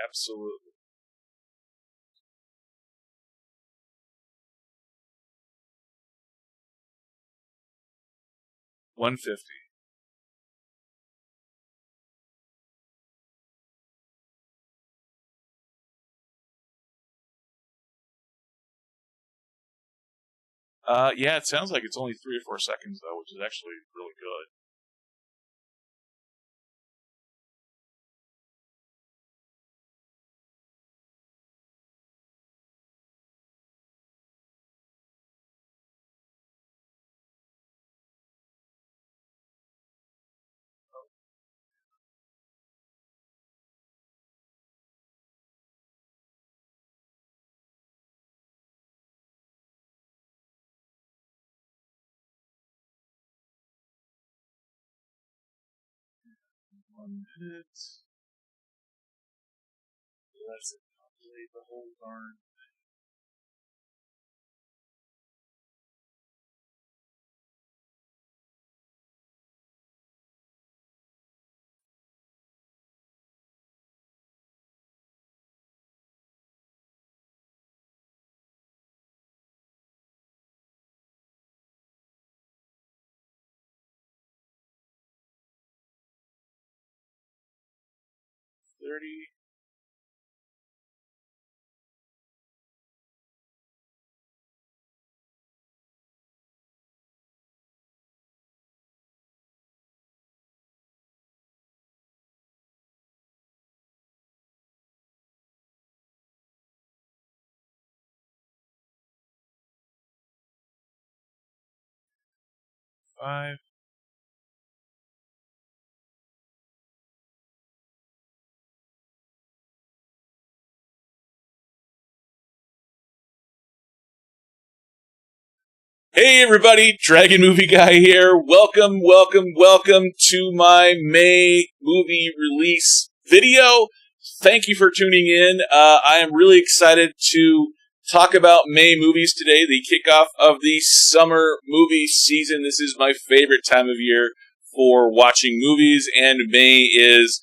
Absolutely. $150. Yeah, it sounds like it's only 3 or 4 seconds though, which is actually really good. One minute. Let's calculate the whole darn. $30. $5. Hey everybody, Dragon Movie Guy here. Welcome to my May movie release video. Thank you for tuning in. I am really excited to talk about May movies today, the kickoff of the summer movie season. This is my favorite time of year for watching movies, and May is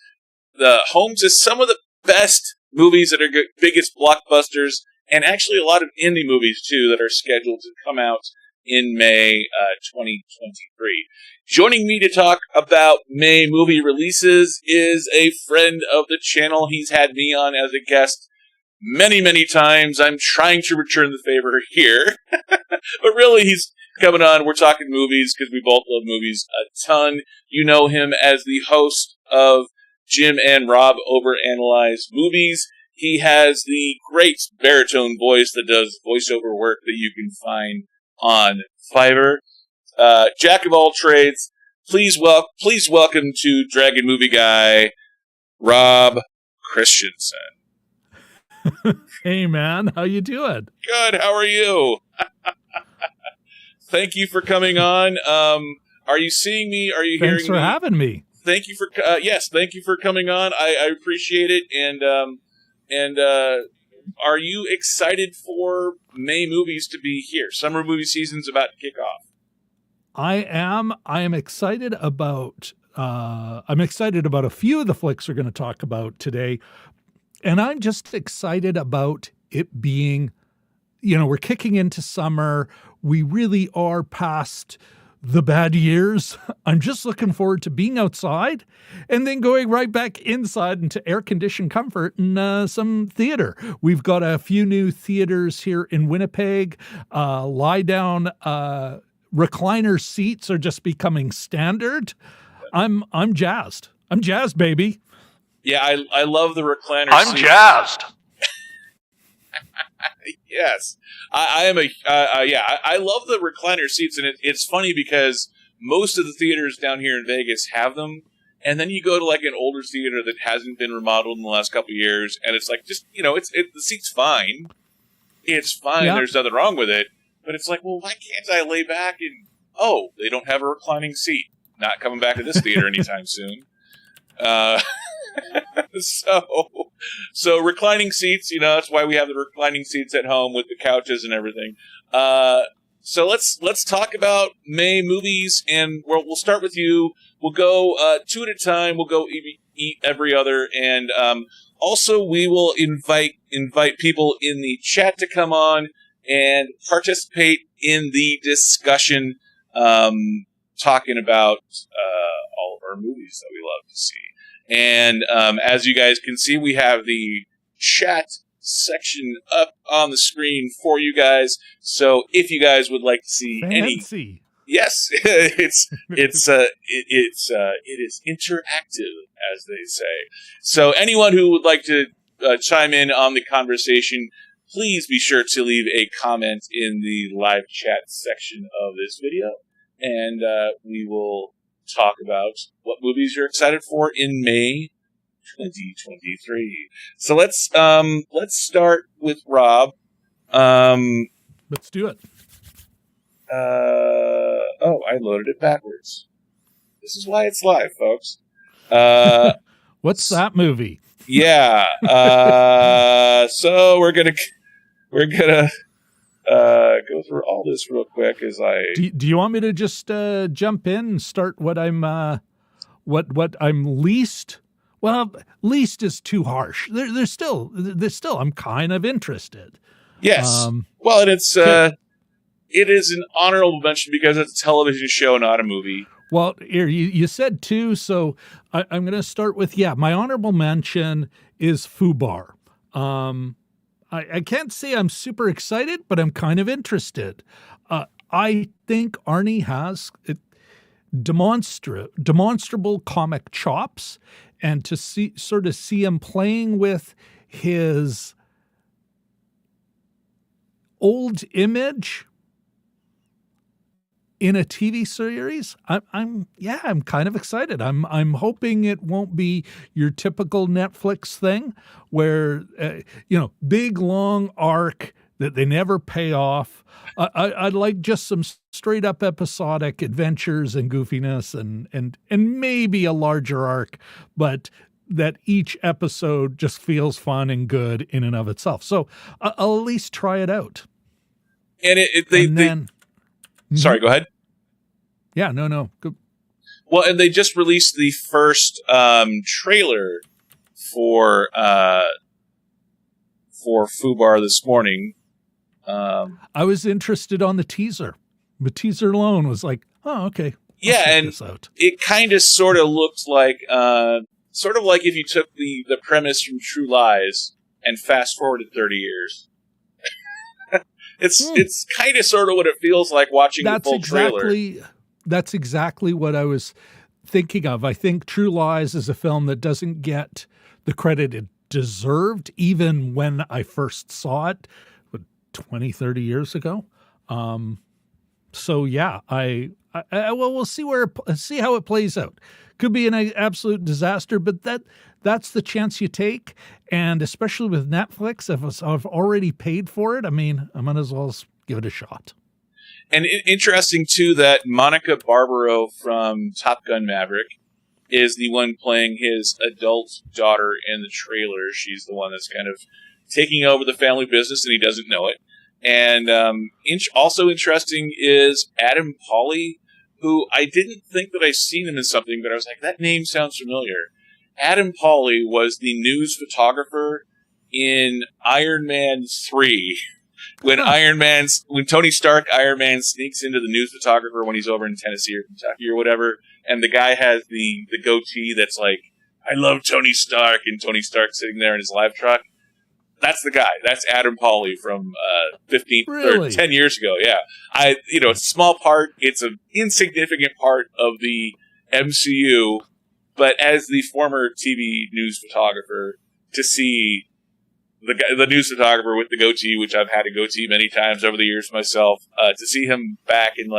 the home to some of the best movies that are biggest blockbusters, and actually a lot of indie movies too that are scheduled to come out in May 2023. Joining me to talk about May movie releases is a friend of the channel. He's had me on as a guest many times. I'm trying to return the favor here. But really, he's coming on. We're talking movies because we both love movies a ton. You know him as the host of Jim and Rob Overanalyze Movies. He has the great baritone voice that does voiceover work that you can find on Fiverr. Jack of all trades. Please welcome to Dragon Movie Guy, Rob Kristjansson. Hey man, how you doing? Good. How are you? Thank you for coming on. Are you seeing me? Are you hearing me? Thanks for having me. Thank you for yes. Thank you for coming on. I appreciate it. And are you excited for May movies to be here? Summer movie season's about to kick off. I am excited about a few of the flicks we're going to talk about today. And I'm just excited about it being, we're kicking into summer. We really are past the bad years. I'm just looking forward to being outside and then going right back inside into air-conditioned comfort and some theater. We've got a few new theaters here in Winnipeg. Lie-down recliner seats are just becoming standard. I'm jazzed. I'm jazzed, baby. Yeah, I love the recliner I'm seats. jazzed. Yes, I am I love the recliner seats, and it's funny because most of the theaters down here in Vegas have them, and then you go to like an older theater that hasn't been remodeled in the last couple of years, and it's like just the seat's fine, it's fine, Yeah. There's nothing wrong with it, but it's like, well, why can't I lay back and they don't have a reclining seat? Not coming back to this theater anytime soon. So reclining seats, that's why we have the reclining seats at home with the couches and everything. So let's talk about May movies, and we'll start with you. We'll go two at a time. We'll go eat every other, and also we will invite people in the chat to come on and participate in the discussion, talking about all of our movies that we love to see. And as you guys can see, we have the chat section up on the screen for you guys. So if you guys would like to see Fancy. Yes, it is interactive, as they say. So anyone who would like to chime in on the conversation, please be sure to leave a comment in the live chat section of this video, and we will talk about what movies you're excited for in May 2023. So let's start with Rob. Let's do it. I loaded it backwards. This is why it's live, folks. What's that movie? Yeah. So we're gonna go through all this real quick as I. Do you want me to just jump in and start what I'm what I'm least? Well, least is too harsh. There's still I'm kind of interested. Yes. Well, and it's it is an honorable mention because it's a television show, not a movie. Well, here you said two, so I'm going to start with my honorable mention is FUBAR. I can't say I'm super excited, but I'm kind of interested. I think Arnie has demonstrable comic chops, and to see him playing with his old image in a TV series, I'm kind of excited. I'm hoping it won't be your typical Netflix thing where big long arc that they never pay off. I'd like just some straight up episodic adventures and goofiness and maybe a larger arc, but that each episode just feels fun and good in and of itself. So I'll at least try it out. And sorry, go ahead. Yeah, no. Good. Well, and they just released the first trailer for FUBAR this morning. I was interested on the teaser. The teaser alone was like, oh, okay. Yeah, and it kind of sort of looked like, if you took the premise from True Lies and fast forwarded 30 years. It's kind of sort of what it feels like watching the full trailer. That's exactly what I was thinking of. I think True Lies is a film that doesn't get the credit it deserved, even when I first saw it 20, 30 years ago. So yeah, we'll see see how it plays out. Could be an absolute disaster, but that's the chance you take. And especially with Netflix, if I've already paid for it, I mean, I might as well give it a shot. And interesting, too, that Monica Barbaro from Top Gun Maverick is the one playing his adult daughter in the trailer. She's the one that's kind of taking over the family business, and he doesn't know it. And also interesting is Adam Pally, who I didn't think that I'd seen him in something, but I was like, that name sounds familiar. Adam Pally was the news photographer in Iron Man 3. When Tony Stark, Iron Man, sneaks into the news photographer when he's over in Tennessee or Kentucky or whatever, and the guy has the goatee that's like, I love Tony Stark, and Tony Stark's sitting there in his live truck. That's the guy. That's Adam Pally from 10 years ago. Yeah. It's a small part. It's an insignificant part of the MCU, but as the former TV news photographer, to see the news photographer with the goatee, which I've had a goatee many times over the years myself, to see him back in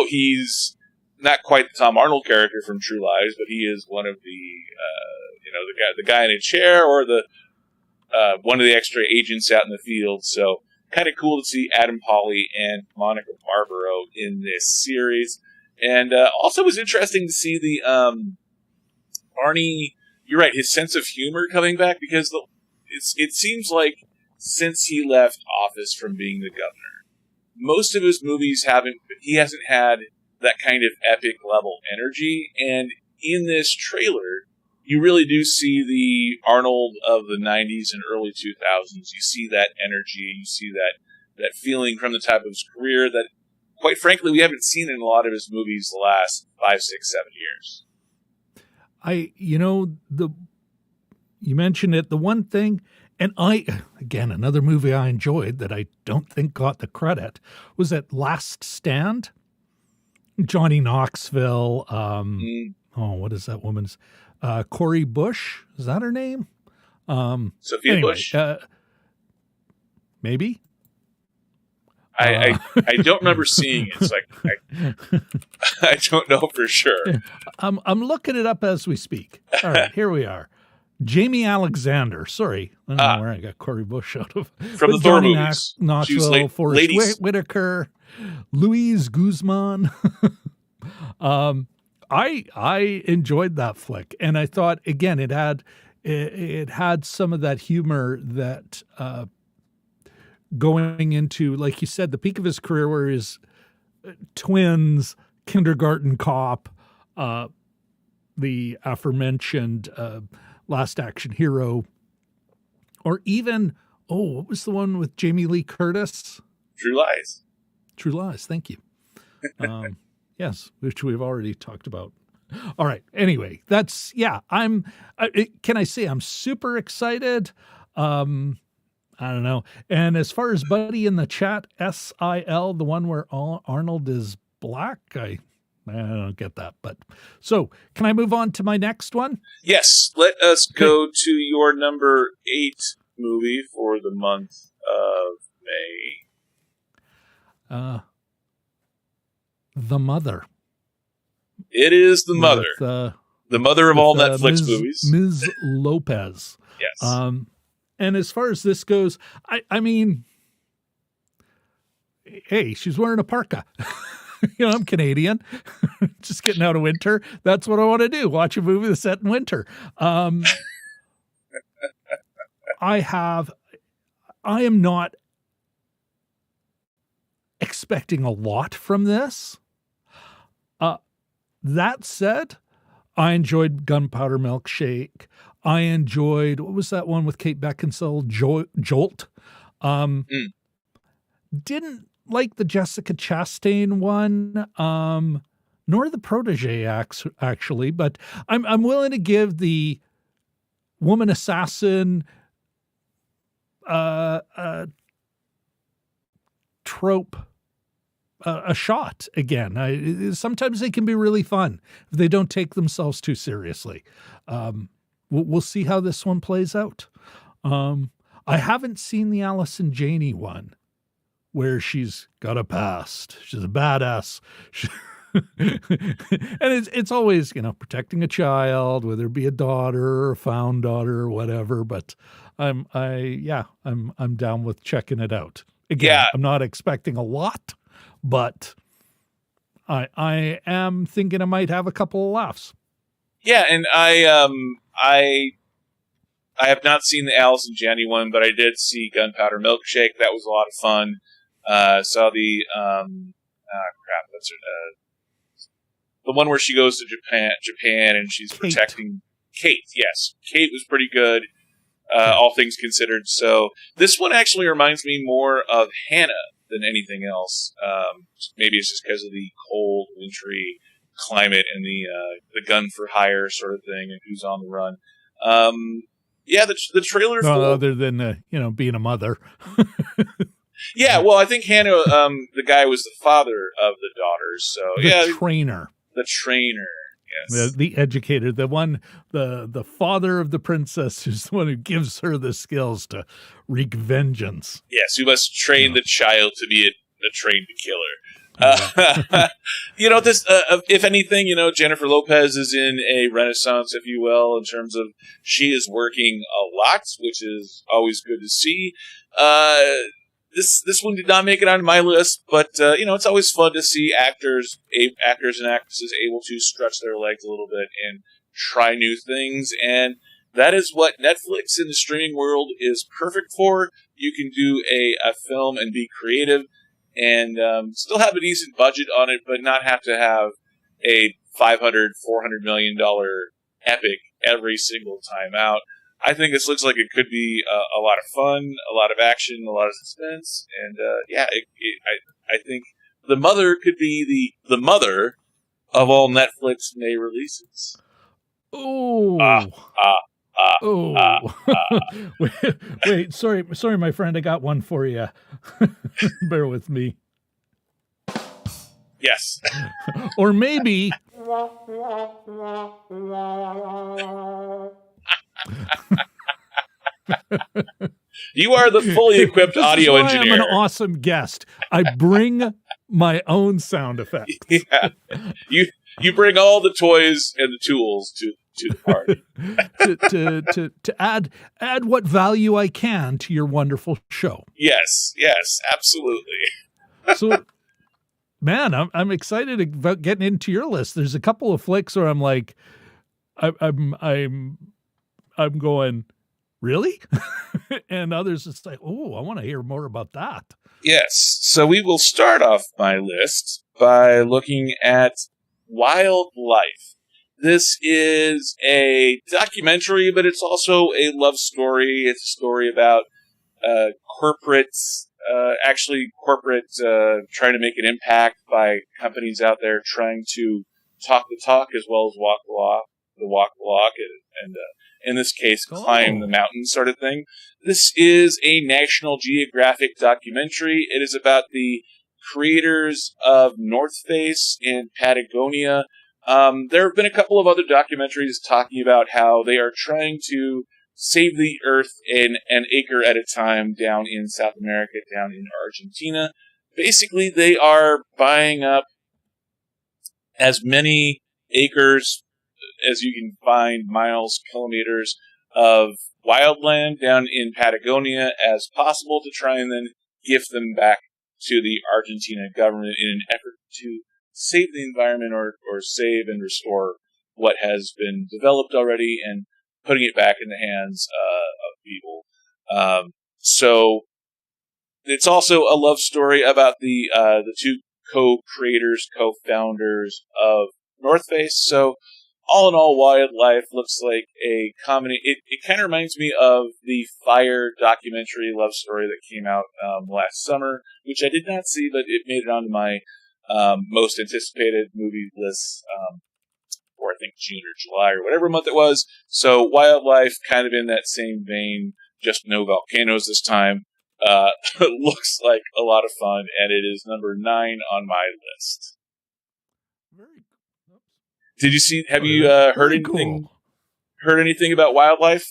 he's not quite the Tom Arnold character from True Lies, but he is one of the guy in a chair or the one of the extra agents out in the field. So kind of cool to see Adam Pally and Monica Barbaro in this series. And also was interesting to see the Arnie, you're right, his sense of humor coming back, because it seems like since he left office from being the governor, most of his movies he hasn't had that kind of epic level energy. And in this trailer, you really do see the Arnold of the 90s and early 2000s. You see that energy, you see that feeling from the type of his career that, quite frankly, we haven't seen in a lot of his movies the last 5, 6, 7 years. You mentioned it, the one thing, and again, another movie I enjoyed that I don't think got the credit was that Last Stand. Johnny Knoxville, what is that woman's? Corey Bush, is that her name? Sophia Bush? Maybe? I don't remember seeing it, so I don't know for sure. I'm looking it up as we speak. All right, here we are. Jamie Alexander. Sorry, I don't know where I got Corey Bush out of. From the Thor movies. Knoxville, Forrest Whitaker, Louise Guzman. I enjoyed that flick, and I thought again it had some of that humor that going into, like you said, the peak of his career, where his twins, Kindergarten Cop, the aforementioned Last Action Hero, or even what was the one with Jamie Lee Curtis? True Lies. True Lies. Thank you. Yes, which we've already talked about. All right. Anyway, that's, can I say I'm super excited? I don't know. And as far as Buddy in the chat, SIL, the one where Arnold is black, I don't get that. But so can I move on to my next one? Yes. Let us go to your number 8 movie for the month of May. The Mother. It is The Mother. The mother of all Netflix movies. Ms. Lopez. Yes. And as far as this goes, I mean, hey, she's wearing a parka. I'm Canadian, just getting out of winter. That's what I want to do. Watch a movie that's set in winter. I am not expecting a lot from this. That said, I enjoyed Gunpowder Milkshake. I enjoyed, what was that one with Kate Beckinsale? Jolt. Didn't like the Jessica Chastain one, nor the Protege actually, but I'm willing to give the woman assassin trope a shot again. Sometimes they can be really fun if they don't take themselves too seriously. We'll see how this one plays out. I haven't seen the Allison Janney one where she's got a past. She's a badass. And it's always, protecting a child, whether it be a daughter or a found daughter or whatever. But I'm down with checking it out. Again, I'm not expecting a lot, but I am thinking I might have a couple of laughs. Yeah, and I have not seen the Allison Janney one, but I did see Gunpowder Milkshake. That was a lot of fun. Saw the the one where she goes to Japan and she's protecting Kate. Yes, Kate was pretty good, all things considered. So this one actually reminds me more of Hannah than anything else. Maybe it's just because of the cold, wintry climate and the gun for hire sort of thing and who's on the run. The trailer. Other than being a mother. Yeah, well, I think Hannah, the guy was the father of the daughters. So the trainer. The trainer. Yes. The educator, the one, the father of the princess, who's the one who gives her the skills to wreak vengeance. Yes, who must train the child to be a trained killer. This, if anything, Jennifer Lopez is in a renaissance, if you will, in terms of she is working a lot, which is always good to see. This one did not make it on my list, but it's always fun to see actors and actresses able to stretch their legs a little bit and try new things, and that is what Netflix in the streaming world is perfect for. You can do a film and be creative, and still have a decent budget on it, but not have to have a $500-400 million epic every single time out. I think this looks like it could be a lot of fun, a lot of action, a lot of suspense, and I think The Mother could be the mother of all Netflix May releases. Oh. Wait, sorry, my friend. I got one for you. Bear with me. Yes. Or maybe. You are the fully equipped audio engineer. I'm an awesome guest. I bring my own sound effects. Yeah. You bring all the toys and the tools to the party. to add what value I can to your wonderful show. Yes, absolutely. So, man, I'm excited about getting into your list. There's a couple of flicks where I'm like, I'm going, really? And others, it's like, oh, I want to hear more about that. Yes. So we will start off my list by looking at Wildlife. This is a documentary, but it's also a love story. It's a story about corporate trying to make an impact by companies out there trying to talk the talk as well as walk the walk, and in this case, climb the mountain sort of thing. This is a National Geographic documentary. It is about the creators of North Face and Patagonia. There have been a couple of other documentaries talking about how they are trying to save the earth in an acre at a time down in South America, down in Argentina. Basically, they are buying up as many acres as you can find, miles, kilometers of wildland down in Patagonia as possible to try and then gift them back to the Argentina government in an effort to save the environment or save and restore what has been developed already and putting it back in the hands of people. So it's also a love story about the two co-founders of North Face. So all in all, Wildlife looks like a comedy. It kind of reminds me of the Fire documentary love story that came out last summer, which I did not see, but it made it onto my most anticipated movie list for I think June or July or whatever month it was. So Wildlife, kind of in that same vein, just no volcanoes this time. Looks like a lot of fun, and it is number 9 on my list. Did you see? Have you heard anything? Cool. Heard anything about Wildlife?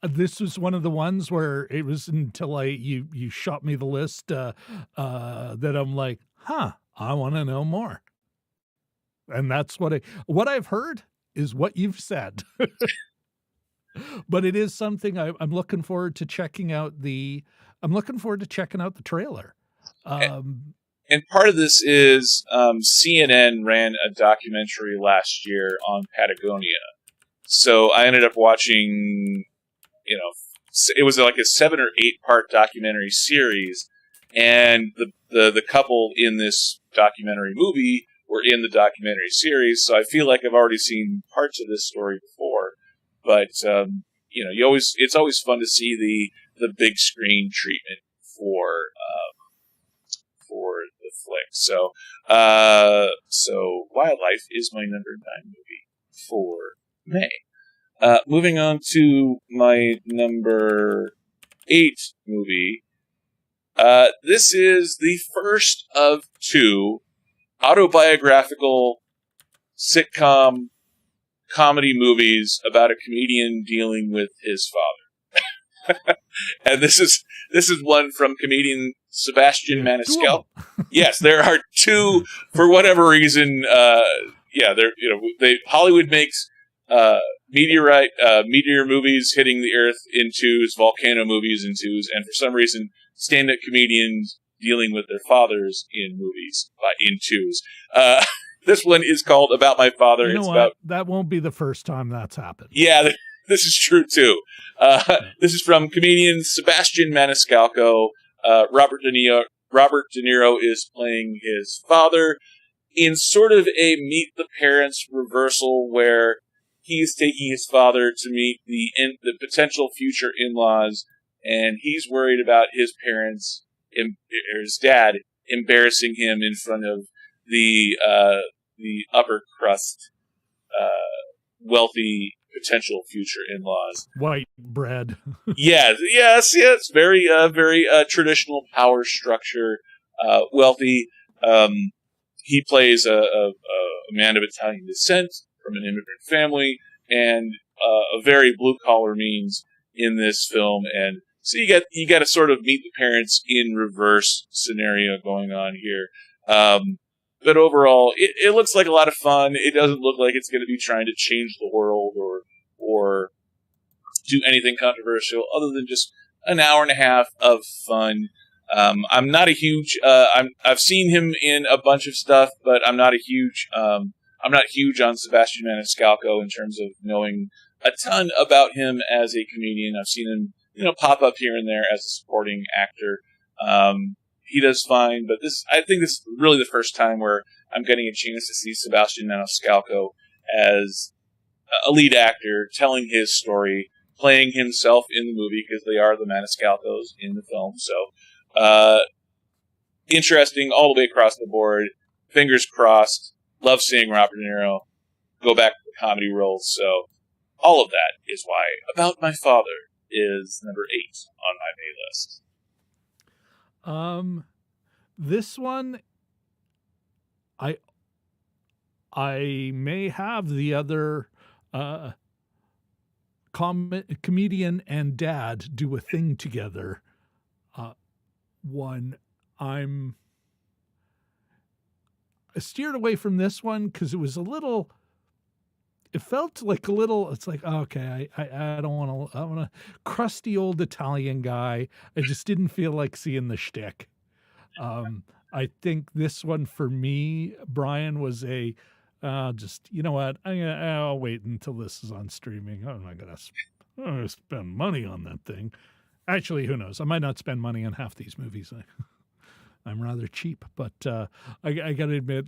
This was one of the ones where it was until you shot me the list that I'm like, I want to know more. And that's what I've heard is what you've said. But it is something I'm looking forward to checking out I'm looking forward to checking out the trailer. And part of this is CNN ran a documentary last year on Patagonia. So I ended up watching, it was like a 7 or 8 part documentary series, and the couple in this documentary movie were in the documentary series. So I feel like I've already seen parts of this story before, but it's always fun to see the big screen treatment for the flick. So Wildlife is my number 9 movie for May. Moving on to my number 8 movie. This is the first of 2 autobiographical sitcom comedy movies about a comedian dealing with his father. And this is one from comedian Sebastian Maniscalco. Yes, there are 2 for whatever reason. Hollywood makes meteor movies hitting the Earth in 2s, volcano movies in 2s, and for some reason, stand-up comedians dealing with their fathers in movies in 2s. This one is called About My Father. That won't be the first time that's happened. Yeah, this is true too. This is from comedian Sebastian Maniscalco, Robert De Robert De Niro is playing his father in sort of a Meet the Parents reversal where he's taking his father to meet the potential future in-laws, and he's worried about his parents, or his dad, embarrassing him in front of the upper crust, wealthy potential future in-laws. White bread. Yes. Very traditional power structure, wealthy. He plays a man of Italian descent from an immigrant family, and a very blue-collar means in this film. And so you get a sort of Meet the Parents in reverse scenario going on here. But overall, it looks like a lot of fun. It doesn't look like it's going to be trying to change the world or do anything controversial other than just an hour and a half of fun. I'm not a huge. I've seen him in a bunch of stuff, but I'm not huge on Sebastian Maniscalco in terms of knowing a ton about him as a comedian. I've seen him, pop up here and there as a supporting actor. He does fine, but I think this is really the first time where I'm getting a chance to see Sebastian Maniscalco as a lead actor, telling his story, playing himself in the movie, because they are the Maniscalcos in the film. So, interesting all the way across the board. Fingers crossed. Love seeing Robert De Niro go back to the comedy roles. So, all of that is why About My Father is number 8 on my May list. This one, I may have the other comedian and dad do a thing together. I steered away from this one because it was it felt like it's like, okay, I don't want to, I want a crusty old Italian guy. I just didn't feel like seeing the shtick. I think this one for me, Brian, was just, you know what, I'll wait until this is on streaming. I'm not going to spend money on that thing. Actually, who knows? I might not spend money on half these movies. I'm rather cheap, but I got to admit,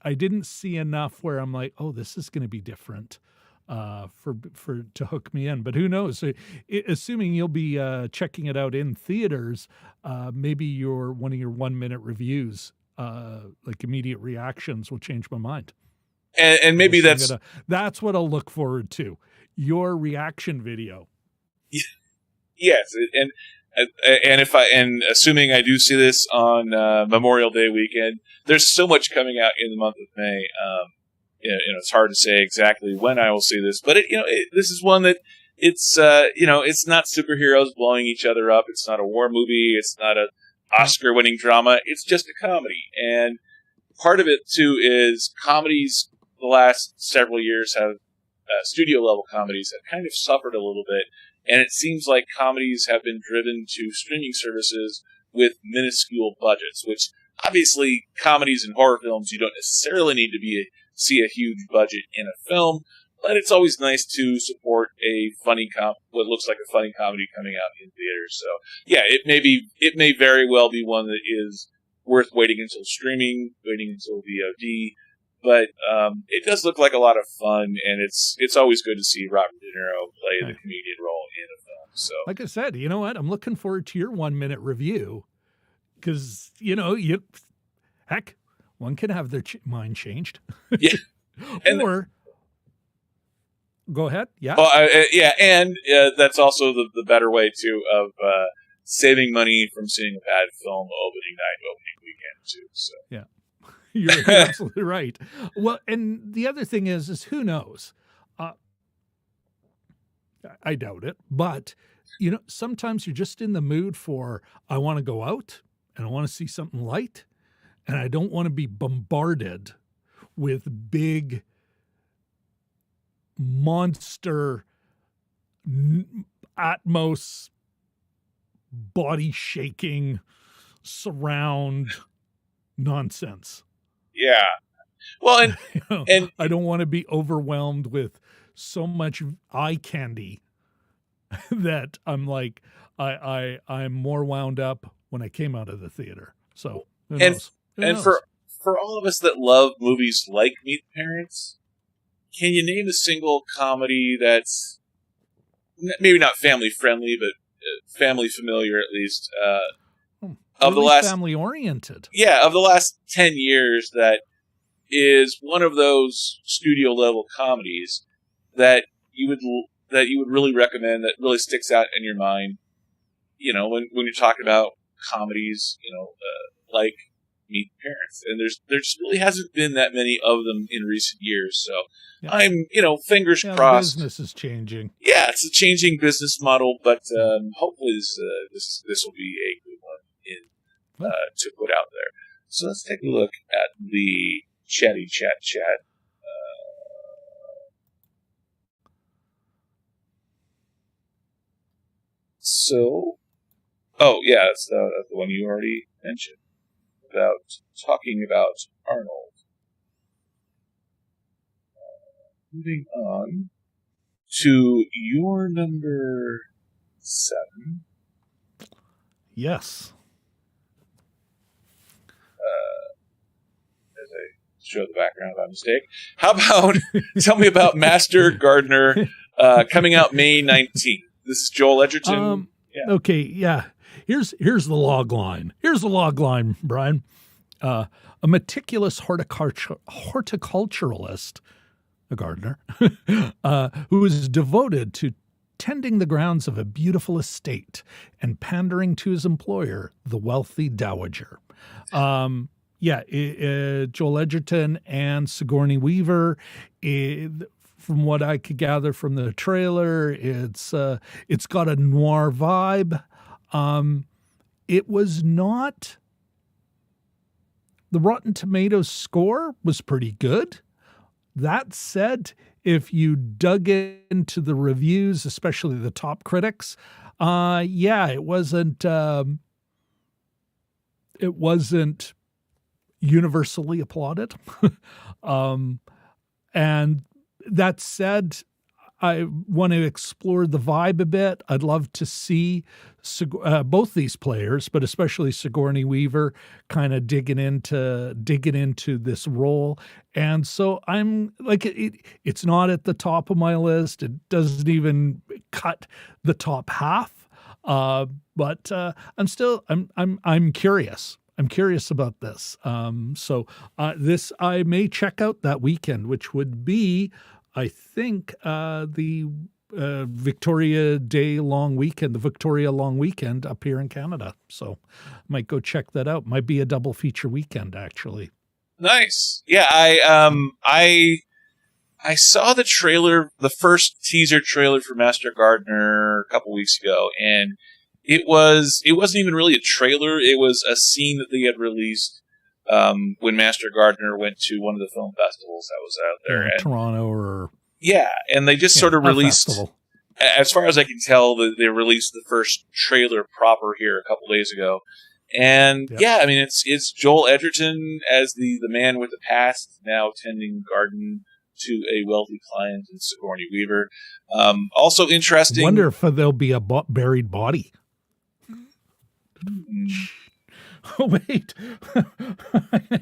I didn't see enough where I'm like, oh, this is going to be different to hook me in. But who knows? So, assuming you'll be checking it out in theaters, maybe one of your 1-minute reviews, like immediate reactions, will change my mind. And maybe that's what I'll look forward to. Your reaction video. Yes, and assuming I do see this on Memorial Day weekend, there's so much coming out in the month of May. It's hard to say exactly when I will see this, but this is one that it's not superheroes blowing each other up. It's not a war movie. It's not an Oscar-winning drama. It's just a comedy, and part of it too is comedies. The last several years have studio-level comedies have kind of suffered a little bit. And it seems like comedies have been driven to streaming services with minuscule budgets, which obviously comedies and horror films, you don't necessarily need to see a huge budget in a film, but it's always nice to support a what looks like a funny comedy coming out in theaters. So yeah, it may very well be one that is worth waiting until streaming, waiting until VOD. But it does look like a lot of fun, and it's always good to see Robert De Niro play the comedian role in a film. So, like I said, you know what? I'm looking forward to your 1-minute review because heck, one can have their mind changed. Yeah, or go ahead. Yeah. Well, and that's also the better way too of saving money from seeing a bad film opening weekend too. So yeah. You're absolutely right. Well, and the other thing is who knows? I doubt it, but sometimes you're just in the mood for, I want to go out and I want to see something light, and I don't want to be bombarded with big monster Atmos body shaking surround nonsense. Yeah. Well, and I don't want to be overwhelmed with so much eye candy that I'm like, I'm more wound up when I came out of the theater. So who and knows? Who and knows? for all of us that love movies like Meet the Parents, can you name a single comedy that's maybe not family friendly, but family familiar at least? Of the last family oriented. Yeah, of the last 10 years, that is one of those studio level comedies that you would really recommend, that really sticks out in your mind. You know, when you're talking about comedies, like Meet the Parents, and there just really hasn't been that many of them in recent years. So Yeah. I'm, fingers Yeah, crossed. the business is changing. Yeah, it's a changing business model, but hopefully this will be a good one to put out there. So let's take a look at the chatty chat. Oh yeah, that's the one you already mentioned about talking about Arnold. Moving on to your number 7. Yes. As I show the background by mistake. How about tell me about Master Gardener, coming out May 19th. This is Joel Edgerton. Okay, yeah. Here's the log line. Here's the log line, Brian. A meticulous horticulturalist, a gardener, who is devoted to tending the grounds of a beautiful estate and pandering to his employer, the wealthy dowager. Joel Edgerton and Sigourney Weaver. From what I could gather from the trailer, it's got a noir vibe. It was not. The Rotten Tomatoes score was pretty good. That said, if you dug into the reviews, especially the top critics, it wasn't universally applauded. And that said, I want to explore the vibe a bit. I'd love to see both these players, but especially Sigourney Weaver, kind of digging into this role. And so I'm like, it's not at the top of my list. It doesn't even cut the top half. But I'm curious. I'm curious about this. This I may check out that weekend, which would be, I think, the Victoria Day long weekend, the Victoria long weekend up here in Canada. So might go check that out. Might be a double feature weekend, actually. Nice. Yeah, I saw the trailer, the first teaser trailer for Master Gardener a couple weeks ago, and it wasn't even really a trailer. It was a scene that they had released when Master Gardener went to one of the film festivals that was out there. In Toronto or... Yeah, and they just sort of released, festival. As far as I can tell, they released the first trailer proper here a couple days ago. And I mean, it's Joel Edgerton as the man with the past, now tending garden to a wealthy client in Sigourney Weaver. Also interesting. I wonder if there'll be a buried body. Oh, wait.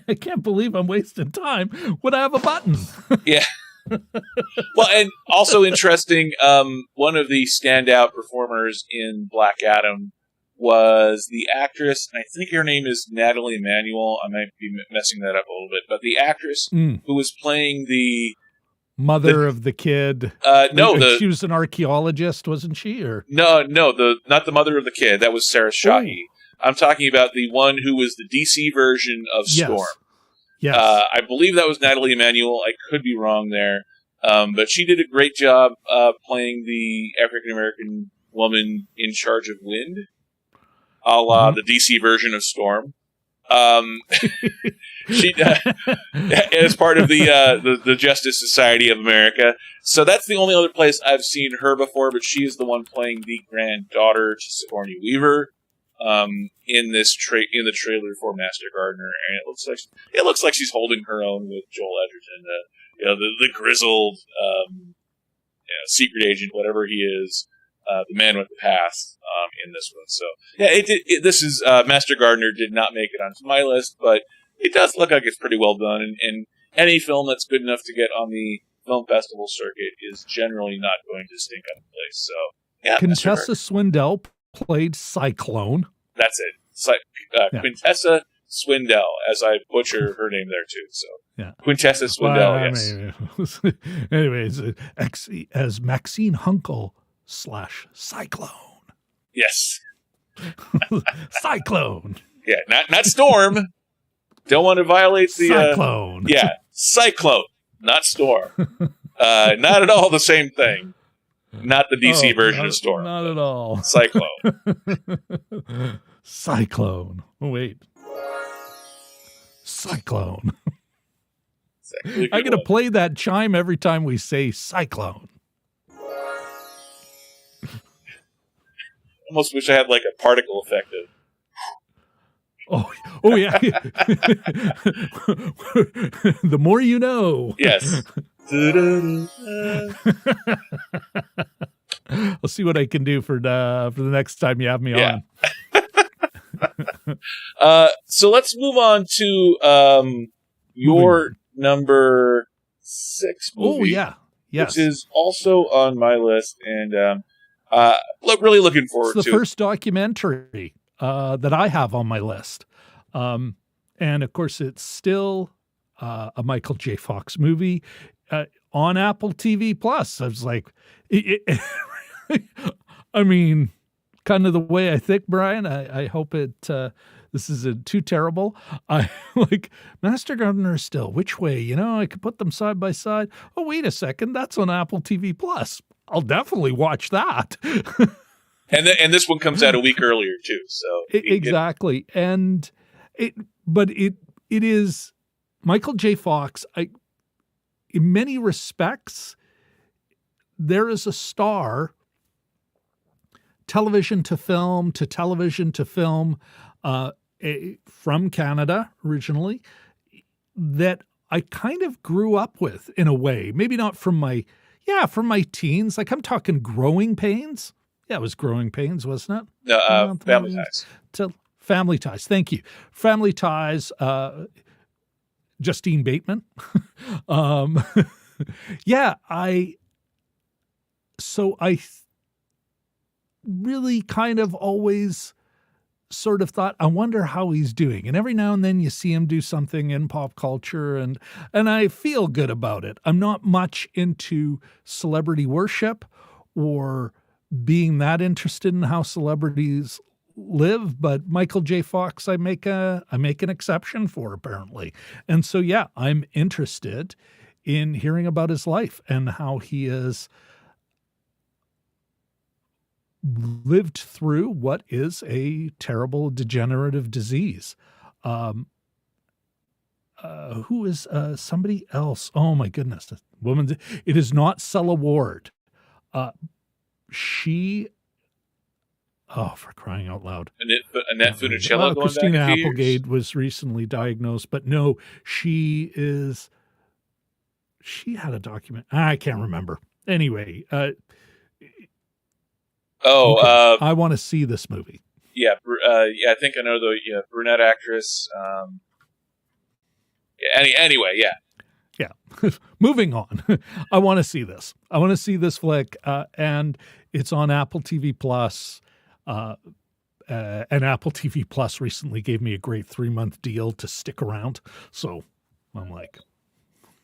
I can't believe I'm wasting time when I have a button. Yeah. Well, and also interesting, one of the standout performers in Black Adam was the actress, and I think her name is Natalie Emanuel. I might be messing that up a little bit, but the actress who was playing the mother of the kid. She was an archaeologist, wasn't she? Or not the mother of the kid. That was Sarah Shahi. I'm talking about the one who was the DC version of Storm. Yes. I believe that was Natalie Emanuel. I could be wrong there. But she did a great job playing the African-American woman in charge of Wind, a la the DC version of Storm. She as part of the Justice Society of America. So that's the only other place I've seen her before, but she is the one playing the granddaughter to Sigourney Weaver. In the trailer for Master Gardener, and it looks like she's holding her own with Joel Edgerton, the grizzled secret agent, whatever he is, the man with the past in this one. So yeah, this is Master Gardener did not make it onto my list, but it does look like it's pretty well done. And any film that's good enough to get on the film festival circuit is generally not going to stink out of place. So yeah, Contessa Swindell played Cyclone. That's it. Quintessa Swindell, as I butcher her name there too. So yeah, Quintessa Swindell. Yes. Anyways, as Maxine Hunkel / Cyclone. Yes. Cyclone. Yeah, not Storm. Don't want to violate the Cyclone. Cyclone, not Storm. Not at all the same thing. Not the DC version of Storm. Not at all. Cyclone. Cyclone. Oh, wait. Cyclone. I'm going to play that chime every time we say Cyclone. Almost wish I had like a particle effect of. Oh yeah. The more you know. Yes. I'll see what I can do for the next time you have me on. So let's move on to your number 6 movie. Oh yeah. Yes. Which is also on my list, and really looking forward to it. It's the first documentary that I have on my list. And of course, it's still a Michael J. Fox movie on Apple TV Plus. I was like, I mean, kind of the way I think, Brian. I hope this isn't too terrible. I like Master Gardener still. Which way? I could put them side by side. Oh, wait a second. That's on Apple TV Plus. I'll definitely watch that. And this one comes out a week earlier too. So exactly. And it is Michael J. Fox. In many respects, there is a star, television to film to television to film, from Canada originally, that I kind of grew up with in a way. Maybe not from my teens. Like I'm talking Growing Pains. Yeah, it was Growing Pains, wasn't it? No, Family Ties. Family Ties. Thank you. Family Ties. Justine Bateman. Yeah, I really kind of always sort of thought, I wonder how he's doing. And every now and then you see him do something in pop culture, and I feel good about it. I'm not much into celebrity worship or being that interested in how celebrities live, but Michael J. Fox, I make an exception for, apparently. And so, yeah, I'm interested in hearing about his life and how he has lived through what is a terrible degenerative disease. Who is somebody else? Oh my goodness, the woman. It is not Sella Ward. For crying out loud. Annette Funicello. Christina Applegate was recently diagnosed, but no, she had a document. I can't remember. Anyway, I want to see this movie. Yeah, I think I know the brunette actress. Anyway, yeah. Yeah. Moving on. I want to see this. I want to see this flick, and it's on Apple TV Plus. And Apple TV Plus recently gave me a great 3-month deal to stick around. So I'm like,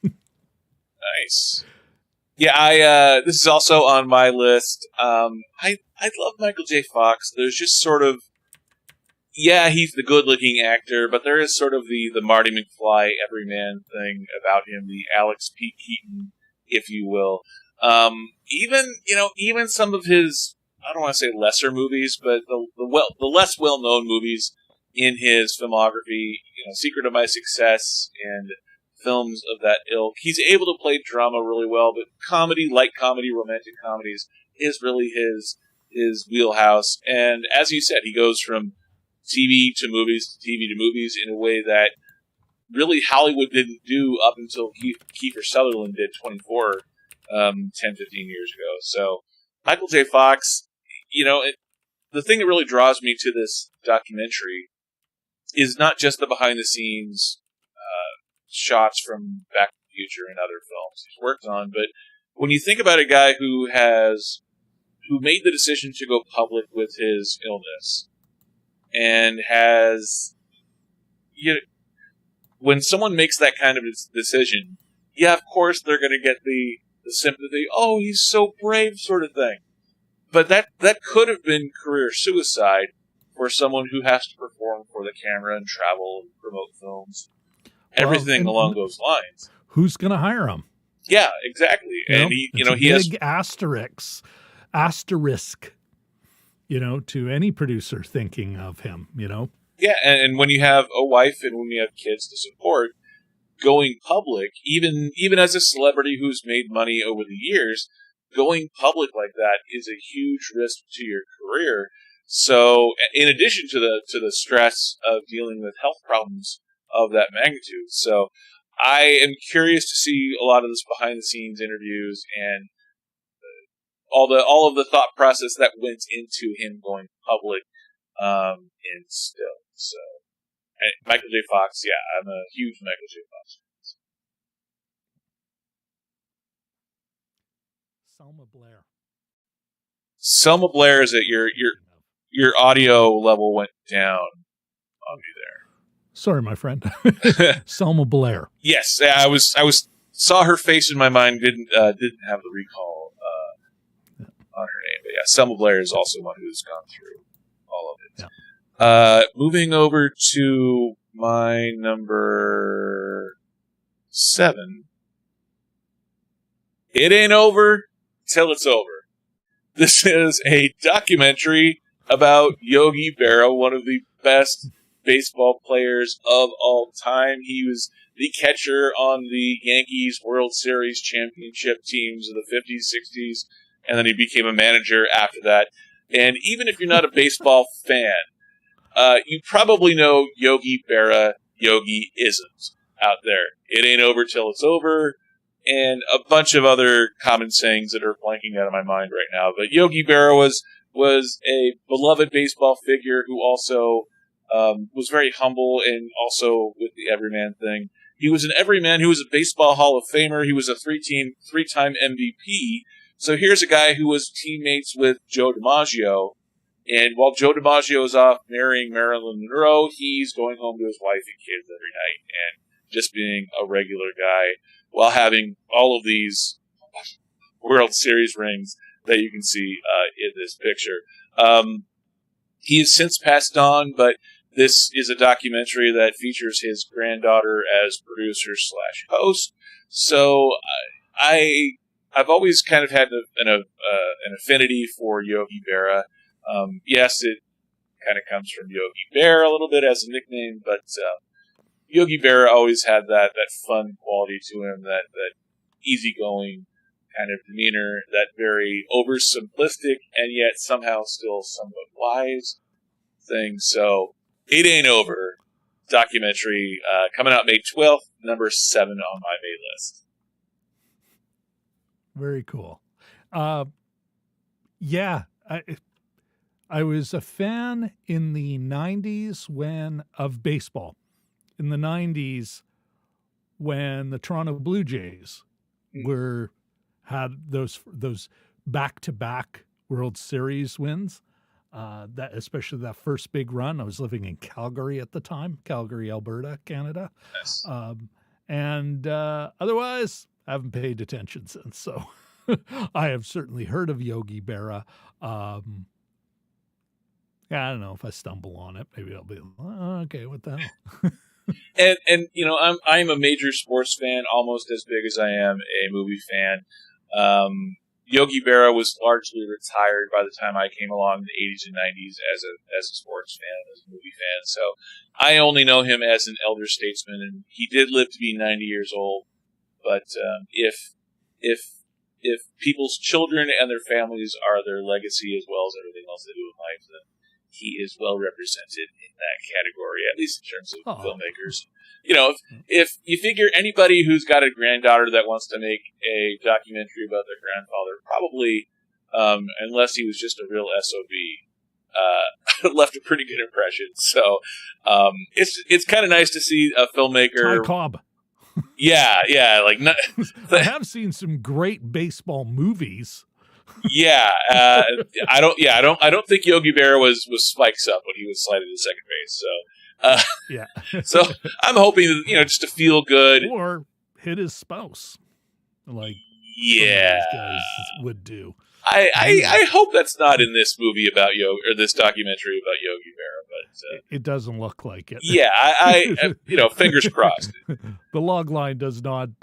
nice. Yeah, this is also on my list. I love Michael J. Fox. There's just sort of, he's the good-looking actor, but there is sort of the Marty McFly everyman thing about him, the Alex P. Keaton, if you will. Even some of his, I don't want to say lesser movies, but the less well-known movies in his filmography, Secret of My Success and films of that ilk. He's able to play drama really well, but comedy, light comedy, romantic comedies is really his wheelhouse. And as you said, he goes from TV to movies in a way that really Hollywood didn't do up until Kiefer Sutherland did 24, 10, 15 years ago. So Michael J. Fox, the thing that really draws me to this documentary is not just the behind-the-scenes shots from Back to the Future and other films he's worked on, but when you think about a guy who made the decision to go public with his illness and has, when someone makes that kind of decision, yeah, of course they're going to get the sympathy, oh, he's so brave sort of thing. But that could have been career suicide for someone who has to perform for the camera and travel and promote films, everything along those lines. Who's going to hire him? Yeah, exactly. And he has asterisk, to any producer thinking of him, Yeah, and when you have a wife and when you have kids to support, going public, even as a celebrity who's made money over the years, going public like that is a huge risk to your career. So, in addition to the stress of dealing with health problems of that magnitude, so I am curious to see a lot of this behind the scenes interviews and all of the thought process that went into him going public in still. So, and Michael J. Fox, yeah, I'm a huge Michael J. Fox fan. Selma Blair is that your audio level went down on me there. Sorry, my friend. Selma Blair. Yes, I was saw her face in my mind. Didn't have the recall on her name, but yeah, Selma Blair is also one who's gone through all of it. Yeah. Moving over to my number 7. It ain't over till it's over. This is a documentary about Yogi Berra, one of the best baseball players of all time. He was the catcher on the Yankees World Series championship teams of the 50s, 60s, and then he became a manager after that. And even if you're not a baseball fan, you probably know Yogi Berra, Yogi Isms out there. It ain't over till it's over, and a bunch of other common sayings that are blanking out of my mind right now. But Yogi Berra was a beloved baseball figure who also was very humble and also with the everyman thing. He was an everyman who was a baseball Hall of Famer. He was a three-time MVP. So here's a guy who was teammates with Joe DiMaggio. And while Joe DiMaggio is off marrying Marilyn Monroe, he's going home to his wife and kids every night and just being a regular guy while having all of these World Series rings that you can see in this picture. He has since passed on, but this is a documentary that features his granddaughter as producer / host. So I've always kind of had an affinity for Yogi Berra. Yes, it kind of comes from Yogi Bear a little bit as a nickname, but Yogi Berra always had that fun quality to him, that easygoing kind of demeanor, that very oversimplistic and yet somehow still somewhat wise thing. So, It Ain't Over documentary coming out May 12th, number 7 on my May list. Very cool. Yeah, I was a fan in the 90s of baseball. In the 90s, when the Toronto Blue Jays had those back-to-back World Series wins, that especially that first big run. I was living in Calgary at the time, Calgary, Alberta, Canada. Yes. And otherwise, I haven't paid attention since. So I have certainly heard of Yogi Berra. Yeah, I don't know if I stumble on it. Maybe I'll be okay. What the hell? And I'm a major sports fan, almost as big as I am a movie fan. Yogi Berra was largely retired by the time I came along in the 80s and 90s as a sports fan, as a movie fan. So I only know him as an elder statesman, and he did live to be 90 years old. But if people's children and their families are their legacy as well as everything else they do in life, then he is well represented in that category, at least in terms of filmmakers. If you figure anybody who's got a granddaughter that wants to make a documentary about their grandfather, probably unless he was just a real SOB. Left a pretty good impression. So it's kind of nice to see a filmmaker. Ty Cobb. Yeah, like I have seen some great baseball movies. Yeah, I don't think Yogi Berra was spikes up when he was slided to second base. So yeah, so I'm hoping that, just to feel good or hit his spouse, like these guys would do. I hope that's not in this movie about Yogi or this documentary about Yogi Berra, but it doesn't look like it. Yeah, I fingers crossed. The log line does not,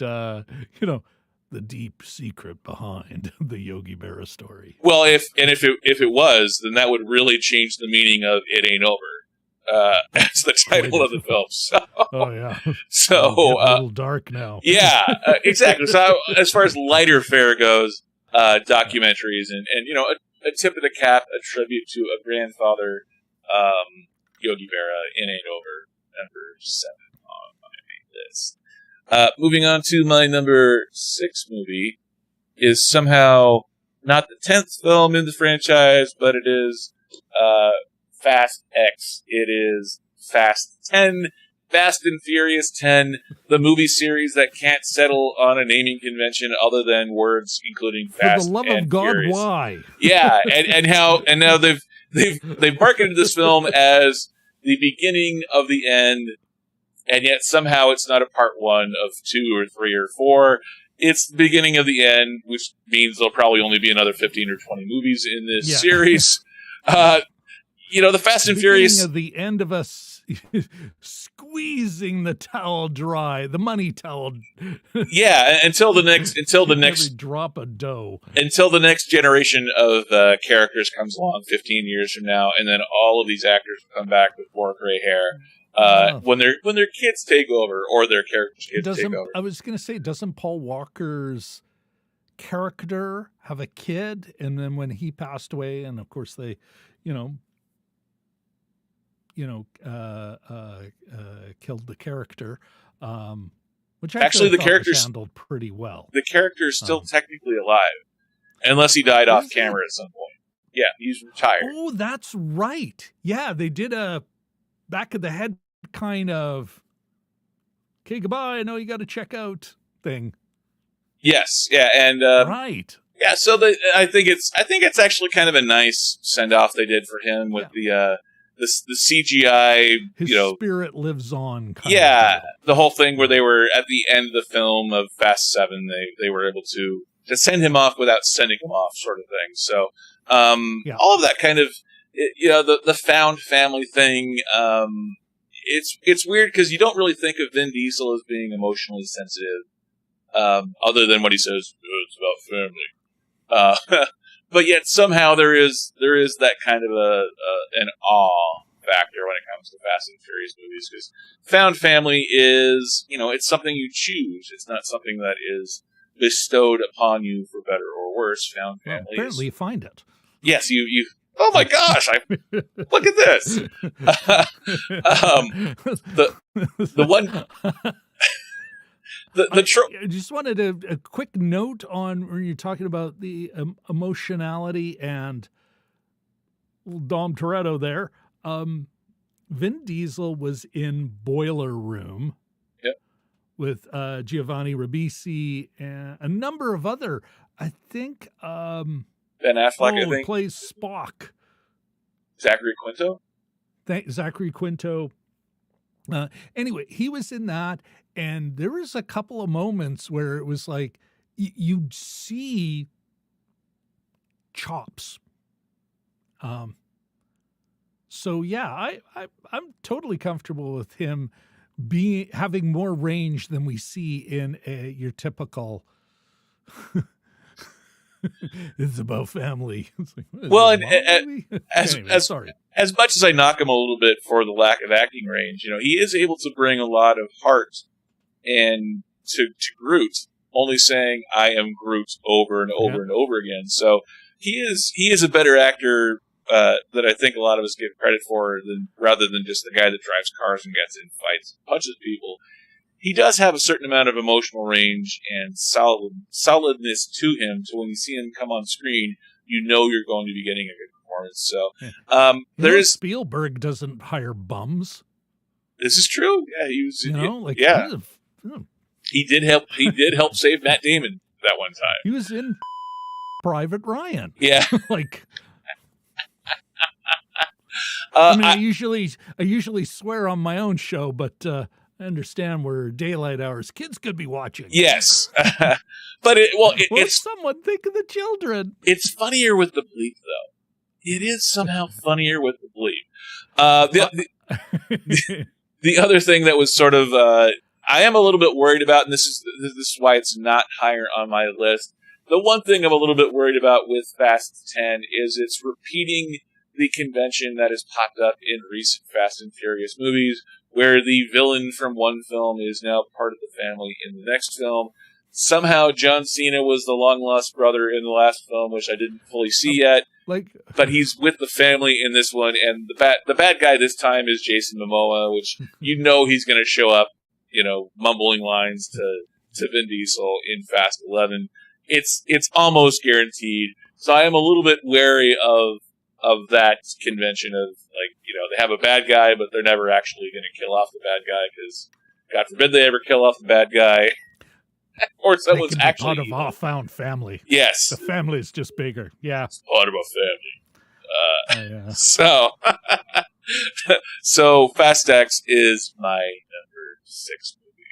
the deep secret behind the Yogi Berra story. Well, if it was, then that would really change the meaning of "It Ain't Over." That's the title of the film. So, oh yeah. So a little dark now. Yeah, exactly. So as far as lighter fare goes, documentaries and a tip of the cap, a tribute to a grandfather, Yogi Berra, "It Ain't Over," number 7 on my list. Moving on to my number 6 movie is somehow not the 10th film in the franchise, but it is Fast X. It is Fast 10, Fast and Furious 10, the movie series that can't settle on a naming convention other than words including Fast and Furious. For the love of God, why? Yeah, and now they've marketed this film as the beginning of the end. And yet somehow it's not a part 1 of 2 or 3 or 4. It's the beginning of the end, which means there'll probably only be another 15 or 20 movies in this series. The Fast and Furious. Of the end of us squeezing the towel dry, the money towel. Yeah, until the next every drop of dough. Until the next generation of characters comes along 15 years from now, and then all of these actors will come back with more gray hair. When their kids take over, or their characters' kids take over. I was going to say, doesn't Paul Walker's character have a kid? And then when he passed away, and of course they, killed the character, which actually the character's handled pretty well. The character's still technically alive, unless he died off camera at some point. Yeah, he's retired. Oh, that's right. Yeah, they did a back of the head kind of, okay, goodbye, I know you got to check out thing. Yes, yeah, and right. Yeah, so I think it's actually kind of a nice send off they did for him with the CGI. His spirit lives on. The whole thing where they were at the end of the film of Fast 7, they were able to send him off without sending him off, sort of thing. So all of that kind of the found family thing. It's weird because you don't really think of Vin Diesel as being emotionally sensitive, other than what he says. It's about family, but yet somehow there is that kind of an awe factor when it comes to Fast and Furious movies, because found family is it's something you choose. It's not something that is bestowed upon you for better or worse. Found family. Well, apparently, you find it. Yes, you. Oh my gosh! Look at this. The one. I just wanted a quick note on when you're talking about the emotionality and Dom Toretto there. Vin Diesel was in Boiler Room with Giovanni Ribisi and a number of other, I think... Ben Affleck, I think. Plays Spock. Zachary Quinto? Zachary Quinto. Anyway, he was in that, and there was a couple of moments where it was like you'd see chops. So yeah, I'm totally comfortable with him having more range than we see in your typical. It's about family. It's like, well, and as much as I knock him a little bit for the lack of acting range, he is able to bring a lot of heart and to Groot, only saying "I am Groot" over and over and over again. So he is a better actor that I think a lot of us give credit for, rather than just the guy that drives cars and gets in fights and punches people. He does have a certain amount of emotional range and solidness to him. So when you see him come on screen, you know you're going to be getting a good performance. So Spielberg doesn't hire bums. This is true. Yeah, he was. He did help. He did help save Matt Damon that one time. He was in Private Ryan. Yeah, I usually swear on my own show, but I understand we're daylight hours. Kids could be watching. Yes, but it's someone think of the children. It's funnier with the bleep, though. It is somehow funnier with the bleep. The other thing that was sort of I am a little bit worried about, and this is why it's not higher on my list. The one thing I'm a little bit worried about with Fast 10 is it's repeating the convention that has popped up in recent Fast and Furious movies, where the villain from one film is now part of the family in the next film. Somehow John Cena was the long-lost brother in the last film, which I didn't fully see yet. But he's with the family in this one, and the bad guy this time is Jason Momoa, which he's going to show up, mumbling lines to Vin Diesel in Fast 11. It's almost guaranteed. So I am a little bit wary of that convention of, they have a bad guy, but they're never actually going to kill off the bad guy, because God forbid they ever kill off the bad guy. Or someone's actually part of our found family. Yes, the family is just bigger. Yeah, it's part of our family. So Fast X is my number 6 movie.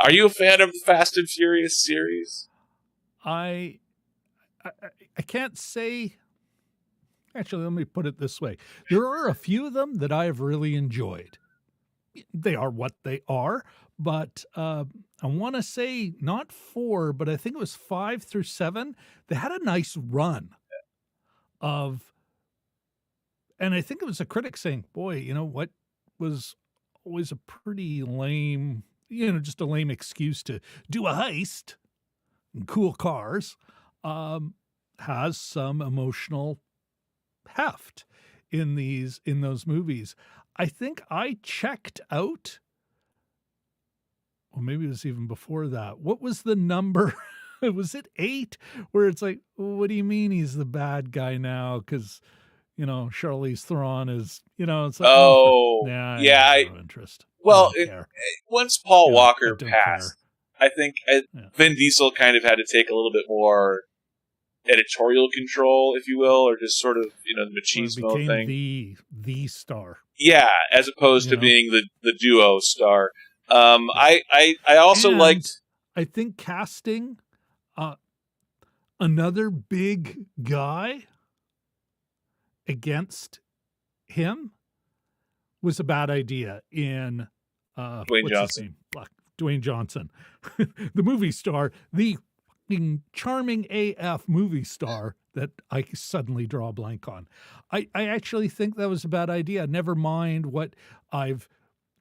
Are you a fan of the Fast and Furious series? I can't say. Actually, let me put it this way: there are a few of them that I have really enjoyed. They are what they are, but I want to say not 4, but I think it was 5 through 7. They had a nice run of, and I think it was a critic saying, boy, what was always a pretty lame, just a lame excuse to do a heist and cool cars, has some emotional heft in those movies. I think I checked out. Well, maybe it was even before that. What was the number? Was it 8? Where it's like, what do you mean he's the bad guy now? Because, Charlize Theron is, it's like, I have no interest. Well, once Paul Walker passed, I think Vin Diesel kind of had to take a little bit more editorial control, if you will, or just sort of, the machismo thing. The star. Yeah, as opposed to being the duo star. I also liked. I think casting another big guy against him was a bad idea in Dwayne Johnson. Dwayne Johnson, the movie star, the charming AF movie star that I suddenly draw a blank on. I actually think that was a bad idea. Never mind what I've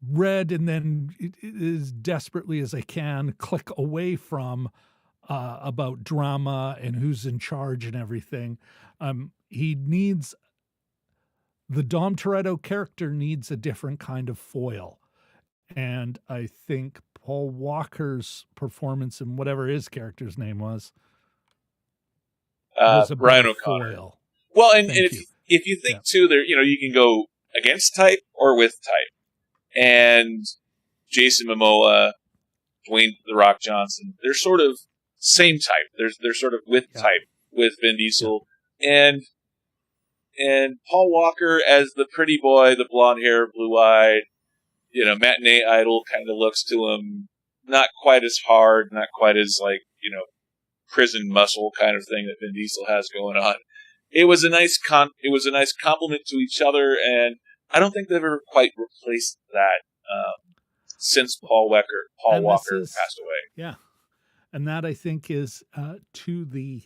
read, and then as desperately as I can click away from about drama and who's in charge and everything. The Dom Toretto character needs a different kind of foil. And I think Paul Walker's performance in whatever his character's name was a Ryan O'Connor. Foil. Well, and if you think too, there you can go against type or with type. And Jason Momoa, Dwayne "The Rock" Johnson, they're sort of same type. They're sort of with type with Vin Diesel and Paul Walker as the pretty boy, the blonde hair, blue eyed, matinee idol kind of looks to him. Not quite as hard, not quite as prison muscle kind of thing that Vin Diesel has going on. It was a nice compliment to each other, and I don't think they've ever quite replaced that since Paul Walker passed away. Yeah, and that I think is to the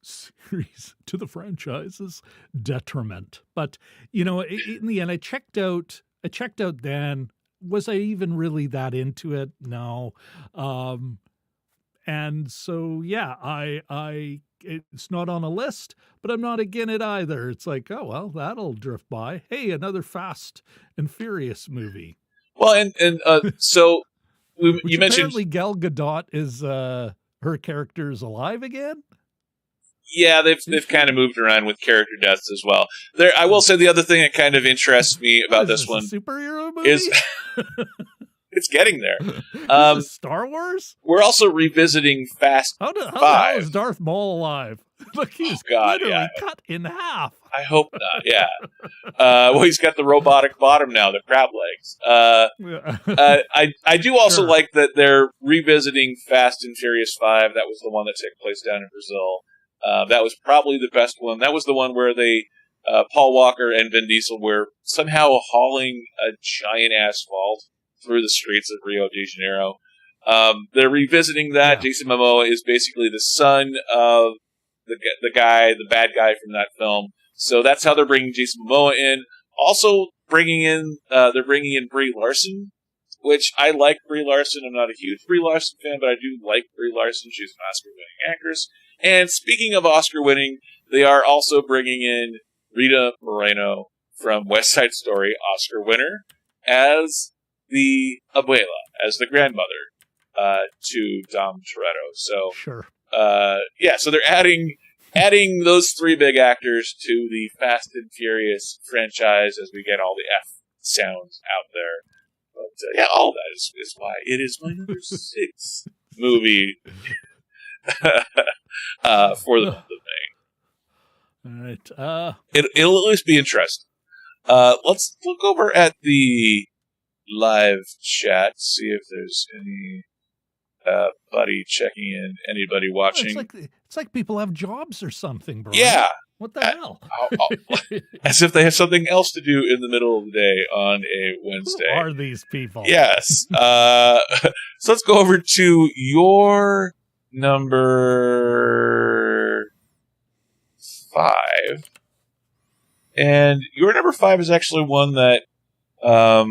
series, to the franchise's detriment. But in the end, I checked out then. Was I even really that into it? No. And so, it's not on a list, but I'm not against it either. It's like, oh, well, that'll drift by. Hey, another Fast and Furious movie. Well, so you mentioned apparently Gal Gadot is her character is alive again. Yeah, they've kind of moved around with character deaths as well. I will say the other thing that kind of interests me about this one, a superhero movie? is it's getting there. This is Star Wars? We're also revisiting Fast How Five. is Darth Maul alive? Look, he's literally cut in half. I hope not. Yeah. Well, he's got the robotic bottom now, the crab legs. I do also like that they're revisiting Fast and Furious 5. That was the one that took place down in Brazil. That was probably the best one. That was the one where Paul Walker and Vin Diesel were somehow hauling a giant asphalt through the streets of Rio de Janeiro. They're revisiting that. Yeah. Jason Momoa is basically the son of the bad guy from that film. So that's how they're bringing Jason Momoa in. Also they're bringing in Brie Larson, which I like Brie Larson. I'm not a huge Brie Larson fan, but I do like Brie Larson. She's an Oscar-winning actress. And speaking of Oscar-winning, they are also bringing in Rita Moreno from West Side Story, Oscar winner, as the abuela, as the grandmother to Dom Toretto. So, sure. So they're adding those three big actors to the Fast and Furious franchise as we get all the F sounds out there. But all that is why it is my number 6 movie for the month of May. All right. It'll at least be interesting. Let's look over at the live chat, see if there's anybody checking in, anybody watching. It's like people have jobs or something, bro. Yeah. What the hell? As if they have something else to do in the middle of the day on a Wednesday. Who are these people? Yes. So let's go over to your number 5. And your number 5 is actually one that I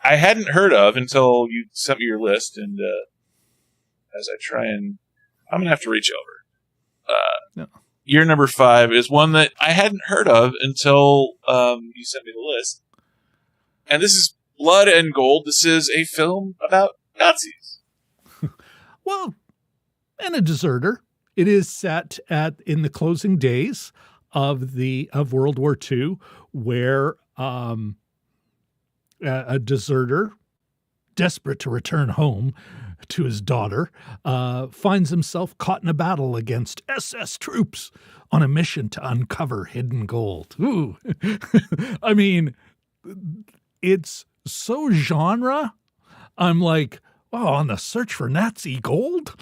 hadn't heard of until you sent me your list, and as I try and... I'm going to have to reach over. No. Your number 5 is one that I hadn't heard of until you sent me the list. And this is Blood and Gold. This is a film about Nazis. Well, and a deserter. It is set in the closing days of World War II, where a deserter, desperate to return home to his daughter, finds himself caught in a battle against SS troops on a mission to uncover hidden gold. Ooh. I mean, it's so genre. I'm like, oh, on the search for Nazi gold?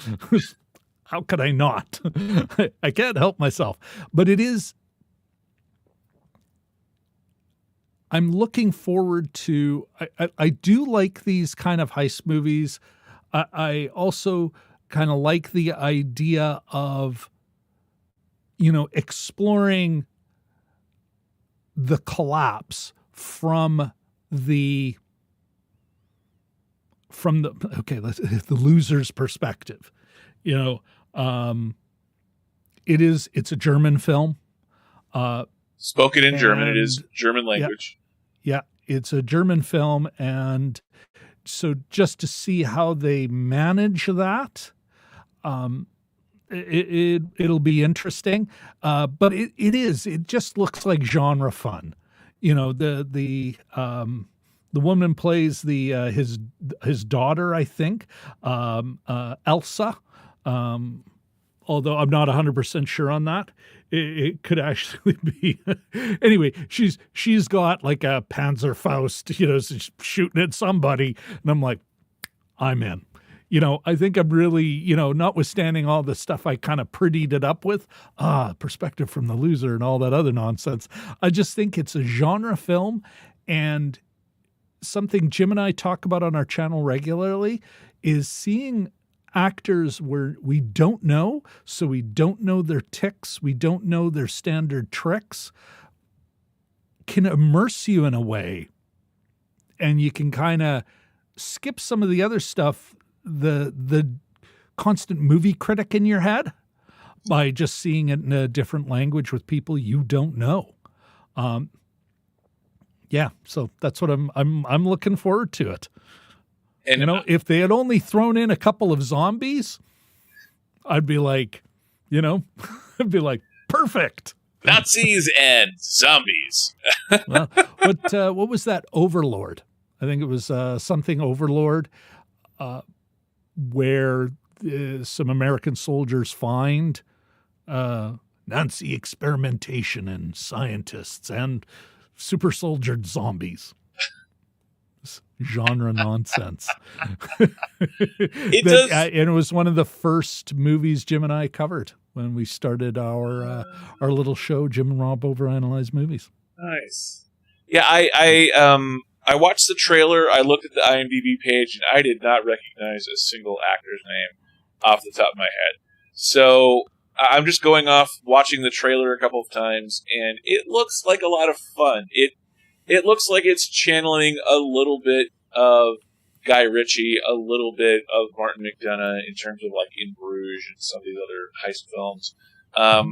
How could I not? I can't help myself. But it is... I'm looking forward to... I do like these kind of heist movies. I also kind of like the idea of, exploring the collapse from the loser's perspective. It's a German film. Spoken in German. It is German language. Yeah, it's a German film, and so just to see how they manage that, it'll be interesting. But it just looks like genre fun. The woman plays his daughter, I think, Elsa. Although I'm not 100% sure on that. It could actually be. Anyway, she's got like a Panzerfaust, shooting at somebody. And I'm like, I'm in. I think I'm really, notwithstanding all the stuff I kind of prettied it up with, perspective from the loser and all that other nonsense. I just think it's a genre film, and something Jim and I talk about on our channel regularly is seeing actors where we don't know, so we don't know their tics, we don't know their standard tricks, can immerse you in a way, and you can kind of skip some of the other stuff, the constant movie critic in your head, by just seeing it in a different language with people you don't know. So that's what I'm looking forward to it. And if they had only thrown in a couple of zombies, I'd be like, you know, it'd be like, perfect. Nazis and zombies. Well, what was that? Overlord. I think it was something Overlord, where some American soldiers find Nazi experimentation and scientists and super soldiered zombies. Genre nonsense. And it was one of the first movies Jim and I covered when we started our little show, Jim and Rob Overanalyze Movies. Nice. Yeah, I watched the trailer. I looked at the IMDb page, and I did not recognize a single actor's name off the top of my head. So I'm just going off watching the trailer a couple of times, and it looks like a lot of fun. It looks like it's channeling a little bit of Guy Ritchie, a little bit of Martin McDonagh in terms of like In Bruges and some of these other heist films. A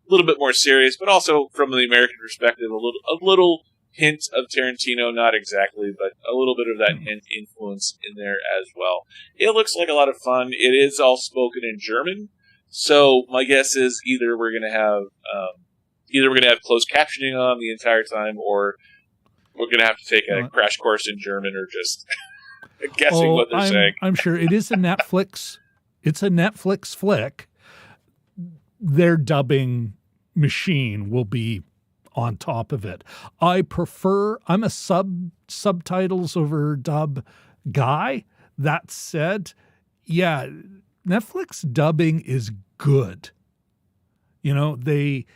little bit more serious, but also from the American perspective, a little hint of Tarantino, not exactly, but a little bit of that influence in there as well. It looks like a lot of fun. It is all spoken in German, so my guess is either we're going to have closed captioning on the entire time, or we're going to have to take a crash course in German, or just guessing what they're saying. I'm sure it is a Netflix. It's a Netflix flick. Their dubbing machine will be on top of it. I'm a subtitles over dub guy. That said, yeah, Netflix dubbing is good. You know, they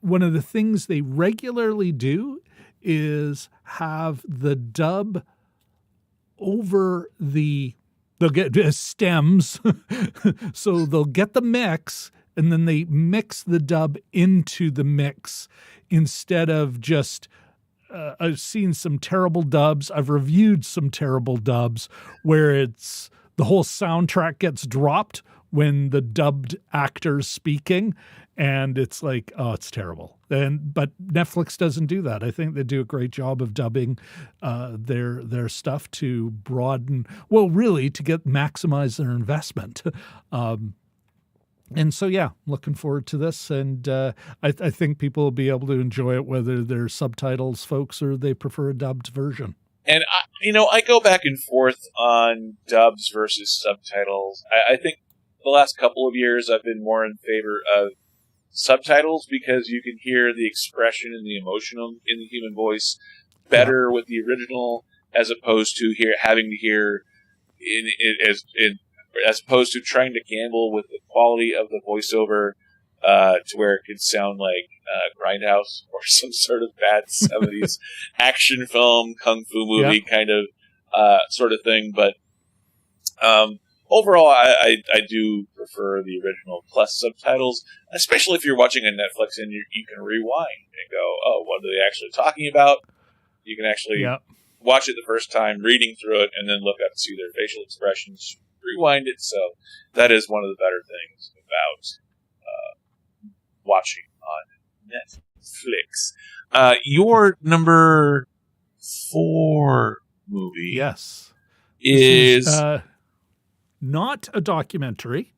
one of the things they regularly do is have the dub over they'll get stems. So they'll get the mix, and then they mix the dub into the mix instead of just, I've seen some terrible dubs. I've reviewed some terrible dubs where it's the whole soundtrack gets dropped when the dubbed actor's speaking, and it's like, oh, it's terrible. But Netflix doesn't do that. I think they do a great job of dubbing their stuff to broaden, well, really to maximize their investment. And so, yeah, looking forward to this. And I think people will be able to enjoy it, whether they're subtitles folks or they prefer a dubbed version. And, I go back and forth on dubs versus subtitles. I think the last couple of years I've been more in favor of subtitles because you can hear the expression and the emotion in the human voice better with the original, as opposed to having to hear as opposed to trying to gamble with the quality of the voiceover to where it could sound like Grindhouse or some sort of bad 70s action film, kung fu movie kind of sort of thing. But overall, I do prefer the original plus subtitles, especially if you're watching on Netflix and you can rewind and go, oh, what are they actually talking about? You can actually watch it the first time, reading through it, and then look up and see their facial expressions, rewind it. So that is one of the better things about watching on Netflix. Your number 4 movie is not a documentary.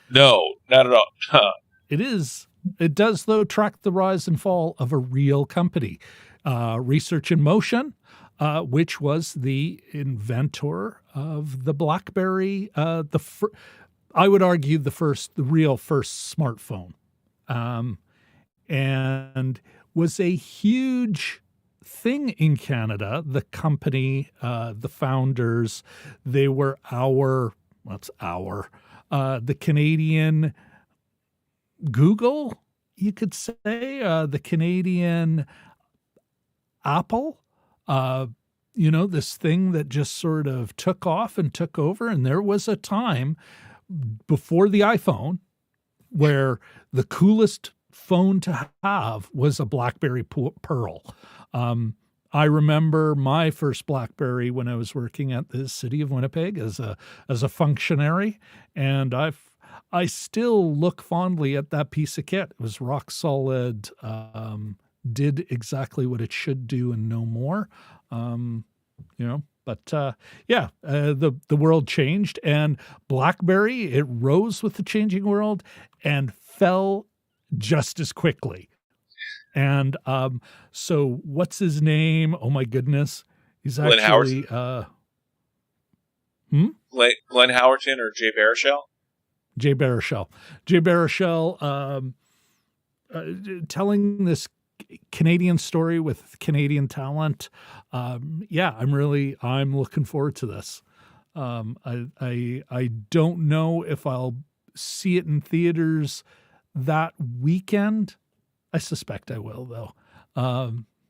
No, not at all. Huh. It does, though, track the rise and fall of a real company. Research in Motion, which was the inventor of the BlackBerry, I would argue the real first smartphone, and was a huge thing in Canada. The company, the founders, they were the Canadian Google, you could say, the Canadian Apple, this thing that just sort of took off and took over. And there was a time before the iPhone where the coolest phone to have was a BlackBerry Pearl. I remember my first BlackBerry when I was working at the city of Winnipeg as a functionary, and I still look fondly at that piece of kit. It was rock solid, did exactly what it should do and no more. But the world changed, and BlackBerry, it rose with the changing world and fell just as quickly. And so what's his name? Oh my goodness. He's Glenn actually Glenn Howerton or Jay Baruchel? Jay Baruchel. Jay Baruchel telling this Canadian story with Canadian talent. I'm looking forward to this. I don't know if I'll see it in theaters that weekend. I suspect I will, though.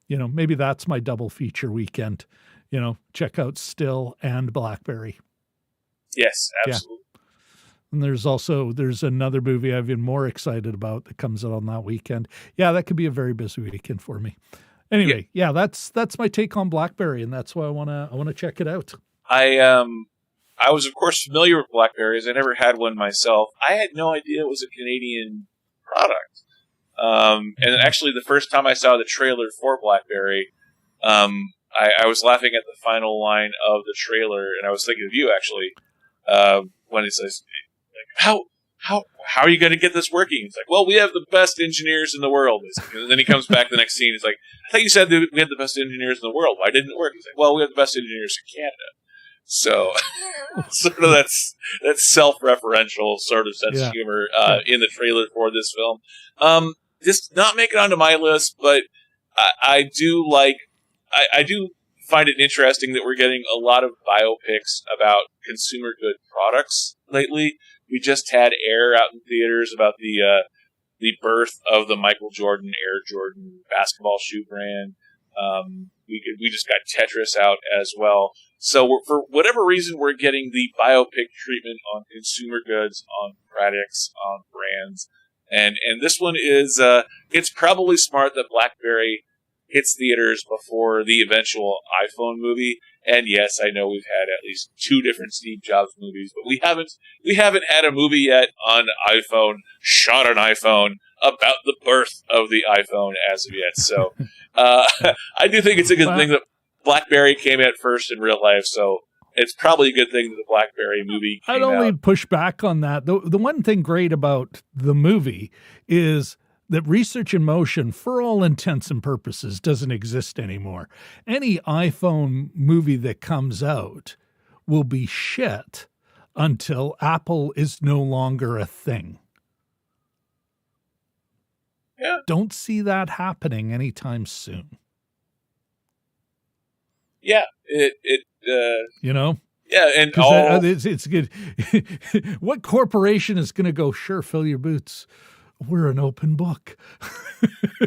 Maybe that's my double feature weekend. Check out Still and BlackBerry. Yes, absolutely. Yeah. And there's another movie I've been more excited about that comes out on that weekend. Yeah, that could be a very busy weekend for me. Anyway, that's my take on BlackBerry, and that's why I wanna check it out. I was of course familiar with BlackBerries. I never had one myself. I had no idea it was a Canadian product. And actually, the first time I saw the trailer for BlackBerry, I was laughing at the final line of the trailer, and I was thinking of you actually when it says, "How are you going to get this working?" It's like, "Well, we have the best engineers in the world." And then he comes back the next scene. He's like, "I thought you said that we had the best engineers in the world. Why didn't it work?" He's like, "Well, we have the best engineers in Canada." So, sort of that's self-referential sort of sense of humor in the trailer for this film. This not make it onto my list, but I do find it interesting that we're getting a lot of biopics about consumer good products lately. We just had Air out in theaters about the birth of the Michael Jordan Air Jordan basketball shoe brand. We just got Tetris out as well. So for whatever reason, we're getting the biopic treatment on consumer goods, on products, on brands. And this one is, it's probably smart that BlackBerry hits theaters before the eventual iPhone movie. And yes, I know we've had at least 2 different Steve Jobs movies, but we haven't had a movie yet on iPhone, shot on iPhone, about the birth of the iPhone as of yet. So, I do think it's a good thing that BlackBerry came out first in real life. So it's probably a good thing that the BlackBerry movie came I'd only out. push back on that. The one thing great about the movie is that Research in Motion, for all intents and purposes, doesn't exist anymore. Any iPhone movie that comes out will be shit until Apple is no longer a thing. Yeah. Don't see that happening anytime soon. Yeah, Yeah, and it's good. What corporation is going to go, sure, fill your boots? We're an open book.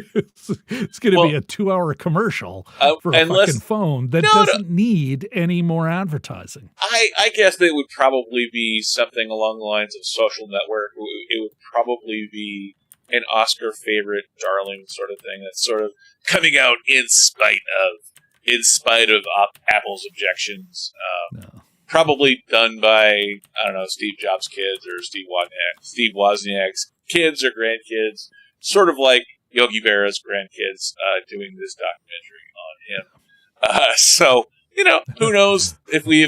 It's going to be a 2-hour commercial for a fucking phone that doesn't need any more advertising. I guess that it would probably be something along the lines of Social Network. It would probably be an Oscar favorite, darling sort of thing that's sort of coming out in spite of Apple's objections. Probably done by, I don't know, Steve Jobs' kids or Steve Wozniak's kids or grandkids, sort of like Yogi Berra's grandkids doing this documentary on him. So, who knows if we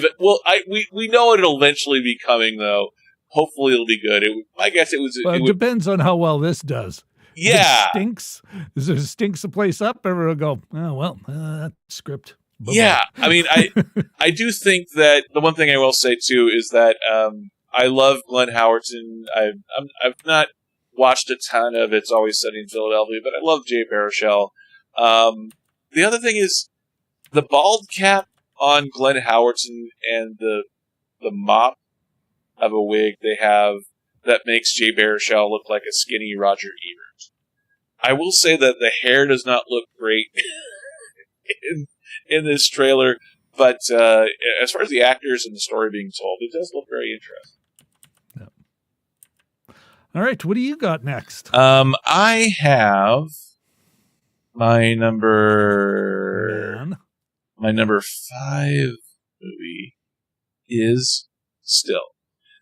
know it'll eventually be coming, though. Hopefully it'll be good. I guess it was... Well, it depends on how well this does. Yeah. If it stinks the place up, everyone will go, oh, well, that script. Bye-bye. Yeah, I mean, I do think that the one thing I will say, too, is that I love Glenn Howerton. I've not watched a ton of It's Always Sunny in Philadelphia, but I love Jay Baruchel. The other thing is the bald cap on Glenn Howerton and the mop of a wig they have that makes Jay Baruchel look like a skinny Roger Ebert. I will say that the hair does not look great in this trailer, but as far as the actors and the story being told, it does look very interesting. Yeah. All right, what do you got next? I have my number 5 movie is Still.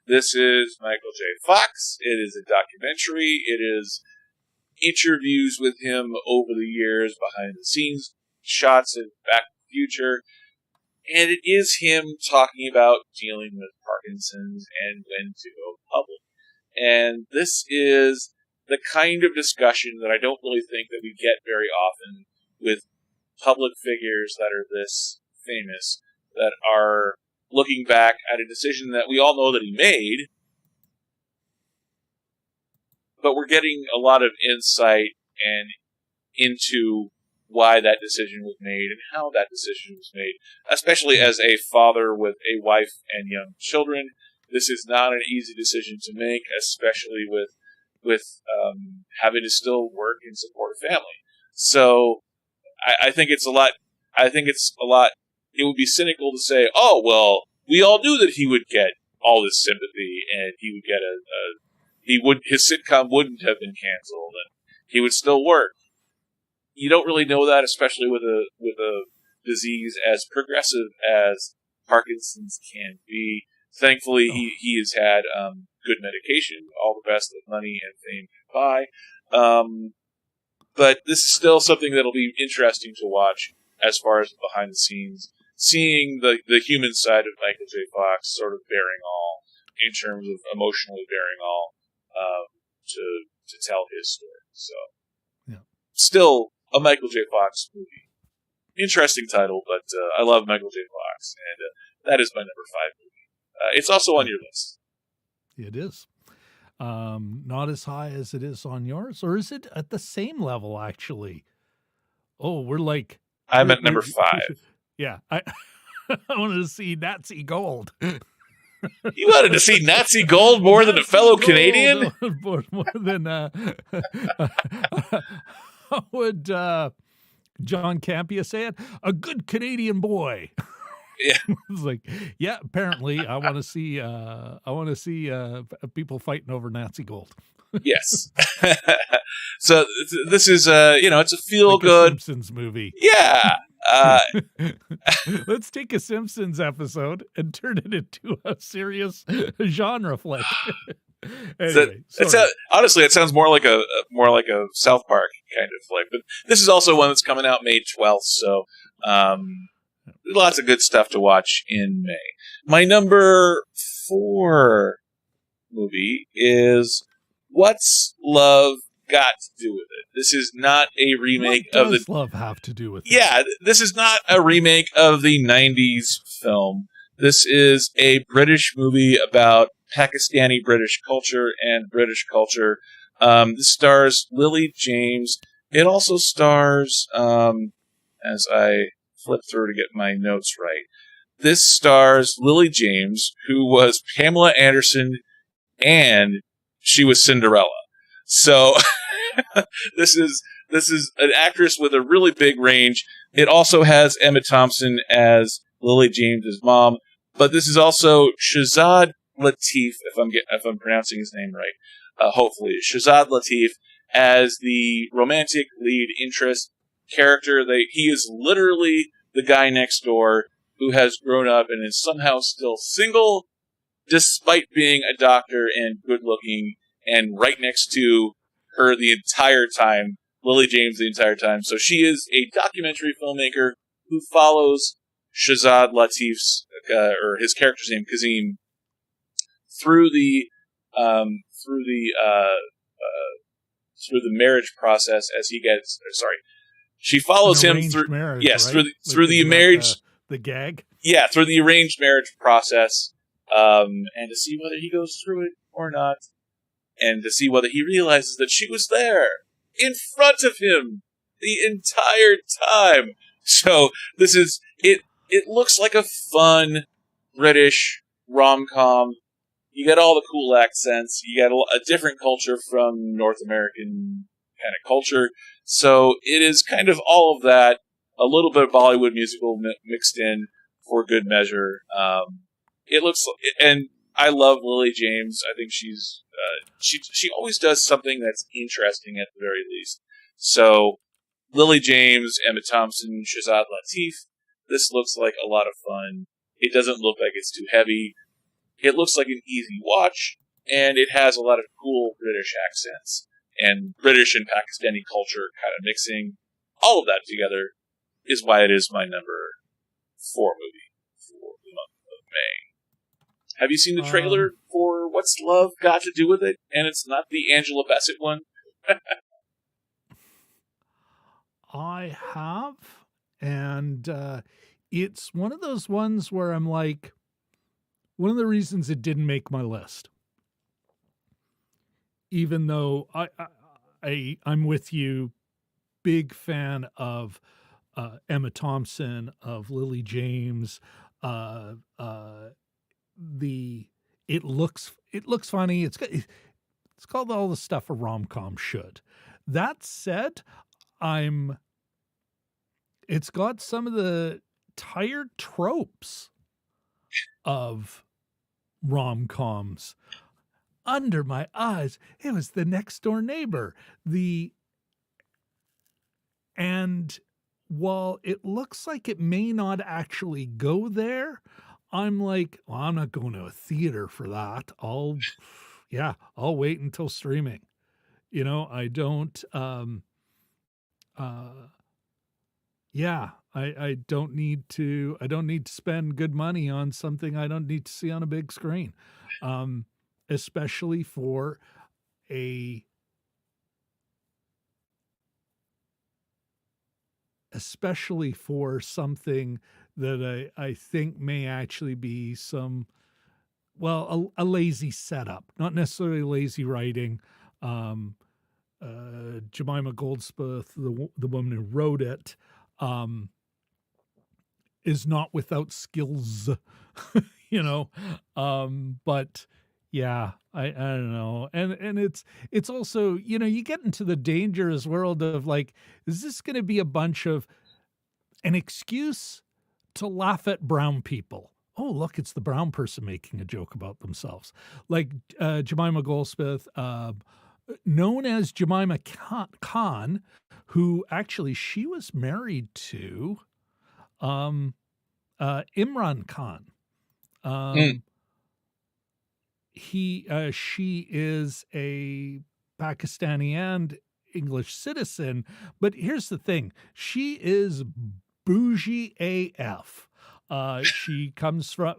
This is Michael J. Fox. It is a documentary. It is interviews with him over the years, behind the scenes shots in Back to the Future. And it is him talking about dealing with Parkinson's and when to go public. And this is the kind of discussion that I don't really think that we get very often with public figures that are this famous, that are looking back at a decision that we all know that he made, but we're getting a lot of insight and into why that decision was made and how that decision was made, especially as a father with a wife and young children. This is not an easy decision to make, especially with having to still work and support a family. So I think it's a lot. It would be cynical to say, "Oh well, we all knew that he would get all this sympathy, and he would get his sitcom wouldn't have been canceled, and he would still work." You don't really know that, especially with a disease as progressive as Parkinson's can be. Thankfully, he has had good medication, all the best that money and fame can buy. But this is still something that'll be interesting to watch as far as behind the scenes, seeing the human side of Michael J. Fox sort of bearing all, in terms of emotionally bearing all, to tell his story. So, yeah. Still a Michael J. Fox movie. Interesting title, but I love Michael J. Fox, and that is my number 5 movie. It's also on your list. It is. Not as high as it is on yours, or is it at the same level, actually? Oh, we're like... I'm at number 5. Yeah, I wanted to see Nazi Gold. You wanted to see Nazi Gold more than a fellow Canadian? More than... how would John Campea say it? A good Canadian boy. Yeah, it's like, yeah. Apparently, I want to see people fighting over Nazi Gold. Yes. So this is it's a feel good Simpsons movie. Yeah. Let's take a Simpsons episode and turn it into a serious genre flick. Anyway, honestly, it sounds more like a South Park kind of flick. But this is also one that's coming out May 12th, so lots of good stuff to watch in May. My number 4 movie is What's Love Got to Do with It? This is not a remake of the... What does love have to do with it? Yeah, this is not a remake of the 90s film. This is a British movie about Pakistani British culture and British culture. This stars Lily James. It also stars, as I flip through to get my notes right, this stars Lily James, who was Pamela Anderson, and she was Cinderella. So this is an actress with a really big range. It also has Emma Thompson as Lily James's mom, but this is also Shazad Latif, if I'm pronouncing his name right. Hopefully, Shazad Latif as the romantic lead interest character. He is literally the guy next door who has grown up and is somehow still single, despite being a doctor and good looking, and right next to her the entire time, Lily James the entire time. So she is a documentary filmmaker who follows Shazad Latif's, or his character's name, Kazim, through the marriage process as he gets. Sorry, she follows him through marriage, yes right? through the marriage, the gag. Yeah, through the arranged marriage process, and to see whether he goes through it or not, and to see whether he realizes that she was there in front of him the entire time. So this is it. It looks like a fun British rom-com. You get all the cool accents. You get a different culture from North American kind of culture. So it is kind of all of that, a little bit of Bollywood musical mixed in for good measure. It looks, and I love Lily James. I think she's she always does something that's interesting at the very least. So Lily James, Emma Thompson, Shazad Latif. This looks like a lot of fun. It doesn't look like it's too heavy. It looks like an easy watch, and it has a lot of cool British accents and British and Pakistani culture kind of mixing. All of that together is why it is my number 4 movie. Have you seen the trailer for What's Love Got to Do with It? And it's not the Angela Bassett one. I have, and it's one of those ones where I'm like, one of the reasons it didn't make my list, even though I'm with you, big fan of Emma Thompson, of Lily James. It looks funny. It's called all the stuff a rom-com should. That said, it's got some of the tired tropes of rom-coms. Under my eyes, it was the next door neighbor. And while it looks like it may not actually go there, I'm like, well, I'm not going to a theater for that. I'll wait until streaming. I don't, I don't need to spend good money on something I don't need to see on a big screen. Especially for something that I think may actually be a lazy setup, not necessarily lazy writing. Jemima Goldsmith, the woman who wrote it, is not without skills, but yeah, I don't know. And it's also, you get into the dangerous world of like, is this going to be a bunch of an excuse to laugh at brown people? Oh, look, it's the brown person making a joke about themselves. Like Jemima Goldsmith, known as Jemima Khan, who actually she was married to Imran Khan. She is a Pakistani and English citizen, but here's the thing: she is bougie AF. She comes from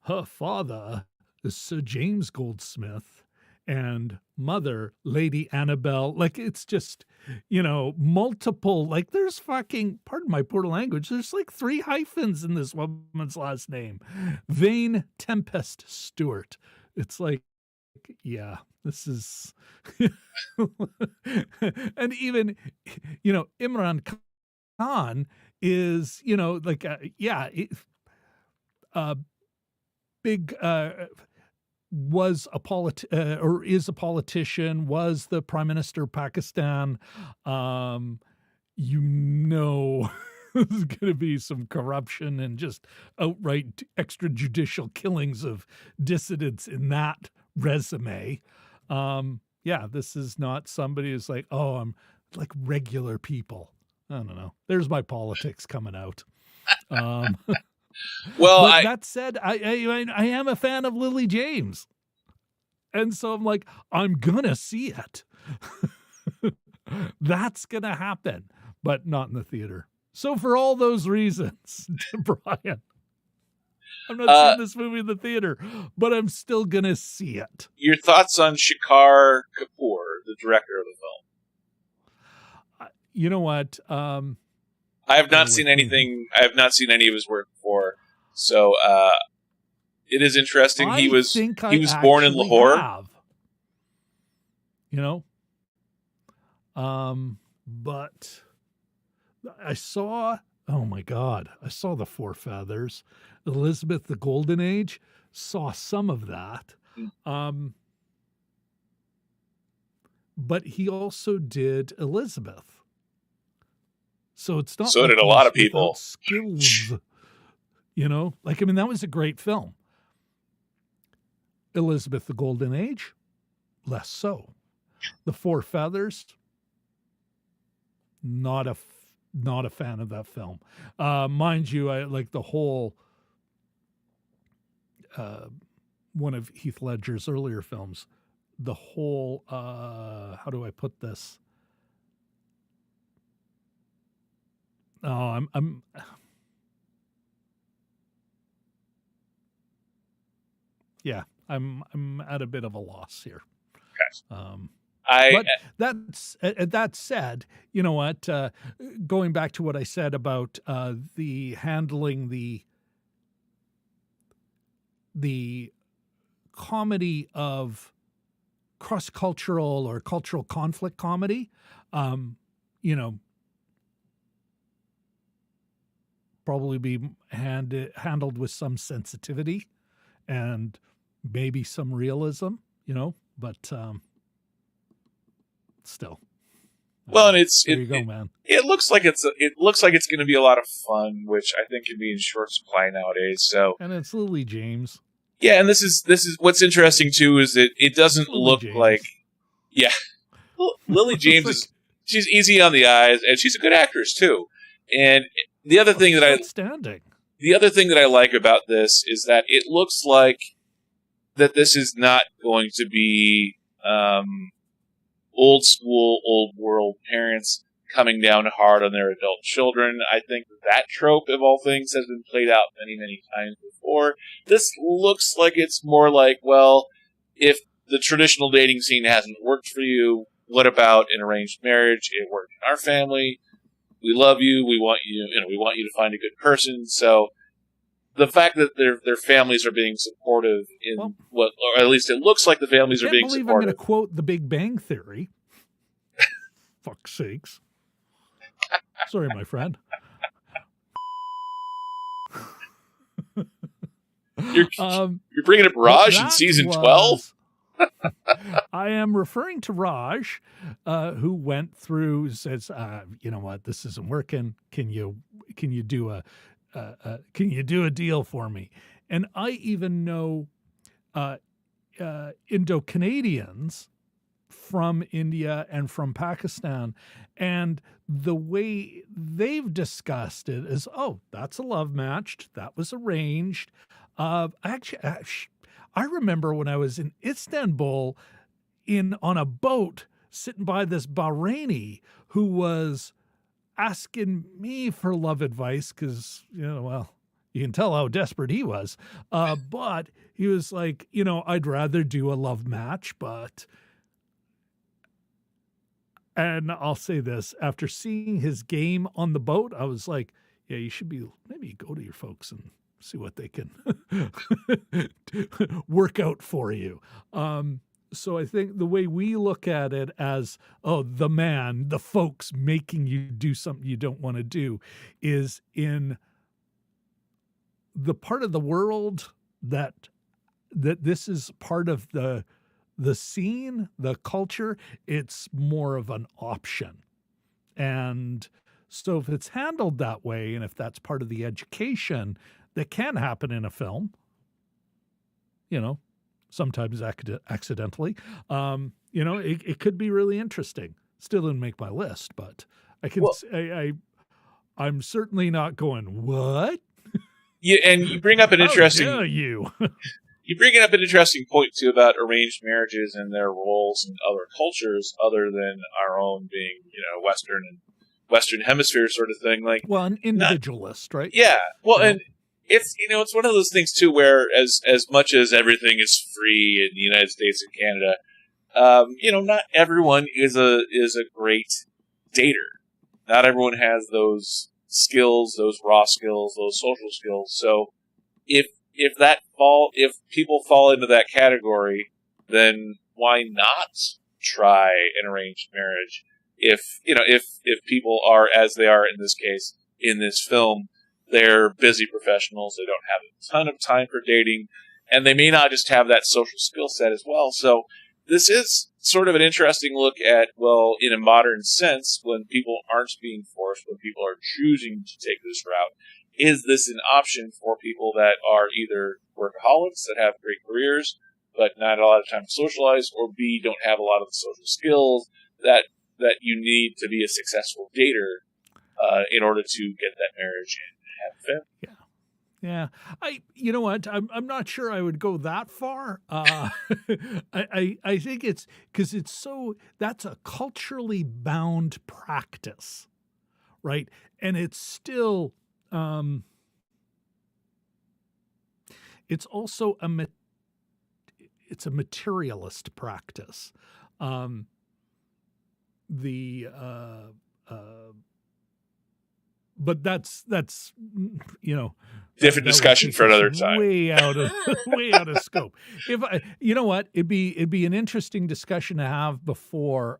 her father is Sir James Goldsmith and mother Lady Annabelle. Like, it's just, multiple, like, there's fucking, pardon my poor language, there's like 3 hyphens in this woman's last name. Vane Tempest Stewart. It's like, yeah, this is and even, Imran Khan is, big, was a is a politician, was the prime minister of Pakistan. There's going to be some corruption and just outright extrajudicial killings of dissidents in that resume. This is not somebody who's like, oh, I'm like regular people. I don't know. There's my politics coming out. Well, but that said, I am a fan of Lily James. And so I'm like, I'm going to see it. That's going to happen, but not in the theater. So for all those reasons, Brian, I'm not seeing this movie in the theater, but I'm still going to see it. Your thoughts on Shekhar Kapoor, the director of the film? You know what? I have not seen anything. I have not seen any of his work before, so it is interesting. He was born in Lahore. But I saw. Oh my God! I saw The Forefathers, Elizabeth the Golden Age. Saw some of that. But he also did Elizabeth. So it's not. So did a lot of people. Skills, that was a great film. Elizabeth the Golden Age, less so. The Forefathers, not a fan of that film. Mind you, I like the whole one of Heath Ledger's earlier films. The whole how do I put this? Oh, yeah, I'm at a bit of a loss here. Okay. But that said, you know what? Going back to what I said about the handling the comedy of cross-cultural or cultural conflict comedy, you know, probably be handled with some sensitivity and maybe some realism, you know, but still. Well, and there you go, man. It looks like it's going to be a lot of fun, which I think can be in short supply nowadays. So, and it's Lily James. Yeah, and this is what's interesting too is that it doesn't look James. like, yeah, Lily James is she's easy on the eyes, and she's a good actress too. And the other thing the other thing that I like about this is that it looks like that this is not going to be old school, old world parents coming down hard on their adult children. I think that trope of all things has been played out many, many times before. This looks like it's more like, well, if the traditional dating scene hasn't worked for you, what about an arranged marriage? It worked in our family. We love you. We want you, we want you to find a good person. So the fact that their families are being supportive in or at least it looks like the families are being supportive. I'm going to quote The Big Bang Theory. Fuck's sakes. Sorry, my friend. You're bringing up Raj in season 12? I am referring to Raj, who went through, says, you know what, this isn't working. Can you do a deal for me? And I even know Indo-Canadians from India and from Pakistan, and the way they've discussed it is, oh, that's a love match. That was arranged. Actually, I remember when I was in Istanbul on a boat sitting by this Bahraini who was asking me for love advice because, well, you can tell how desperate he was. But he was like, I'd rather do a love match, but... And I'll say this, after seeing his game on the boat, I was like, yeah, you should maybe go to your folks and see what they can work out for you. So I think the way we look at it as, the man, the folks making you do something you don't want to do, is in the part of the world that this is part of the scene, the culture, it's more of an option. And so if it's handled that way, and if that's part of the education that can happen in a film, sometimes accidentally, it could be really interesting. Still didn't make my list, but I'm certainly not going, what? Yeah, and you bring up an interesting... How dare you? You bring up an interesting point, too, about arranged marriages and their roles in other cultures other than our own being, Western Hemisphere sort of thing. Like, well, an individualist, right? Yeah. Well, and it's, it's one of those things, too, where as much as everything is free in the United States and Canada, not everyone is a great dater. Not everyone has those skills, those raw skills, those social skills. So if people fall into that category, then why not try an arranged marriage? If people are, as they are in this case, in this film, they're busy professionals, they don't have a ton of time for dating, and they may not just have that social skill set as well. So this is sort of an interesting look at, well, in a modern sense, when people aren't being forced, when people are choosing to take this route, is this an option for people that are either workaholics that have great careers but not a lot of time to socialize, or B, don't have a lot of the social skills that you need to be a successful dater in order to get that marriage and have a family? Yeah. You know what? I'm not sure I would go that far. I think it's because that's a culturally bound practice, right? And it's still, it's also it's a materialist practice. But that's different discussion for another time. Way out of scope. If you know what, it'd be an interesting discussion to have before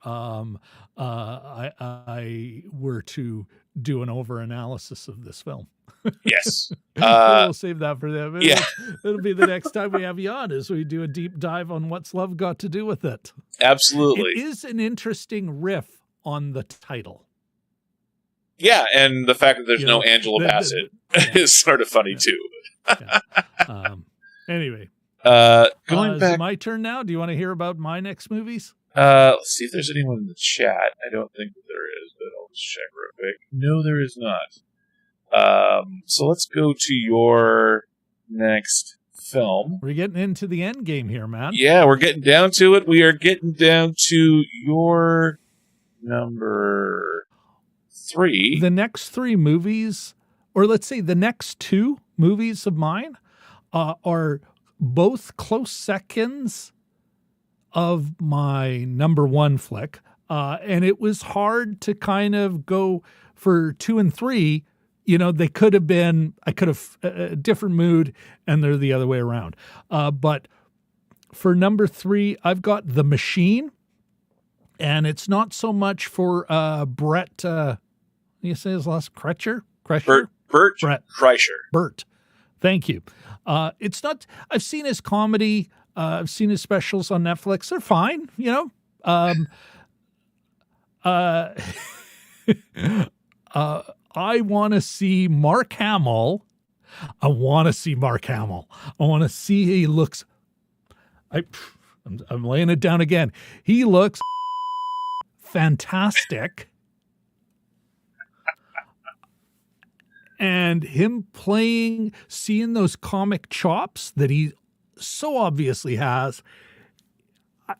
I were to do an over analysis of this film. Yes, we'll save that for them. Yeah, it'll be the next time we have you on, as we do a deep dive on what's love got to do with it. Absolutely, it is an interesting riff on the title. Yeah, and the fact that there's no Angela Bassett is sort of funny too. Anyway, going back, is it my turn now? Do you want to hear about my next movies? Let's see if there's anyone in the chat. I don't think that there is, but I'll just check real quick. No, there is not. So let's go to your next film. We're getting into the end game here, man. Yeah, we're getting down to it. We are getting down to your number 3. The next 3 movies, or let's say the next 2 movies of mine, are both close seconds of my number 1 flick. And it was hard to kind of go for 2 and 3. They could have been, I could have a different mood, and they're the other way around. But for number 3, I've got The Machine. And it's not so much for Brett, you say his last Kreischer? Bert Kreischer. Bert. Thank you. It's not, I've seen his comedy. I've seen his specials on Netflix. They're fine, I want to see Mark Hamill. I want to see he looks, I'm laying it down again. He looks fantastic. And him seeing those comic chops that he so obviously has,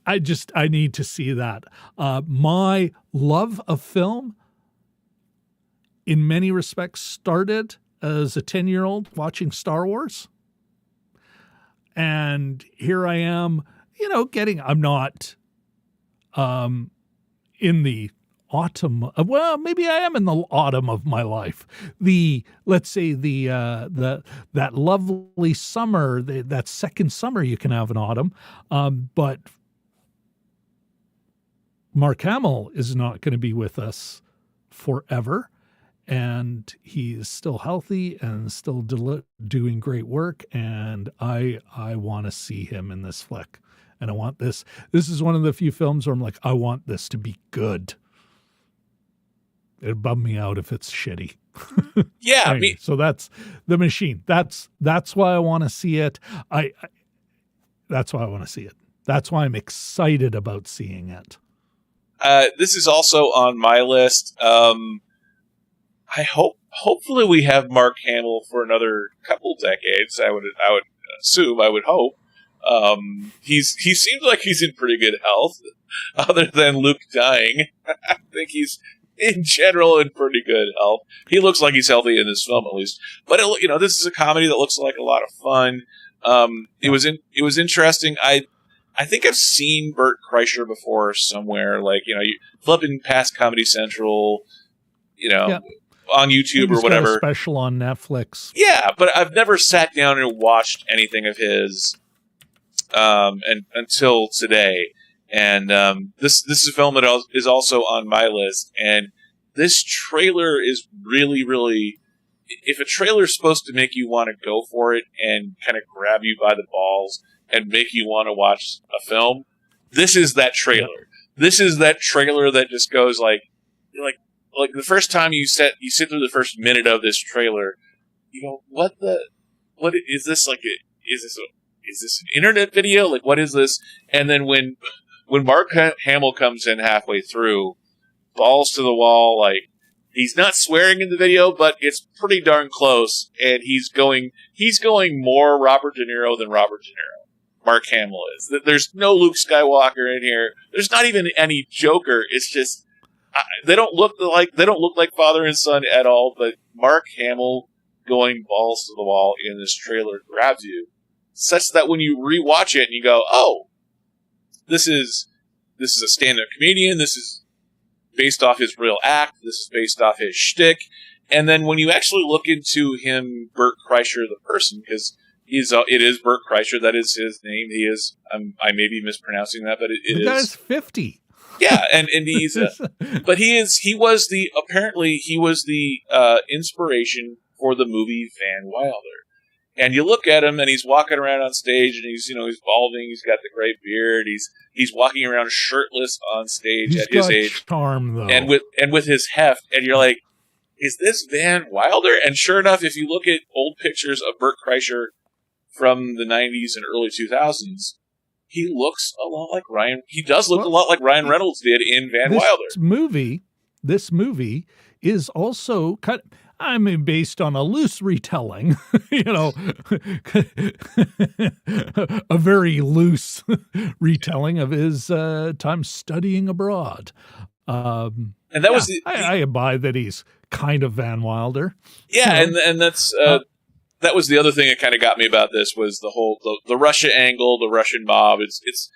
I need to see that. My love of film, in many respects, started as a 10-year-old watching Star Wars. And here I am, I'm not in the autumn of, well, maybe I am in the autumn of my life. Let's say that lovely summer, that second summer you can have in autumn. But Mark Hamill is not going to be with us forever. And he's still healthy and still doing great work. And I want to see him in this flick. And I want this. This is one of the few films where I'm like, I want this to be good. It'd bum me out if it's shitty. Yeah, anyway, so that's The Machine. That's why I want to see it. That's why I want to see it. That's why I'm excited about seeing it. This is also on my list. Hopefully we have Mark Hamill for another couple decades. I would assume. I would hope. He seems like he's in pretty good health, other than Luke dying. I think he's in general in pretty good health. He looks like he's healthy in this film, at least. But this is a comedy that looks like a lot of fun. It was interesting. I think I've seen Bert Kreischer before somewhere, like you flipping past Comedy Central, on YouTube or whatever. Got a special on Netflix. Yeah, but I've never sat down and watched anything of his, and until today. And this is a film that is also on my list. And this trailer is really, really... If a trailer is supposed to make you want to go for it and kind of grab you by the balls and make you want to watch a film, this is that trailer. Yeah. This is that trailer that just goes like the first time you sit through the first minute of this trailer, what is this like? Is this an internet video? Like, what is this? And then when Mark Hamill comes in halfway through, balls to the wall, like, he's not swearing in the video, but it's pretty darn close, and he's going more Robert De Niro than Robert De Niro. Mark Hamill is. There's no Luke Skywalker in here. There's not even any Joker. It's just they don't look like father and son at all. But Mark Hamill going balls to the wall in this trailer grabs you. such that when you rewatch it and you go, oh, this is a stand-up comedian, this is based off his real act, this is based off his shtick, and then when you actually look into him, Bert Kreischer, the person, because it is Bert Kreischer, that is his name. He is, I may be mispronouncing that, but it is. The guy's 50. Yeah, and he's, but he was the inspiration for the movie Van Wilder. And you look at him, and he's walking around on stage, and he's balding. He's got the great beard. He's walking around shirtless on stage at his age, charm though, and with his heft. And you're like, is this Van Wilder? And sure enough, if you look at old pictures of Bert Kreischer from the 90s and early 2000s, he looks a lot like Ryan. He does look a lot like Ryan Reynolds did in Van Wilder. This movie is also based on a loose retelling, a very loose retelling of his time studying abroad. And that was I abide that he's kind of Van Wilder. Yeah, and that's that was the other thing that kind of got me about this was the whole the Russia angle, the Russian mob. It's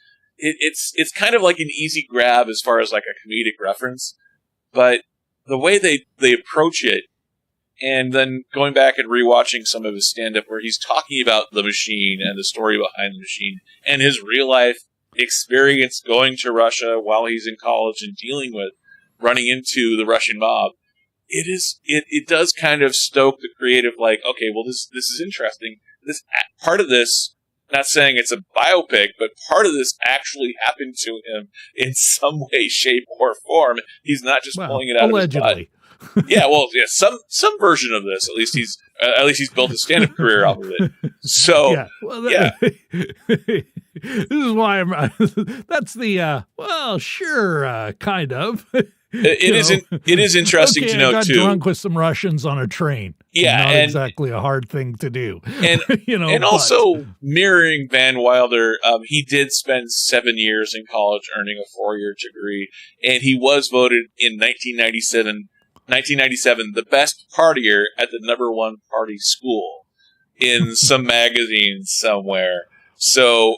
kind of like an easy grab as far as like a comedic reference, but the way they approach it, and then going back and rewatching some of his stand-up where he's talking about the machine and the story behind the machine and his real life experience going to Russia while he's in college and dealing with running into the Russian mob. It does kind of stoke the creative, like, okay, well, this is interesting. This part of this, not saying it's a biopic, but part of this actually happened to him in some way, shape, or form. He's not just pulling it out allegedly. of his butt. Yeah, well, yeah, some version of this. At least he's built a stand-up career off of it. So, yeah. Well, this is why that's the sure, kind of. It is interesting to note, I got too. drunk with some Russians on a train. Yeah, not exactly a hard thing to do. And also mirroring Van Wilder, he did spend 7 years in college earning a 4-year degree, and he was voted in 1997 the best partier at the #1 party school in some magazine somewhere. So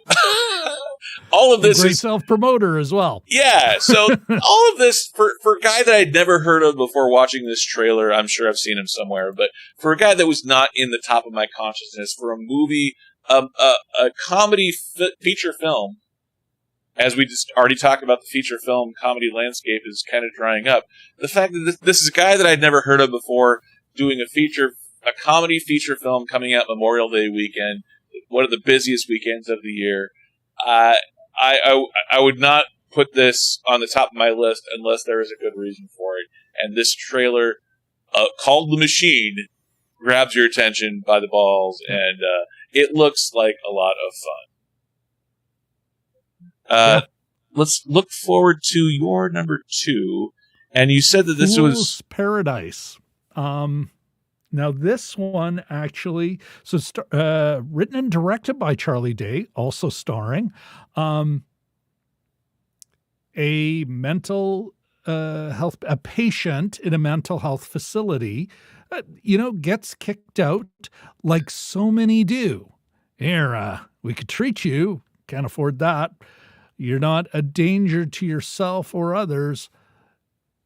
all of this great self-promoter as well. Yeah, so all of this for a guy that I'd never heard of before watching this trailer, I'm sure I've seen him somewhere, but for a guy that was not in the top of my consciousness, for a movie, a comedy feature film, as we just already talked about, the feature film comedy landscape is kind of drying up. The fact that this is a guy that I'd never heard of before doing a comedy feature film coming out Memorial Day weekend, one of the busiest weekends of the year. I would not put this on the top of my list unless there is a good reason for it. And this trailer, called The Machine, grabs your attention by the balls, and it looks like a lot of fun. Let's look forward to your number 2. And you said that this was Paradise. Now, this one actually, written and directed by Charlie Day, also starring a mental a patient in a mental health facility, gets kicked out like so many do. Here, we could treat you. Can't afford that. You're not a danger to yourself or others.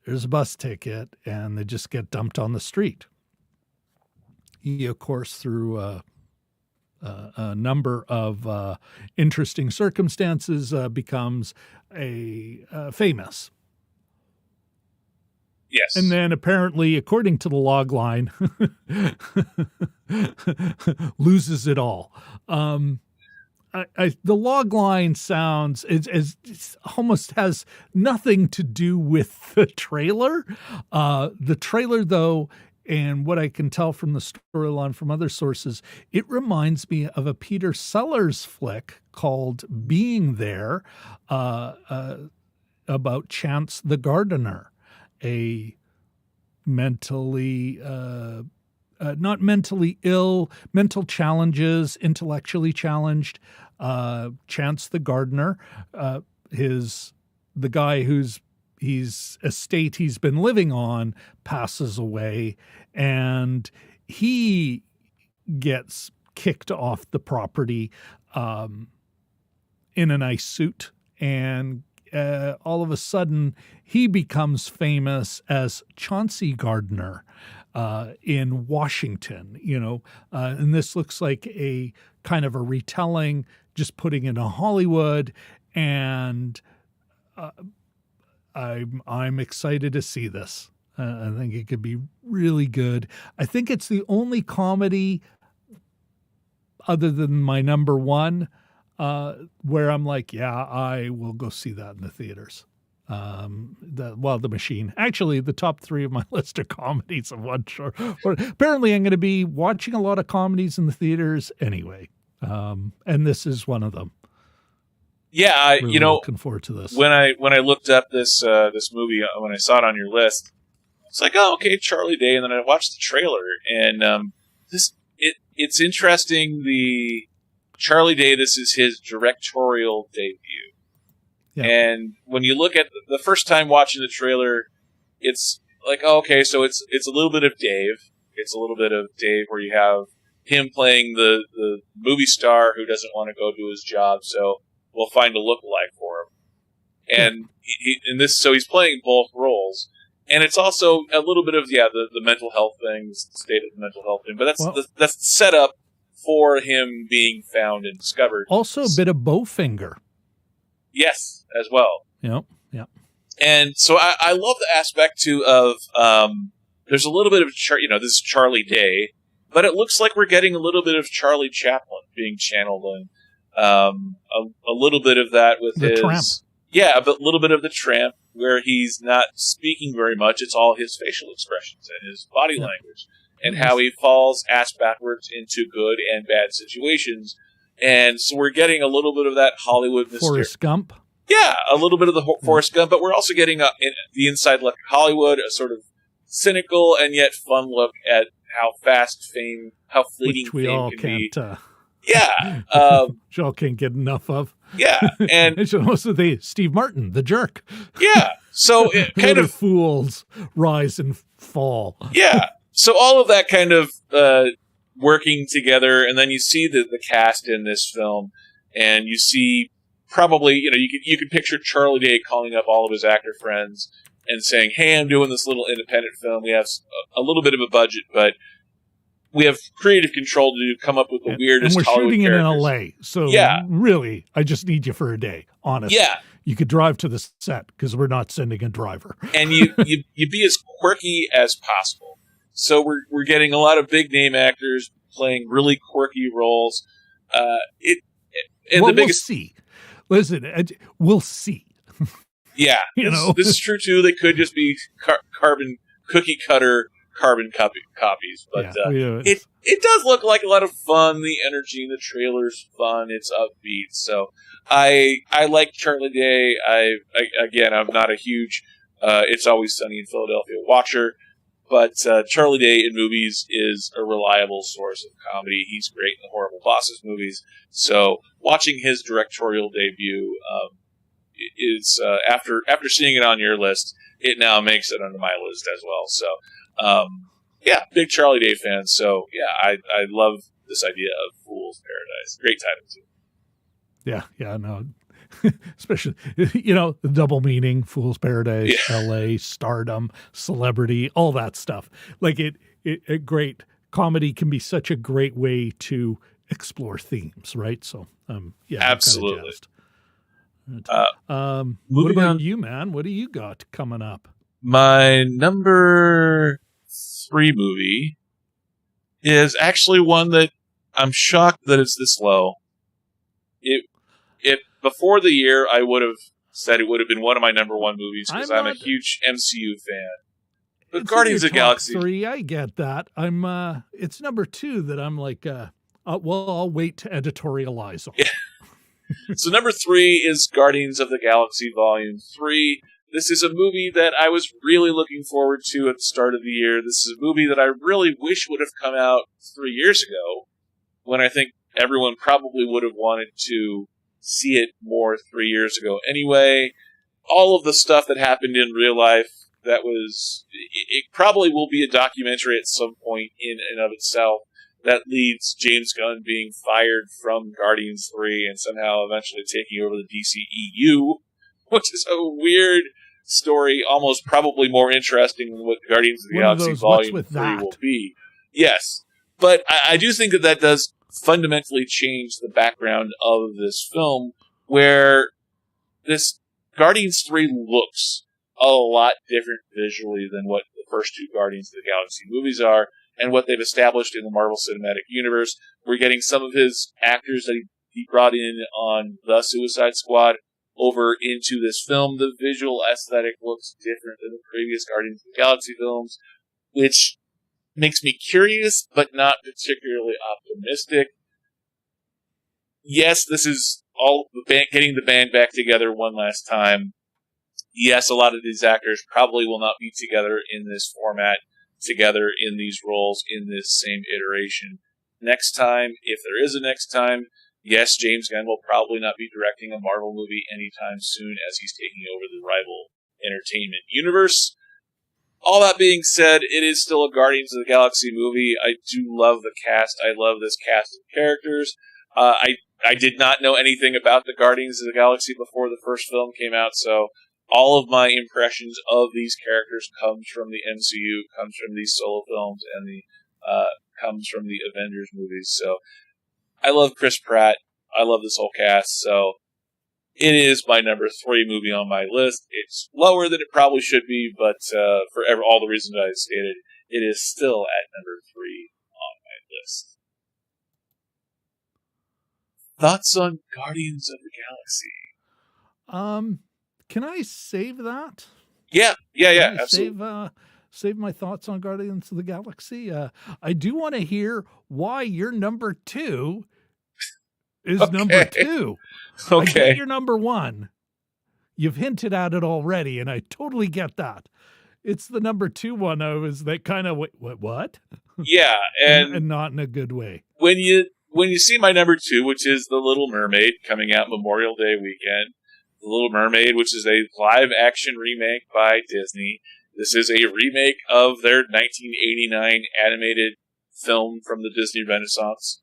There's a bus ticket, and they just get dumped on the street. He, of course, through a number of interesting circumstances, becomes famous. Yes. And then apparently, according to the log line, loses it all. The log line sounds it almost has nothing to do with the trailer. The trailer, though, and what I can tell from the storyline from other sources, it reminds me of a Peter Sellers flick called Being There, about Chance the Gardener, a mentally not mentally ill, mental challenges, intellectually challenged Chance the Gardener. The guy whose estate he's been living on passes away, and he gets kicked off the property in a nice suit, and all of a sudden he becomes famous as Chauncey Gardner in Washington, and this looks like a kind of a retelling, just putting it in Hollywood, and I'm excited to see this. I think it could be really good. I think it's the only comedy other than my number one where I'm like, yeah, I will go see that in the theaters. The Machine. Actually, the top three of my list are comedies of one short. Apparently, I'm going to be watching a lot of comedies in the theaters anyway, and this is one of them. Yeah, really looking forward to this. When I looked up this movie, when I saw it on your list, it's like, oh, okay, Charlie Day, and then I watched the trailer, and it's interesting. The Charlie Day, this is his directorial debut. Yeah. And when you look at the first time watching the trailer, it's like, oh, okay, so it's a little bit of Dave. It's a little bit of Dave where you have him playing the movie star who doesn't want to go do his job, so we'll find a lookalike for him. And so he's playing both roles. And it's also a little bit of, the mental health thing, the state of the mental health thing. But that's set up for him being found and discovered. Also a bit of Bowfinger. Yes, as well. Yep. And so I love the aspect, too, of there's a little bit of, this is Charlie Day, but it looks like we're getting a little bit of Charlie Chaplin being channeled in. A little bit of that with the Tramp. Yeah, but a little bit of the Tramp, where he's not speaking very much. It's all his facial expressions and his body language, and how he falls ass backwards into good and bad situations. And so we're getting a little bit of that Hollywood mystery. Forrest Gump? Yeah, a little bit of the Forrest Gump, but we're also getting the inside look at Hollywood, a sort of cynical and yet fun look at how fleeting fame can be. Yeah. Which all can't get enough of. Yeah. And it's also Steve Martin, the jerk. Yeah. So it kind of fools rise and fall. Yeah. So all of that kind of working together, and then you see the cast in this film, and you see probably, you can picture Charlie Day calling up all of his actor friends and saying, hey, I'm doing this little independent film. We have a little bit of a budget, but we have creative control to come up with the weirdest Hollywood characters. And we're shooting it in L.A., so really, I just need you for a day, honestly. Yeah. You could drive to the set, because we're not sending a driver. And you be as quirky as possible. So we're getting a lot of big-name actors playing really quirky roles. We'll see. Listen, we'll see. Yeah. This is true, too. They could just be cookie cutter carbon copies, but it does look like a lot of fun. The energy in the trailer's fun. It's upbeat, so I like Charlie Day. I'm not a huge It's Always Sunny in Philadelphia watcher, but Charlie Day in movies is a reliable source of comedy. He's great in the Horrible Bosses movies, so watching his directorial debut is after seeing it on your list, it now makes it onto my list as well. So. Big Charlie Day fan. So I love this idea of Fool's Paradise. Great title too. No, especially the double meaning: Fool's Paradise, L.A., stardom, celebrity, all that stuff. Like it great comedy can be such a great way to explore themes, right? So absolutely. What about you, man? What do you got coming up? My number 3 movie is actually one that I'm shocked that it's this low. It before the year, I would have said it would have been one of my number 1 movies because I'm a huge MCU fan. But Guardians of the Galaxy 3, I get that. I'm it's number 2 that I'm like, I'll wait to editorialize on. Yeah. So number 3 is Guardians of the Galaxy Volume 3. This is a movie that I was really looking forward to at the start of the year. This is a movie that I really wish would have come out 3 years ago, when I think everyone probably would have wanted to see it more 3 years ago. Anyway, all of the stuff that happened in real life, it probably will be a documentary at some point in and of itself. that leads James Gunn being fired from Guardians 3 and somehow eventually taking over the DCEU, which is a weird story, almost probably more interesting than what Guardians of the Galaxy Volume 3 will be. Yes, but I do think that does fundamentally change the background of this film, where this Guardians 3 looks a lot different visually than what the first two Guardians of the Galaxy movies are, and what they've established in the Marvel Cinematic Universe. We're getting some of his actors that he brought in on The Suicide Squad over into this film. The visual aesthetic looks different than the previous Guardians of the Galaxy films, which makes me curious, but not particularly optimistic. Yes, this is all getting the band back together one last time. Yes, a lot of these actors probably will not be together in this format, together in these roles, in this same iteration. Next time, if there is a next time, yes, James Gunn will probably not be directing a Marvel movie anytime soon, as he's taking over the rival entertainment universe. All that being said, it is still a Guardians of the Galaxy movie. I do love the cast. I love this cast of characters. I did not know anything about the Guardians of the Galaxy before the first film came out, so all of my impressions of these characters comes from the MCU, comes from these solo films, and comes from the Avengers movies. So I love Chris Pratt. I love this whole cast. So it is my number 3 movie on my list. It's lower than it probably should be, but for all the reasons I stated, it is still at number 3 on my list. Thoughts on Guardians of the Galaxy? Can I save that? Yeah, absolutely. Save my thoughts on Guardians of the Galaxy. I do want to hear why your number 2 is number 2. Okay. I get your number 1. You've hinted at it already, and I totally get that. It's the number 2 one I was that kind of what? Yeah, and not in a good way. When you see my number 2, which is The Little Mermaid, coming out Memorial Day weekend, The Little Mermaid, which is a live-action remake by Disney. This is a remake of their 1989 animated film from the Disney Renaissance.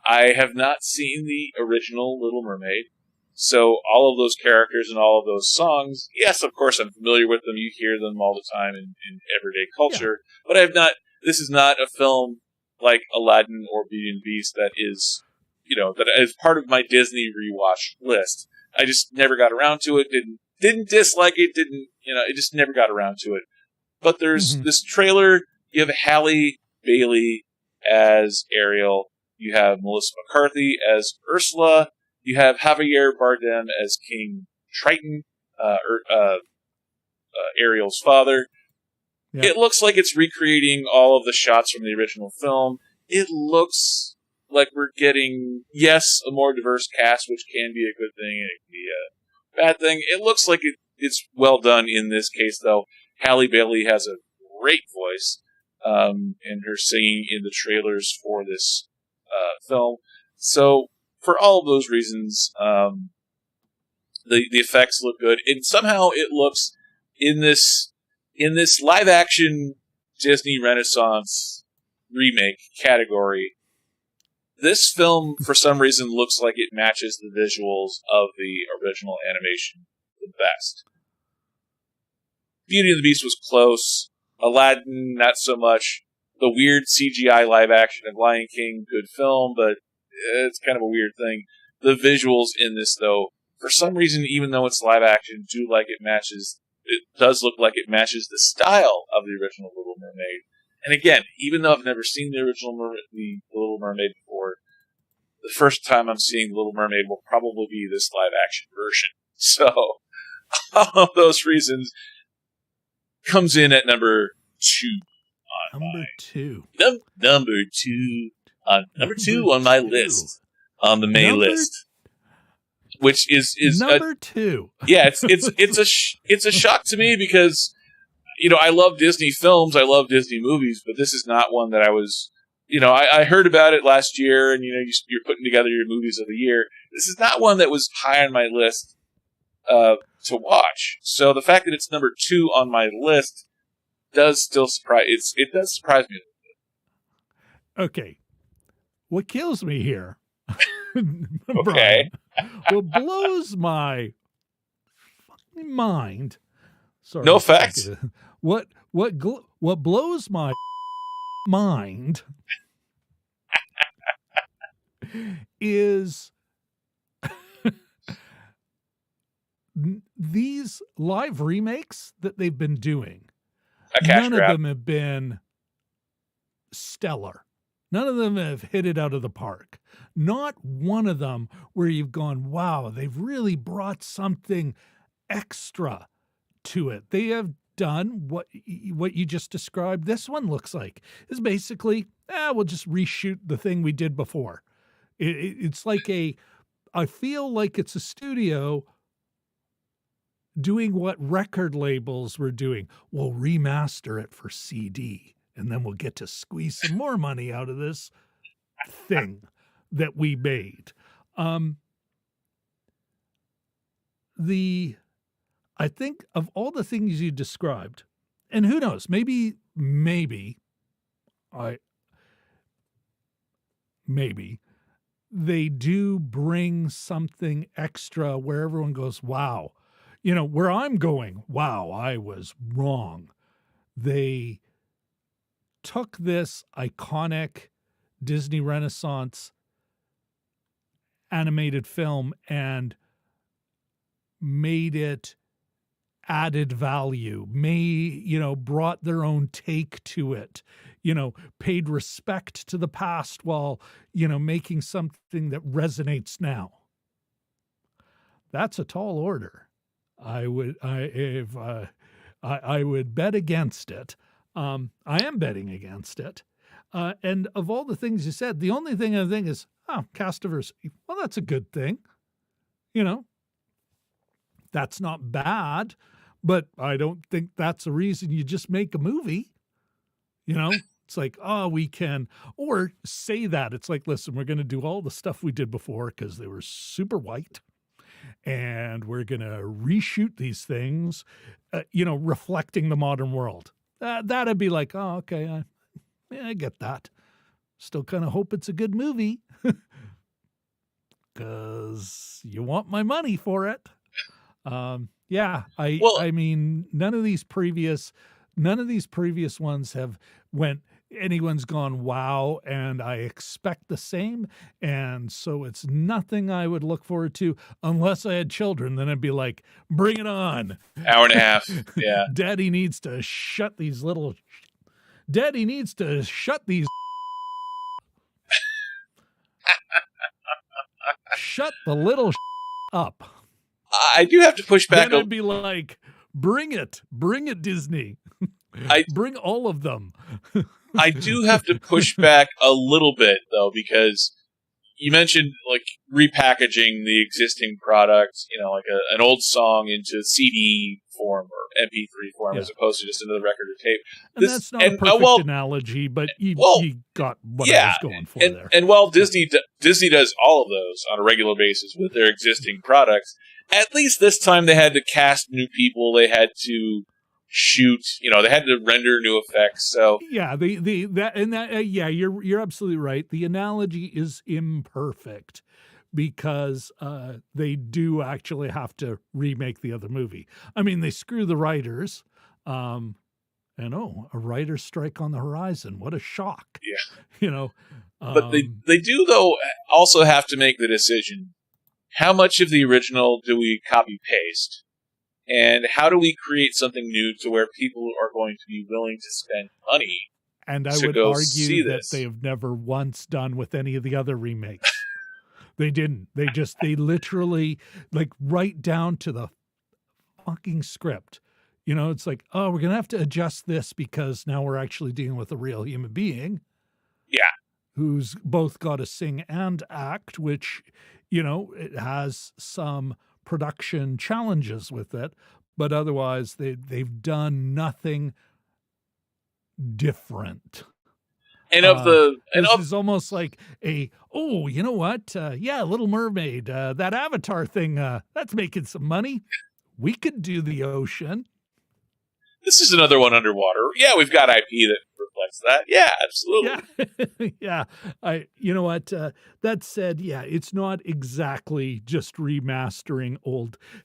I have not seen the original Little Mermaid, so all of those characters and all of those songs, yes, of course, I'm familiar with them. You hear them all the time in everyday culture, but I have not. This is not a film like Aladdin or Beauty and the Beast that is, that is part of my Disney rewatch list. I just never got around to it. Didn't dislike it. It just never got around to it. But there's this trailer. You have Halle Bailey as Ariel. You have Melissa McCarthy as Ursula. You have Javier Bardem as King Triton, Ariel's father. Yeah. It looks like it's recreating all of the shots from the original film. It looks like we're getting, yes, a more diverse cast, which can be a good thing and it can be a bad thing. It looks like it's well done in this case, though. Halle Bailey has a great voice, and her singing in the trailers for this film. So, for all of those reasons, the effects look good, and somehow it looks in this live-action Disney Renaissance remake category. This film, for some reason, looks like it matches the visuals of the original animation the best. Beauty and the Beast was close. Aladdin, not so much. The weird CGI live action of Lion King, good film, but it's kind of a weird thing. The visuals in this, though, for some reason, even though it's live action, it does look like it matches the style of the original Little Mermaid. And again, even though I've never seen the original the Little Mermaid before, the first time I'm seeing The Little Mermaid will probably be this live action version. So, all of those reasons comes in at number 2 on number 2. Number 2 on my list, on the May list, which is number 2. Yeah, it's a shock to me because I love Disney films, I love Disney movies, but this is not one that I was. I heard about it last year, and you're putting together your movies of the year. This is not one that was high on my list to watch. So the fact that it's number 2 on my list does still surprise. It does surprise me a little bit. Okay, what kills me here, Okay. Brian, what blows my fucking mind. Sorry, No effects. What blows my mind is these live remakes that they've been doing. None of them have been stellar. None of them have hit it out of the park. Not one of them where you've gone, wow, they've really brought something extra to it. They have done what you just described. This one looks like is basically, we'll just reshoot the thing we did before. It's like I feel like it's a studio doing what record labels were doing. We'll remaster it for CD, and then we'll get to squeeze some more money out of this thing that we made. I think of all the things you described, and who knows, maybe they do bring something extra where everyone goes, wow. You know, where I'm going, wow, I was wrong. They took this iconic Disney Renaissance animated film and made it added value, brought their own take to it, paid respect to the past while, making something that resonates now. That's a tall order. I would bet against it. I am betting against it. And of all the things you said, the only thing I think is, cast diversity. Well, that's a good thing. That's not bad, but I don't think that's a reason you just make a movie. It's like, we can, or say that. It's like, listen, we're going to do all the stuff we did before because they were super white. And we're going to reshoot these things, reflecting the modern world. That'd be like, okay, I get that. Still kind of hope it's a good movie because you want my money for it. I mean, none of these previous ones have anyone's gone, wow, and I expect the same. And so it's nothing I would look forward to unless I had children. Then I'd be like, bring it on. Hour and a half. Yeah. Daddy needs to shut these shut the little up. I do have to push back. Then I'd be like, bring it, Disney. Bring all of them. I do have to push back a little bit, though, because you mentioned like repackaging the existing product, like an old song into CD form or MP3 form, as opposed to just into the record or tape. And that's not a perfect analogy, but you got what I was going for there. And while Disney does all of those on a regular basis with their existing products, at least this time they had to cast new people. They had to shoot, they had to render new effects. So yeah, you're absolutely right. The analogy is imperfect because they do actually have to remake the other movie. I mean, they screw the writers. A writer's strike on the horizon. What a shock. Yeah. But they do, though, also have to make the decision. How much of the original do we copy paste? And how do we create something new to where people are going to be willing to spend money? And I would argue that they have never once done with any of the other remakes. They didn't. They literally, like, right down to the fucking script. It's like, we're going to have to adjust this because now we're actually dealing with a real human being. Yeah. Who's both got to sing and act, which, it has some production challenges with it, but otherwise they've done nothing different. And this is almost like you know what? Little Mermaid, that Avatar thing, that's making some money. We could do the ocean. This is another one underwater. Yeah, we've got IP that reflects sense. That, yeah, absolutely. Yeah. You know what? That said, yeah, it's not exactly just remastering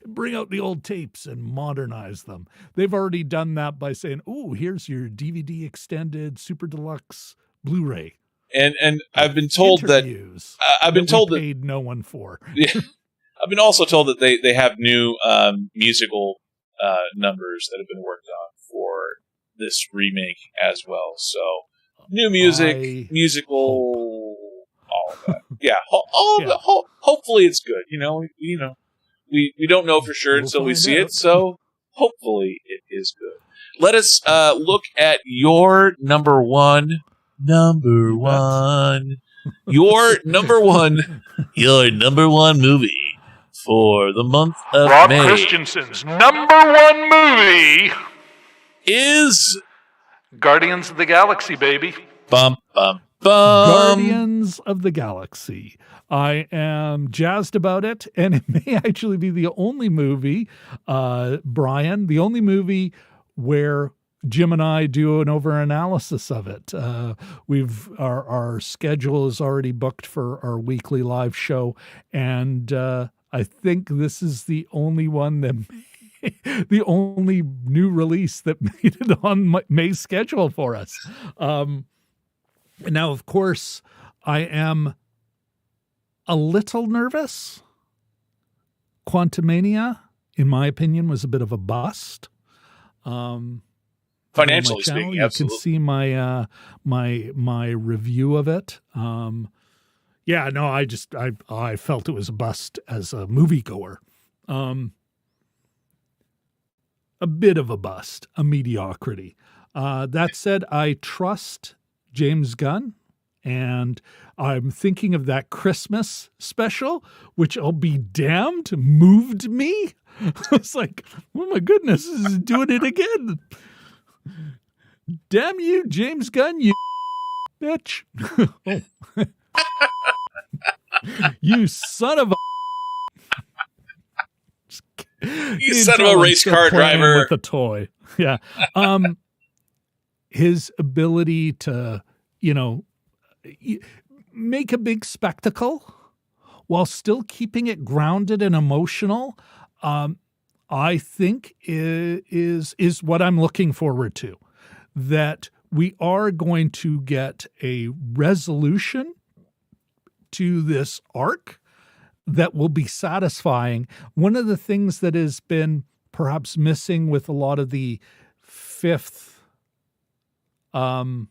bring out the old tapes and modernize them. They've already done that by saying, "Oh, here's your DVD extended super deluxe Blu-ray." And I've been told that paid no one for. Yeah, I've been also told that they have new musical numbers that have been worked on for this remake as well. So new music, musical, all of that. Yeah, hopefully it's good. We don't know for sure until we see it. So hopefully it is good. Let us look at your number one. Your number one movie for the month of May. Rob Kristjansson's number one movie is Guardians of the Galaxy, baby. Bum, bum, bum. Guardians of the Galaxy. I am jazzed about it, and it may actually be the only movie, Brian, the only movie where Jim and I do an over-analysis of it. Our schedule is already booked for our weekly live show, and I think this is the only one that the only new release that made it on May's schedule for us. Now, of course, I am a little nervous. Quantumania, in my opinion, was a bit of a bust. Financially speaking, absolutely. You can see my review of it. I felt it was a bust as a moviegoer. A bit of a bust, a mediocrity. That said, I trust James Gunn, and I'm thinking of that Christmas special, which I'll be damned moved me. It's like, oh my goodness, this is doing it again. Damn you, James Gunn, you bitch. You son of a... You son of a race car driver. With a toy. Yeah. His ability to, make a big spectacle while still keeping it grounded and emotional, I think is what I'm looking forward to. That we are going to get a resolution to this arc that will be satisfying. One of the things that has been perhaps missing with a lot of the fifth phase 5,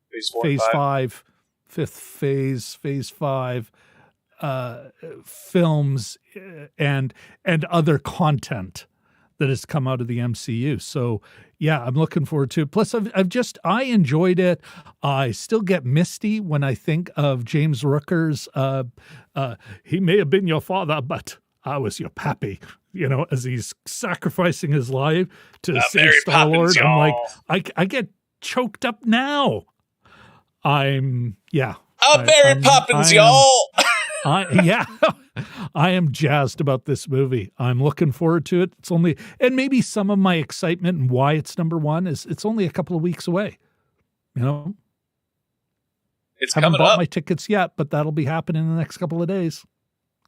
phase 4, phase 5, fifth phase 5 films and other content that has come out of the MCU. So yeah, I'm looking forward to it. Plus I enjoyed it. I still get misty when I think of James Rooker's, he may have been your father, but I was your pappy, as he's sacrificing his life to save Star-Lord. I'm like, I get choked up now. Mary Poppins, y'all. I am jazzed about this movie. I'm looking forward to it. And maybe some of my excitement and why it's number one is it's only a couple of weeks away. It's haven't coming bought up. my tickets yet, but that'll be happening in the next couple of days.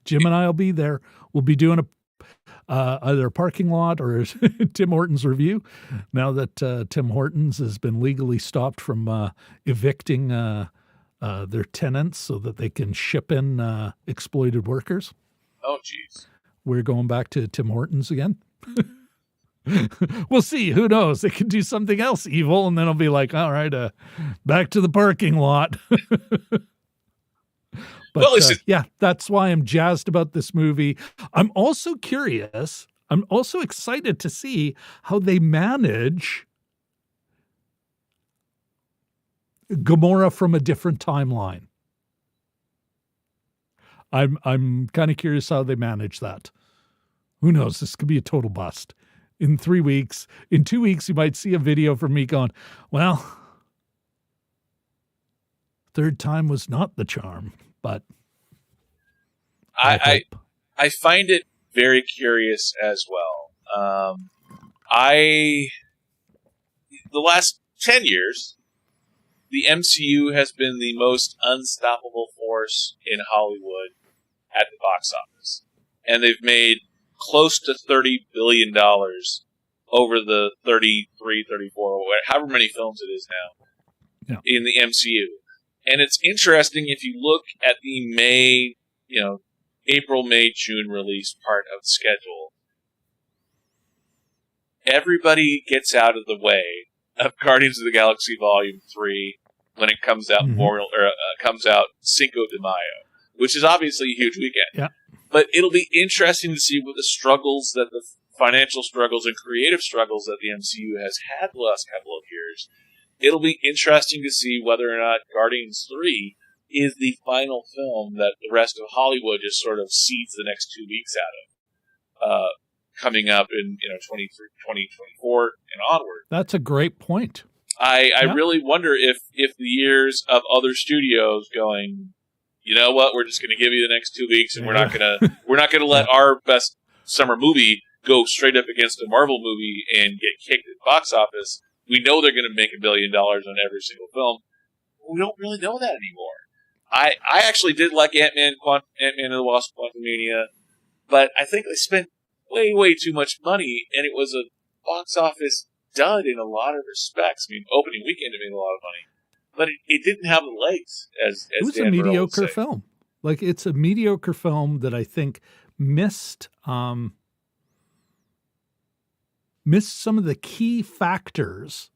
Jim and I will be there. We'll be doing either a parking lot or Tim Hortons review. Now that Tim Hortons has been legally stopped from evicting their tenants so that they can ship in exploited workers. Oh, geez. We're going back to Tim Hortons again. We'll see. Who knows? They could do something else evil, and then I'll be like, all right, back to the parking lot. But yeah, that's why I'm jazzed about this movie. I'm also curious. I'm also excited to see how they manage Gamora from a different timeline. I'm kind of curious how they manage that. Who knows? This could be a total bust. In 3 weeks, in 2 weeks, you might see a video from me going, well, third time was not the charm, but I find it very curious as well. The last 10 years, the MCU has been the most unstoppable force in Hollywood at the box office. And they've made close to $30 billion over the 33, 34, however many films it is now in the MCU. And it's interesting if you look at the May, April, May, June release part of the schedule. Everybody gets out of the way of Guardians of the Galaxy Volume 3 when it comes out comes out Cinco de Mayo, which is obviously a huge weekend. Yeah. But it'll be interesting to see what the struggles that the financial struggles and creative struggles that the MCU has had the last couple of years. It'll be interesting to see whether or not Guardians 3 is the final film that the rest of Hollywood just sort of seeds the next 2 weeks out of, coming up in 2024 and onward. That's a great point. I really wonder if the years of other studios going, you know what, we're just going to give you the next 2 weeks, and we're not going to let our best summer movie go straight up against a Marvel movie and get kicked at the box office. We know they're going to make $1 billion on every single film. We don't really know that anymore. I actually did like Ant-Man and the Wasp: Quantumania, but I think they spent way too much money, and it was a box office dud in a lot of respects. I mean, opening weekend it made a lot of money, but it didn't have the legs as it was Dan a mediocre film. Like, it's a mediocre film that I think missed some of the key factors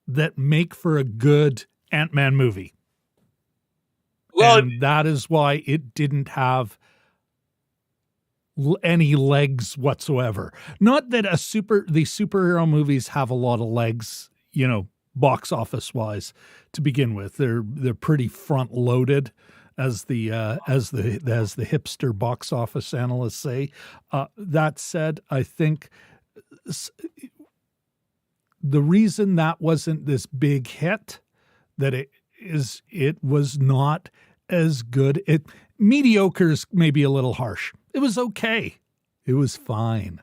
that make for a good Ant-Man movie. Well, and that is why it didn't have any legs whatsoever. Not that the superhero movies have a lot of legs, box office wise to begin with. They're pretty front loaded, as the hipster box office analysts say. That said, I think the reason that wasn't this big hit, that it was not as good. Mediocre is maybe a little harsh. It was okay. It was fine.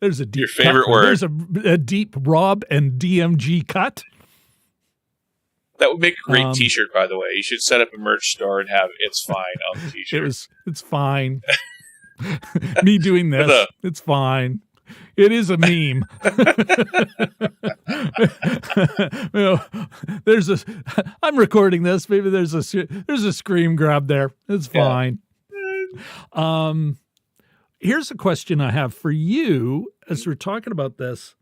There's a deep your favorite cut. word. There's a deep Rob and DMG cut. That would make a great T-shirt, by the way. You should set up a merch store and have "It's Fine" on the T-shirt. It's fine. Me doing this. It's fine. It is a meme. I'm recording this. Maybe there's a scream grab there. It's fine. Here's a question I have for you as we're talking about this.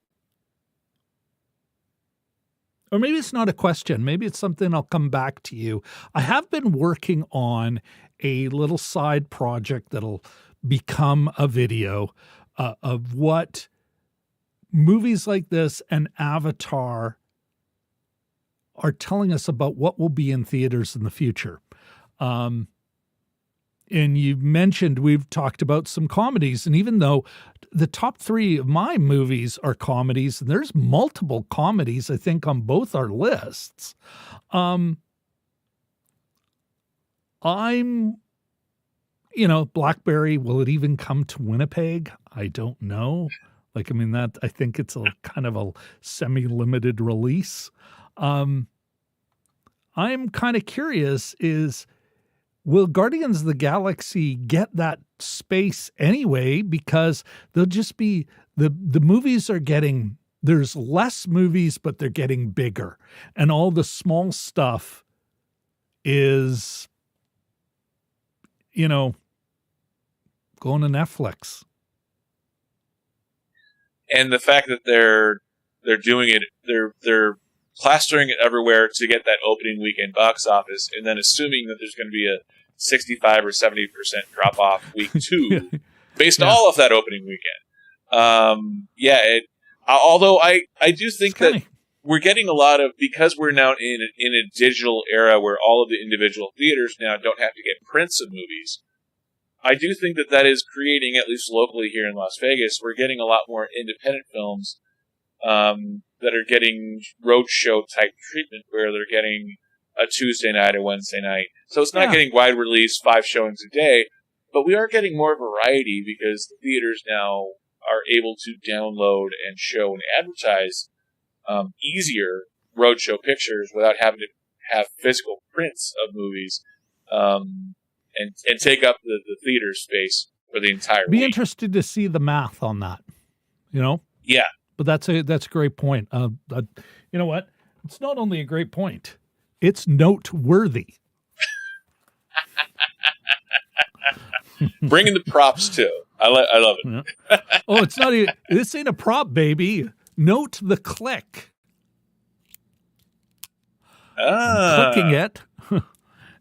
Or maybe it's not a question. Maybe it's something I'll come back to you. I have been working on a little side project that'll become a video of what movies like this and Avatar are telling us about what will be in theaters in the future. And you've mentioned, we've talked about some comedies, and even though the top 3 of my movies are comedies, and there's multiple comedies, I think, on both our lists, Blackberry, will it even come to Winnipeg? I don't know. I think it's a kind of a semi-limited release. I'm kind of curious will Guardians of the Galaxy get that space anyway? Because they'll just be, the movies are getting, there's less movies, but they're getting bigger. And all the small stuff is, going to Netflix. And the fact that they're doing it, they're plastering it everywhere to get that opening weekend box office, and then assuming that there's going to be a 65 or 70% drop off week 2 based all off that opening weekend. Although I do think that we're getting a lot of, because we're now in a digital era where all of the individual theaters now don't have to get prints of movies. I do think that is creating, at least locally here in Las Vegas, we're getting a lot more independent films that are getting roadshow type treatment, where they're getting a Tuesday night, a Wednesday night. So it's not getting wide release, 5 showings a day, but we are getting more variety because the theaters now are able to download and show and advertise easier roadshow pictures without having to have physical prints of movies, and take up the theater space for the entire Be week. interested to see the math on that, you know? Yeah. But that's a great point. You know what? It's not only a great point, it's noteworthy. Bringing the props too. I love it. Yeah. Oh, it's not even, this ain't a prop, baby. Note the click. I'm clicking it,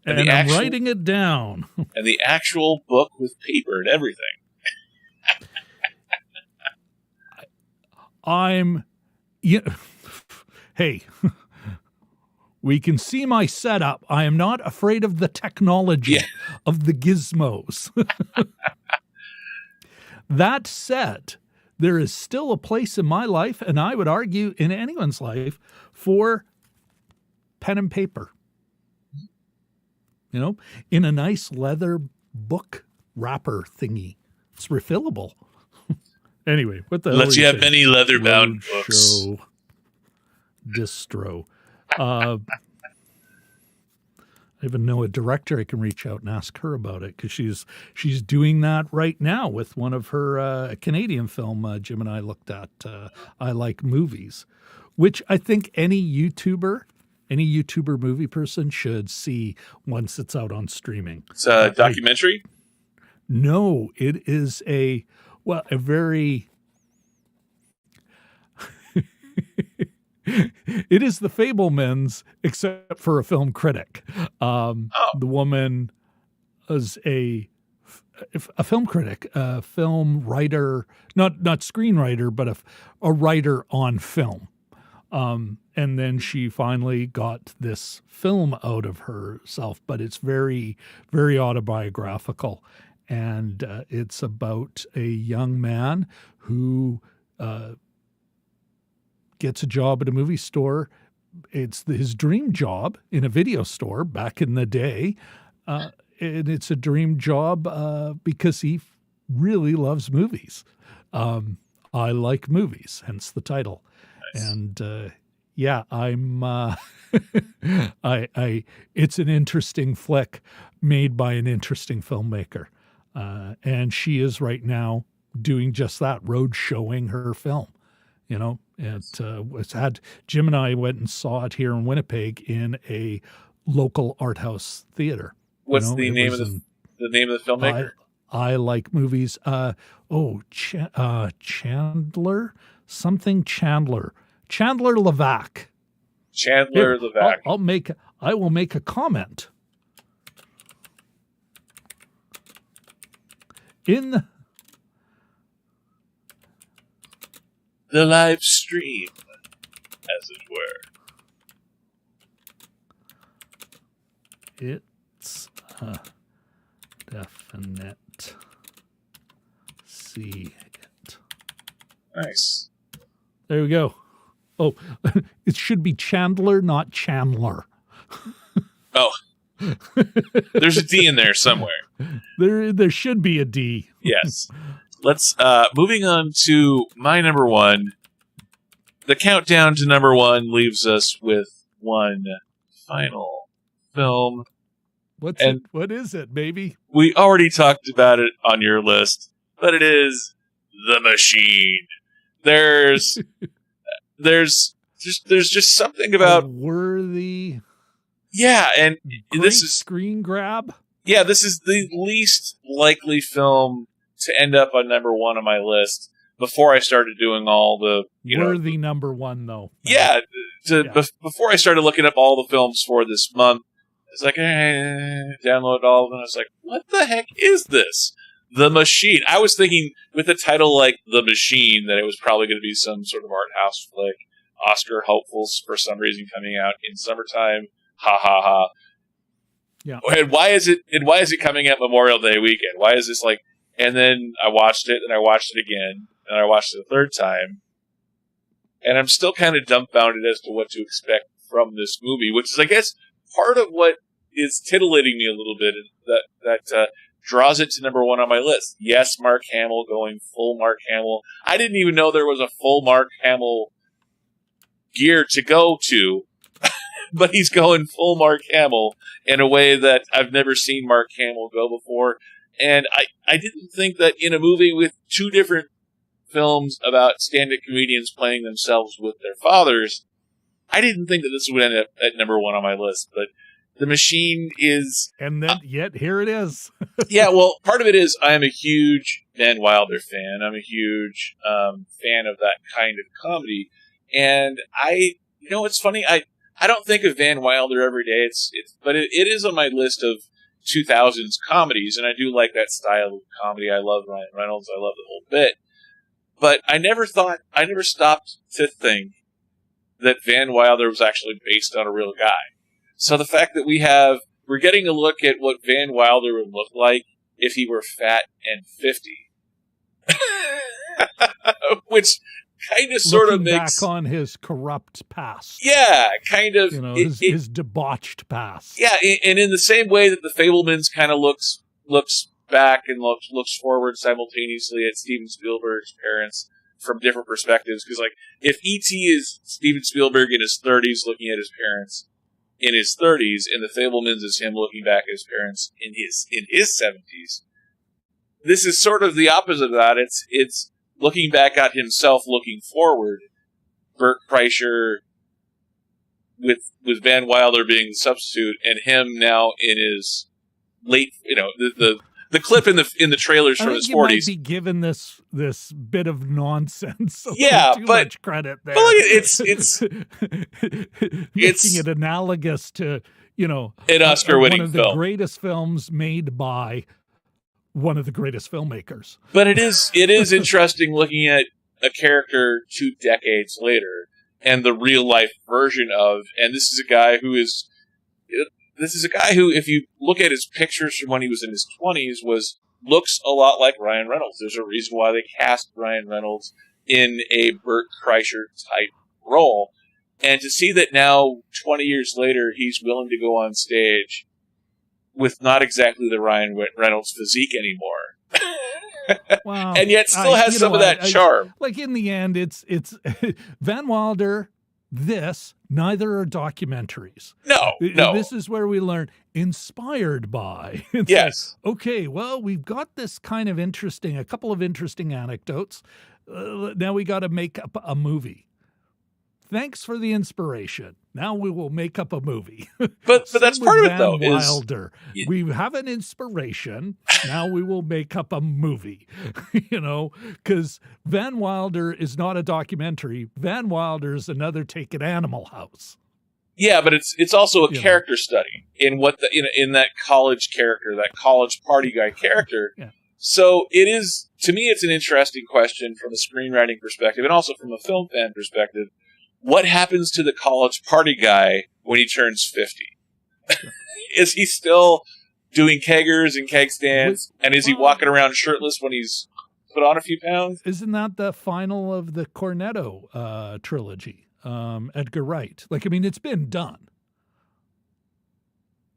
and I'm writing it down. And the actual book with paper and everything. Hey, we can see my setup. I am not afraid of the technology of the gizmos. That said, there is still a place in my life, and I would argue in anyone's life, for pen and paper. You know, in a nice leather book wrapper thingy. It's refillable. Anyway, what the hell? Let you have many leather-bound books. Distro. I even know a director I can reach out and ask her about it, because she's doing that right now with one of her Canadian film Jim and I looked at. I Like Movies, which I think any YouTuber movie person should see once it's out on streaming. It's a documentary? No, it is a very... It is the Fabelmans, except for a film critic. The woman is a film critic, a film writer, not screenwriter, but a writer on film. And then she finally got this film out of herself, but it's very, very autobiographical. And it's about a young man who gets a job at a movie store. It's his dream job in a video store back in the day. And it's a dream job because he really loves movies. I Like Movies, hence the title. Nice. And I'm it's an interesting flick made by an interesting filmmaker. And she is right now doing just that, road showing her film. You know, it's had Jim and I went and saw it here in Winnipeg in a local art house theater. What's the name of the name of the filmmaker? I Like Movies. Chandler Levac. Chandler Levac. I will make a comment. In the live stream, as it were. It's a definite see it. Nice. There we go. Oh, it should be Chandler, not Chandler. Oh. There's a D in there somewhere. There should be a D. Yes. Let's moving on to my number one. The countdown to number one leaves us with one final film. What is it, baby? We already talked about it on your list, but it is The Machine. There's just something about a worthy. Yeah, and this is screen grab. Yeah, this is the least likely film to end up on number one on my list before I started doing all the worthy number one though. Yeah, before I started looking up all the films for this month, it's like download all of them. I was like, what the heck is this? The Machine. I was thinking with a title like The Machine that it was probably going to be some sort of art house flick, Oscar hopefuls for some reason coming out in summertime. Ha ha ha. Yeah. And why is it coming out Memorial Day weekend? Why is this like? And then I watched it, and I watched it again, and I watched it a third time, and I'm still kind of dumbfounded as to what to expect from this movie, which is, I guess, part of what is titillating me a little bit, that draws it to number one on my list. Yes, Mark Hamill going full Mark Hamill. I didn't even know there was a full Mark Hamill gear to go to, but he's going full Mark Hamill in a way that I've never seen Mark Hamill go before. And I didn't think that in a movie with two different films about stand-up comedians playing themselves with their fathers, I didn't think that this would end up at number one on my list. But The Machine is... And then, yet, here it is. Yeah, well, part of it is I am a huge Van Wilder fan. I'm a huge fan of that kind of comedy. And it's funny, I don't think of Van Wilder every day, but it is on my list of 2000s comedies, and I do like that style of comedy. I love Ryan Reynolds. I love the whole bit. But I never stopped to think that Van Wilder was actually based on a real guy. So the fact that we're getting a look at what Van Wilder would look like if he were fat and 50. Which kind of sort of makes... back on his corrupt past. Yeah, kind of. His debauched past. Yeah, and in the same way that The Fabelmans kind of looks back and looks forward simultaneously at Steven Spielberg's parents from different perspectives. Because, like, if E.T. is Steven Spielberg in his 30s looking at his parents in his 30s, and The Fabelmans is him looking back at his parents in his 70s, this is sort of the opposite of that. It's looking back at himself, looking forward. Bert Kreischer with Van Wilder being the substitute, and him now in his late, the clip in the trailers from his 40s. Might be given this bit of nonsense. Yeah, too but much credit there. Well, it's making it analogous to an Oscar-winning one of the greatest films made by one of the greatest filmmakers. But it is interesting looking at a character 2 decades later and the real life version of, and this is a guy who, if you look at his pictures from when he was in his 20s, looks a lot like Ryan Reynolds. There's a reason why they cast Ryan Reynolds in a Bert Kreischer type role. And to see that now, 20 years later, he's willing to go on stage with not exactly the Ryan Reynolds physique anymore. Wow. And yet still has some of that charm. Like, in the end, it's Van Wilder, neither are documentaries. No. This is where we learn inspired by. It's yes. Like, okay, well, we've got this kind of a couple of interesting anecdotes. Now we got to make up a movie. Thanks for the inspiration. Now we will make up a movie. But that's part of it, though. Van Wilder. We have an inspiration. Now we will make up a movie. Because Van Wilder is not a documentary. Van Wilder is another take at Animal House. Yeah, but it's also a character study in what in that college character, that college party guy character. Yeah. So it is, to me, it's an interesting question from a screenwriting perspective and also from a film fan perspective. What happens to the college party guy when he turns 50? Is he still doing keggers and keg stands? And is he walking around shirtless when he's put on a few pounds? Isn't that the final of the Cornetto trilogy? Edgar Wright. It's been done.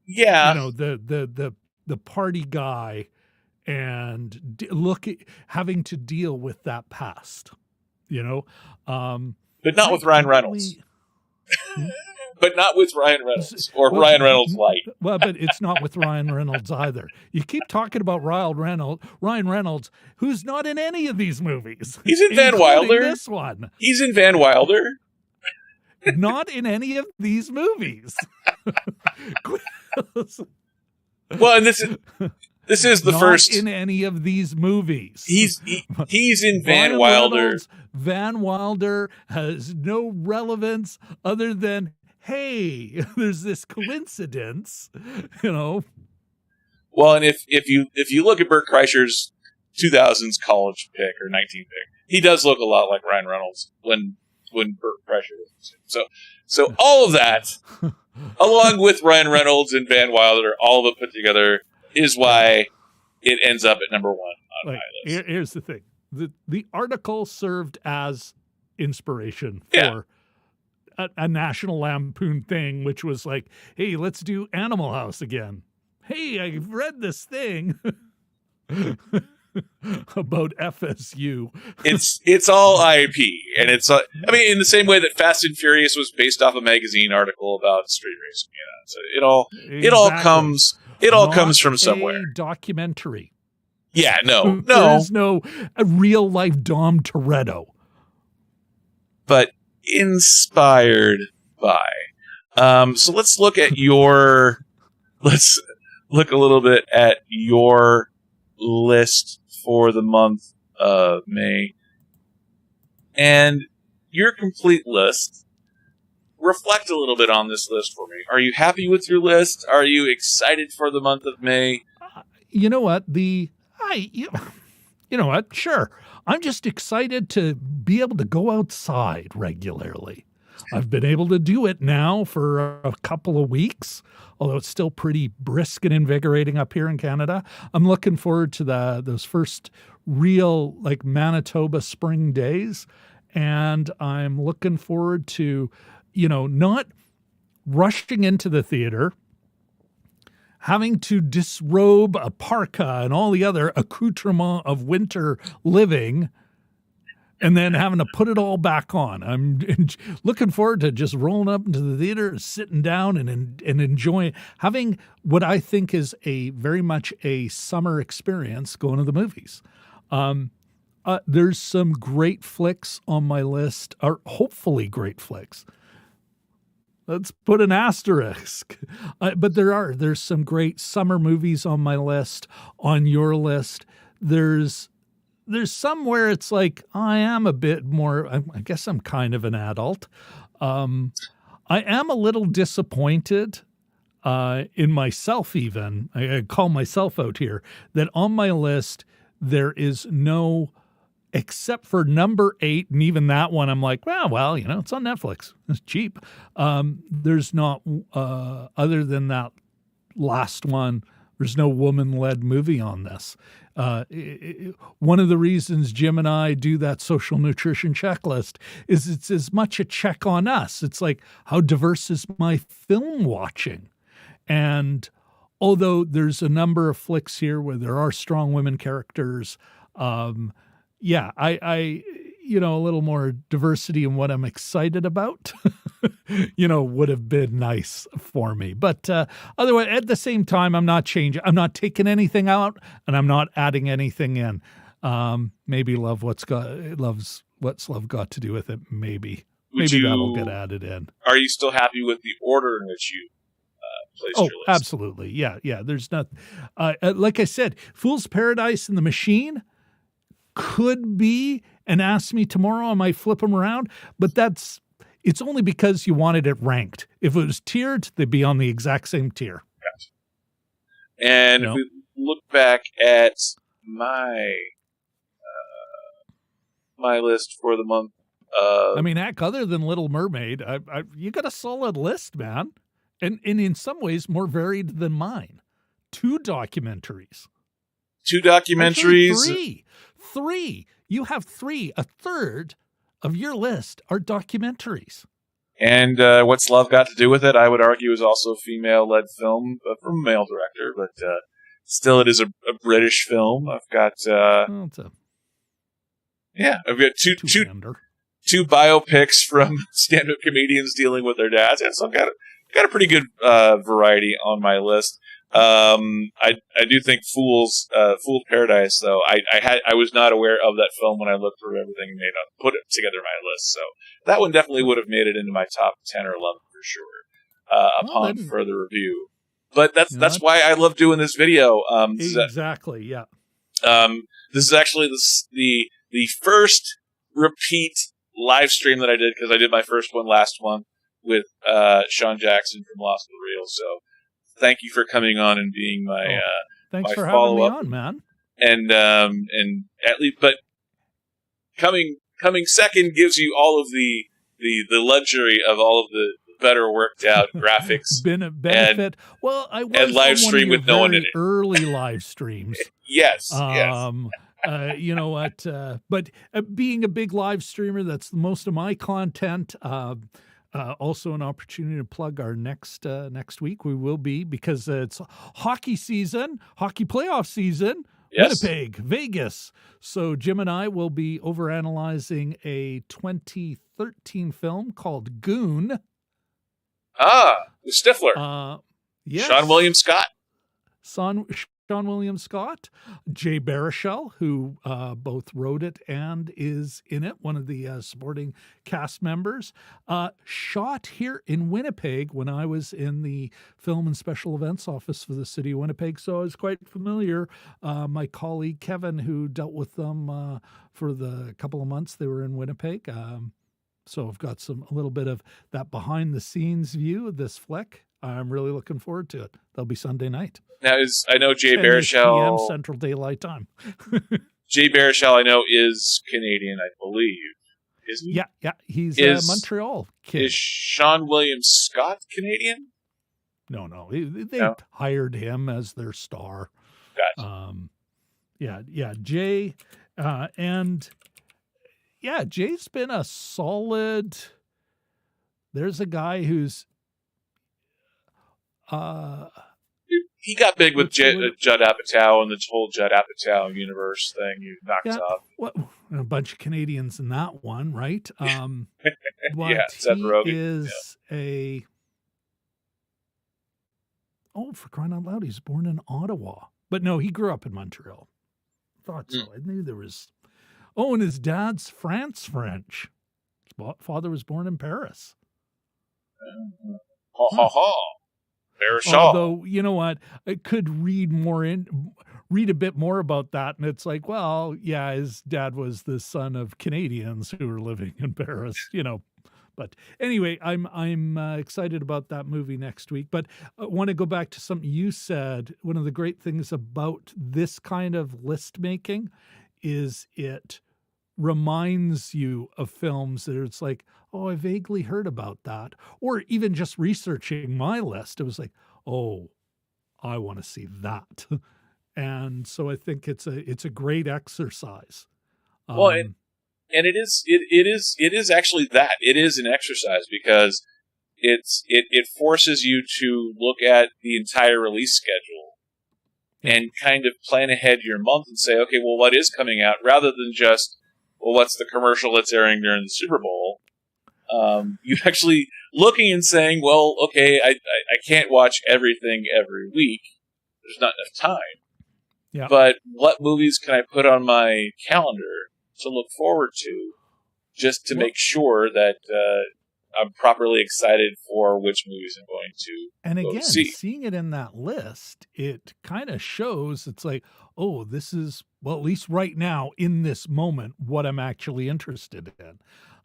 Yeah. The party guy and having to deal with that past, But not with Ryan Reynolds. But not with Ryan Reynolds or Ryan Reynolds light. Well, but it's not with Ryan Reynolds either. You keep talking about Ryan Reynolds, who's not in any of these movies. He's in Van Wilder. This one. He's in Van Wilder. Not in any of these movies. Well, and this is the not first in any of these movies. He's in Van Wilder. Van Wilder has no relevance other than, hey, there's this coincidence, Well, and if you look at Bert Kreischer's 2000s college pick or 19 pick, he does look a lot like Ryan Reynolds when Bert Kreischer was. So all of that, along with Ryan Reynolds and Van Wilder, all of it put together, is why it ends up at number one on my list. Here's the thing. The article served as inspiration for a National Lampoon thing, which was like, hey, let's do Animal House again. Hey, I've read this thing. about FSU. It's all IP, and it's I mean, in the same way that Fast and Furious was based off a magazine article about street racing. So it all comes from somewhere. A documentary. Yeah, no. There's no real life Dom Toretto, but inspired by. So let's look at let's look a little bit at your list for the month of May. And your complete list. Reflect a little bit on this list for me. Are you happy with your list? Are you excited for the month of May? You know what? You know what? Sure. I'm just excited to be able to go outside regularly. I've been able to do it now for a couple of weeks, although it's still pretty brisk and invigorating up here in Canada. I'm looking forward to those first real like Manitoba spring days. And I'm looking forward to, not rushing into the theater, having to disrobe a parka and all the other accoutrements of winter living, and then having to put it all back on. I'm looking forward to just rolling up into the theater, sitting down and enjoying, having what I think is very much a summer experience going to the movies. There's some great flicks on my list, or hopefully great flicks. Let's put an asterisk. But there's some great summer movies on my list, on your list. There's some where it's like, I am a bit more, I guess I'm kind of an adult. I am a little disappointed in myself even. I call myself out here, that on my list, there is no, except for number 8, and even that one, I'm like, well, it's on Netflix. It's cheap. There's not, other than that last one, there's no woman-led movie on this. One of the reasons Jim and I do that social nutrition checklist is it's as much a check on us. It's like, how diverse is my film watching? And although there's a number of flicks here where there are strong women characters, I a little more diversity in what I'm excited about, would have been nice for me. But otherwise, at the same time, I'm not changing. I'm not taking anything out, and I'm not adding anything in. Maybe what's love got to do with it? Maybe that'll get added in. Are you still happy with the order in which you placed your list? Absolutely. Yeah. There's not, like I said, Fool's Paradise and The Machine could be and Ask Me Tomorrow. I might flip them around, but it's only because you wanted it ranked. If it was tiered, they'd be on the exact same tier. Gotcha. And if we look back at my my list for the month, heck, other than Little Mermaid, you got a solid list, man, and in some ways more varied than mine. 2 documentaries. Actually, 3. You have 3. A third of your list are documentaries. And What's Love Got to Do with It, I would argue, is also a female-led film from a male director, but still it is a British film. I've got I've got two biopics from stand-up comedians dealing with their dads. And so I've got a pretty good variety on my list. I do think Fool's Paradise, though, I was not aware of that film when I looked through everything and put it together in my list. So that one definitely would have made it into my top 10 or 11 for sure, upon further review. But that's why I love doing this video. Exactly. Yeah. This is actually the first repeat live stream that I did, because I did my first one last month with Sean Jackson from Lost to the Real. So thank you for coming on and being my thanks my for having me follow-up. on, man. And at least, but coming second gives you all of the luxury of all of the better worked out graphics. Been a benefit. I was and live stream with no one in it. Early live streams. Yes. You know what? But being a big live streamer, that's most of my content. Also an opportunity to plug our next week. We will be, because it's hockey season, hockey playoff season. Yes. Winnipeg, Vegas. So Jim and I will be overanalyzing a 2013 film called Goon. With Stifler. Yes. Sean William Scott. Sean William Scott, Jay Baruchel, who both wrote it and is in it, one of the supporting cast members. Shot here in Winnipeg when I was in the Film and Special Events office for the city of Winnipeg, so I was quite familiar. My colleague Kevin, who dealt with them for the couple of months they were in Winnipeg, so I've got a little bit of that behind the scenes view of this flick. I'm really looking forward to it. That'll be Sunday night. Now, I know Jay 10 Baruchel. p.m. Central Daylight Time. Jay Baruchel, I know, is Canadian, I believe. Isn't he? Yeah. He's a Montreal kid. Is Sean William Scott Canadian? No. They hired him as their star. Gotcha. Jay, Jay's been a solid. There's a guy who's. He got big with Judd Apatow and the whole Judd Apatow universe thing. You knocked off. A bunch of Canadians in that one, right? But Seth he Rogen is a. Oh, for crying out loud! He's born in Ottawa, but no, he grew up in Montreal. Thought so. I knew there was. Oh, and his dad's French. His father was born in Paris. Although, you know what, I could read a bit more about that, and it's like, well, yeah, his dad was the son of Canadians who were living in Paris, But anyway, I'm excited about that movie next week. But I want to go back to something you said. One of the great things about this kind of list making is it reminds you of films that it's like, oh, I vaguely heard about that. Or even just researching my list, it was like, oh, I want to see that. And so I think it's a great exercise. And it is actually that. It is an exercise because it forces you to look at the entire release schedule and kind of plan ahead your month and say, okay, well, what is coming out, rather than just, well, what's the commercial that's airing during the Super Bowl? You actually looking and saying, well, okay, I can't watch everything every week. There's not enough time. Yeah. But what movies can I put on my calendar to look forward to, just to make sure that I'm properly excited for which movies I'm going to And again, see. Seeing it in that list, it kind of shows it's like, oh, this is, well, at least right now in this moment, what I'm actually interested in.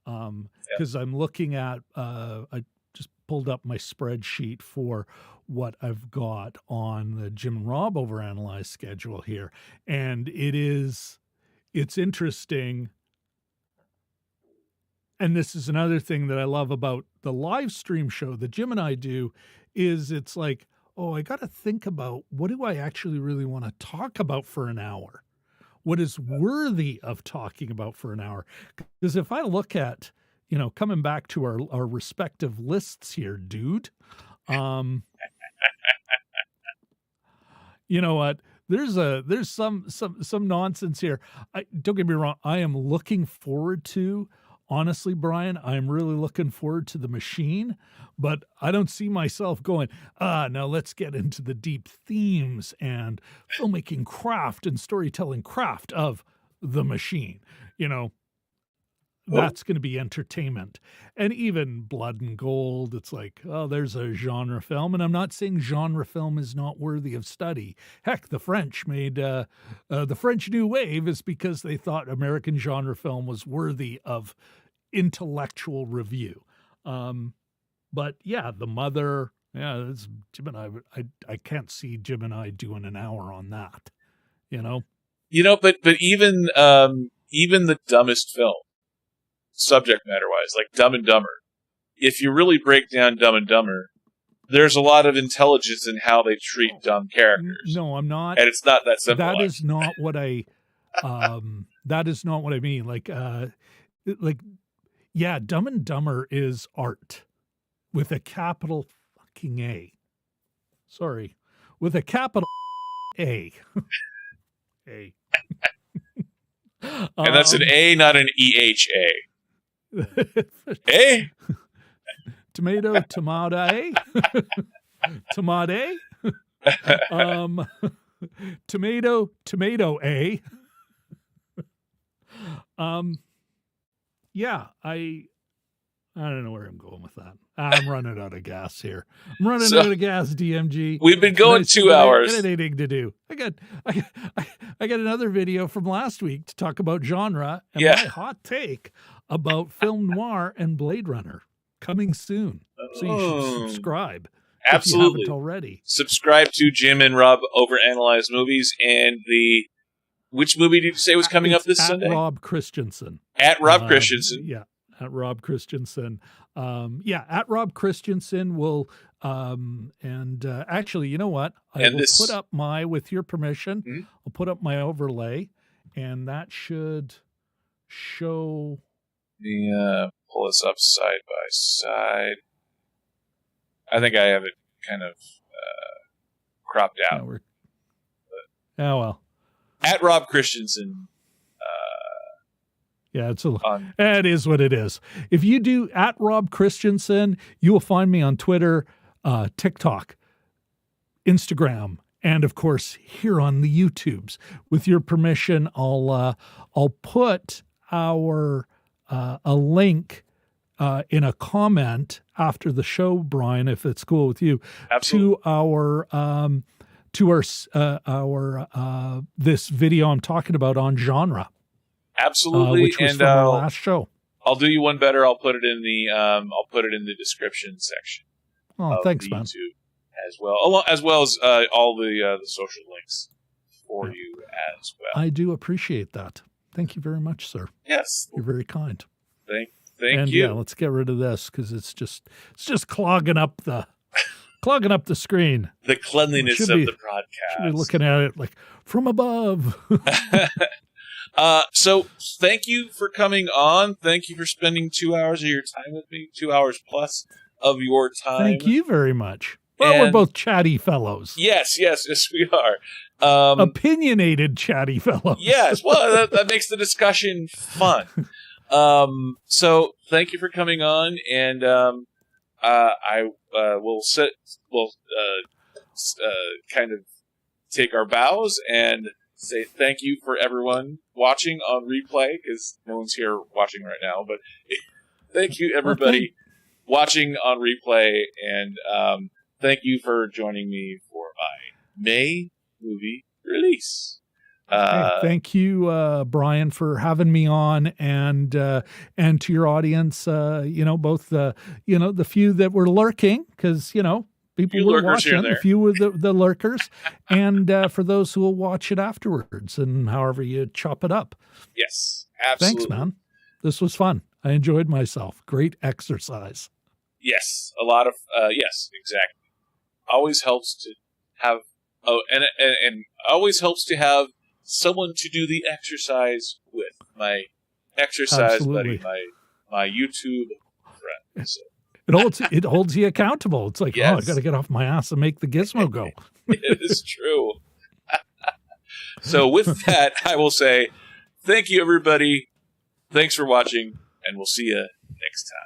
Because I'm looking at, I just pulled up my spreadsheet for what I've got on the Jim and Rob overanalyzed schedule here. And it's interesting. And this is another thing that I love about the live stream show that Jim and I do, is it's like, oh, I got to think about, what do I actually really want to talk about for an hour? What is worthy of talking about for an hour? Because if I look at, coming back to our respective lists here, dude, you know what? There's some nonsense here. Don't get me wrong. I am looking forward to, honestly, Brian, I'm really looking forward to The Machine, but I don't see myself going, now let's get into the deep themes and filmmaking craft and storytelling craft of The Machine. That's going to be entertainment. And even Blood and Gold, it's like, oh, there's a genre film. And I'm not saying genre film is not worthy of study. Heck, the French made the French New Wave is because they thought American genre film was worthy of intellectual review. But yeah, The Mother, it's Jim and I can't see Jim and I doing an hour on that, But even the dumbest film, subject matter wise, like Dumb and Dumber, if you really break down Dumb and Dumber, there's a lot of intelligence in how they treat dumb characters. No, I'm not. And it's not that simple. That is not what I that is not what I mean. Yeah, Dumb and Dumber is art with a capital fucking A. Sorry. With a capital A. A. And that's an A, not an EHA. A? Tomato, tomato, tomato, tomato, tomato, A. Yeah, I don't know where I'm going with that. I'm running out of gas here. I'm running out of gas, DMG. We've been going 2 hours. Editing to do. I got another video from last week to talk about genre and my hot take about film noir and Blade Runner coming soon. So you should subscribe. Absolutely. If you haven't already. Subscribe to Jim and Rob Overanalyze Movies, and which movie did you say was coming up this Sunday? At Rob Kristjansson. At Rob Kristjansson. Yeah. At Rob Kristjansson. At Rob Kristjansson will, actually, you know what? I will put up with your permission, I'll put up my overlay, and that should show. Pull this up side by side. I think I have it kind of cropped out. Well. At Rob Kristjansson. Yeah, it is what it is. If you do at Rob Kristjansson, you will find me on Twitter, TikTok, Instagram, and of course here on the YouTubes. With your permission, I'll put a link in a comment after the show, Brian, if it's cool with you. Absolutely. to our this video I'm talking about on genre. Absolutely, which was from our last show. I'll do you one better. I'll put it in the description section. Oh, thanks, man. YouTube as well, as all the social links for you as well. I do appreciate that. Thank you very much, sir. Yes, you're very kind. Thank and you. Yeah, let's get rid of this because it's just clogging up the screen. The cleanliness of the broadcast. Should be looking at it like from above. So thank you for coming on. Thank you for spending 2 hours of your time with me, 2 hours plus of your time. Thank you very much. Well, we're both chatty fellows. Yes, we are. Opinionated chatty fellows. Yes, well, that makes the discussion fun. So thank you for coming on, and I will kind of take our bows and say thank you for everyone watching on replay, because no one's here watching right now, but thank you everybody watching on replay, and thank you for joining me for my May movie release. Thank you, Brian, for having me on, and to your audience, both the few that were lurking, because people were watching, a few of the lurkers, and for those who will watch it afterwards, and however you chop it up. Yes, absolutely. Thanks, man. This was fun. I enjoyed myself. Great exercise. Yes, a lot of yes, exactly. Always helps to have and always helps to have someone to do the exercise with. My exercise buddy, my YouTube friend. So. It holds you accountable. It's like, I got to get off my ass and make the gizmo go. It is true. So with that, I will say thank you, everybody. Thanks for watching, and we'll see you next time.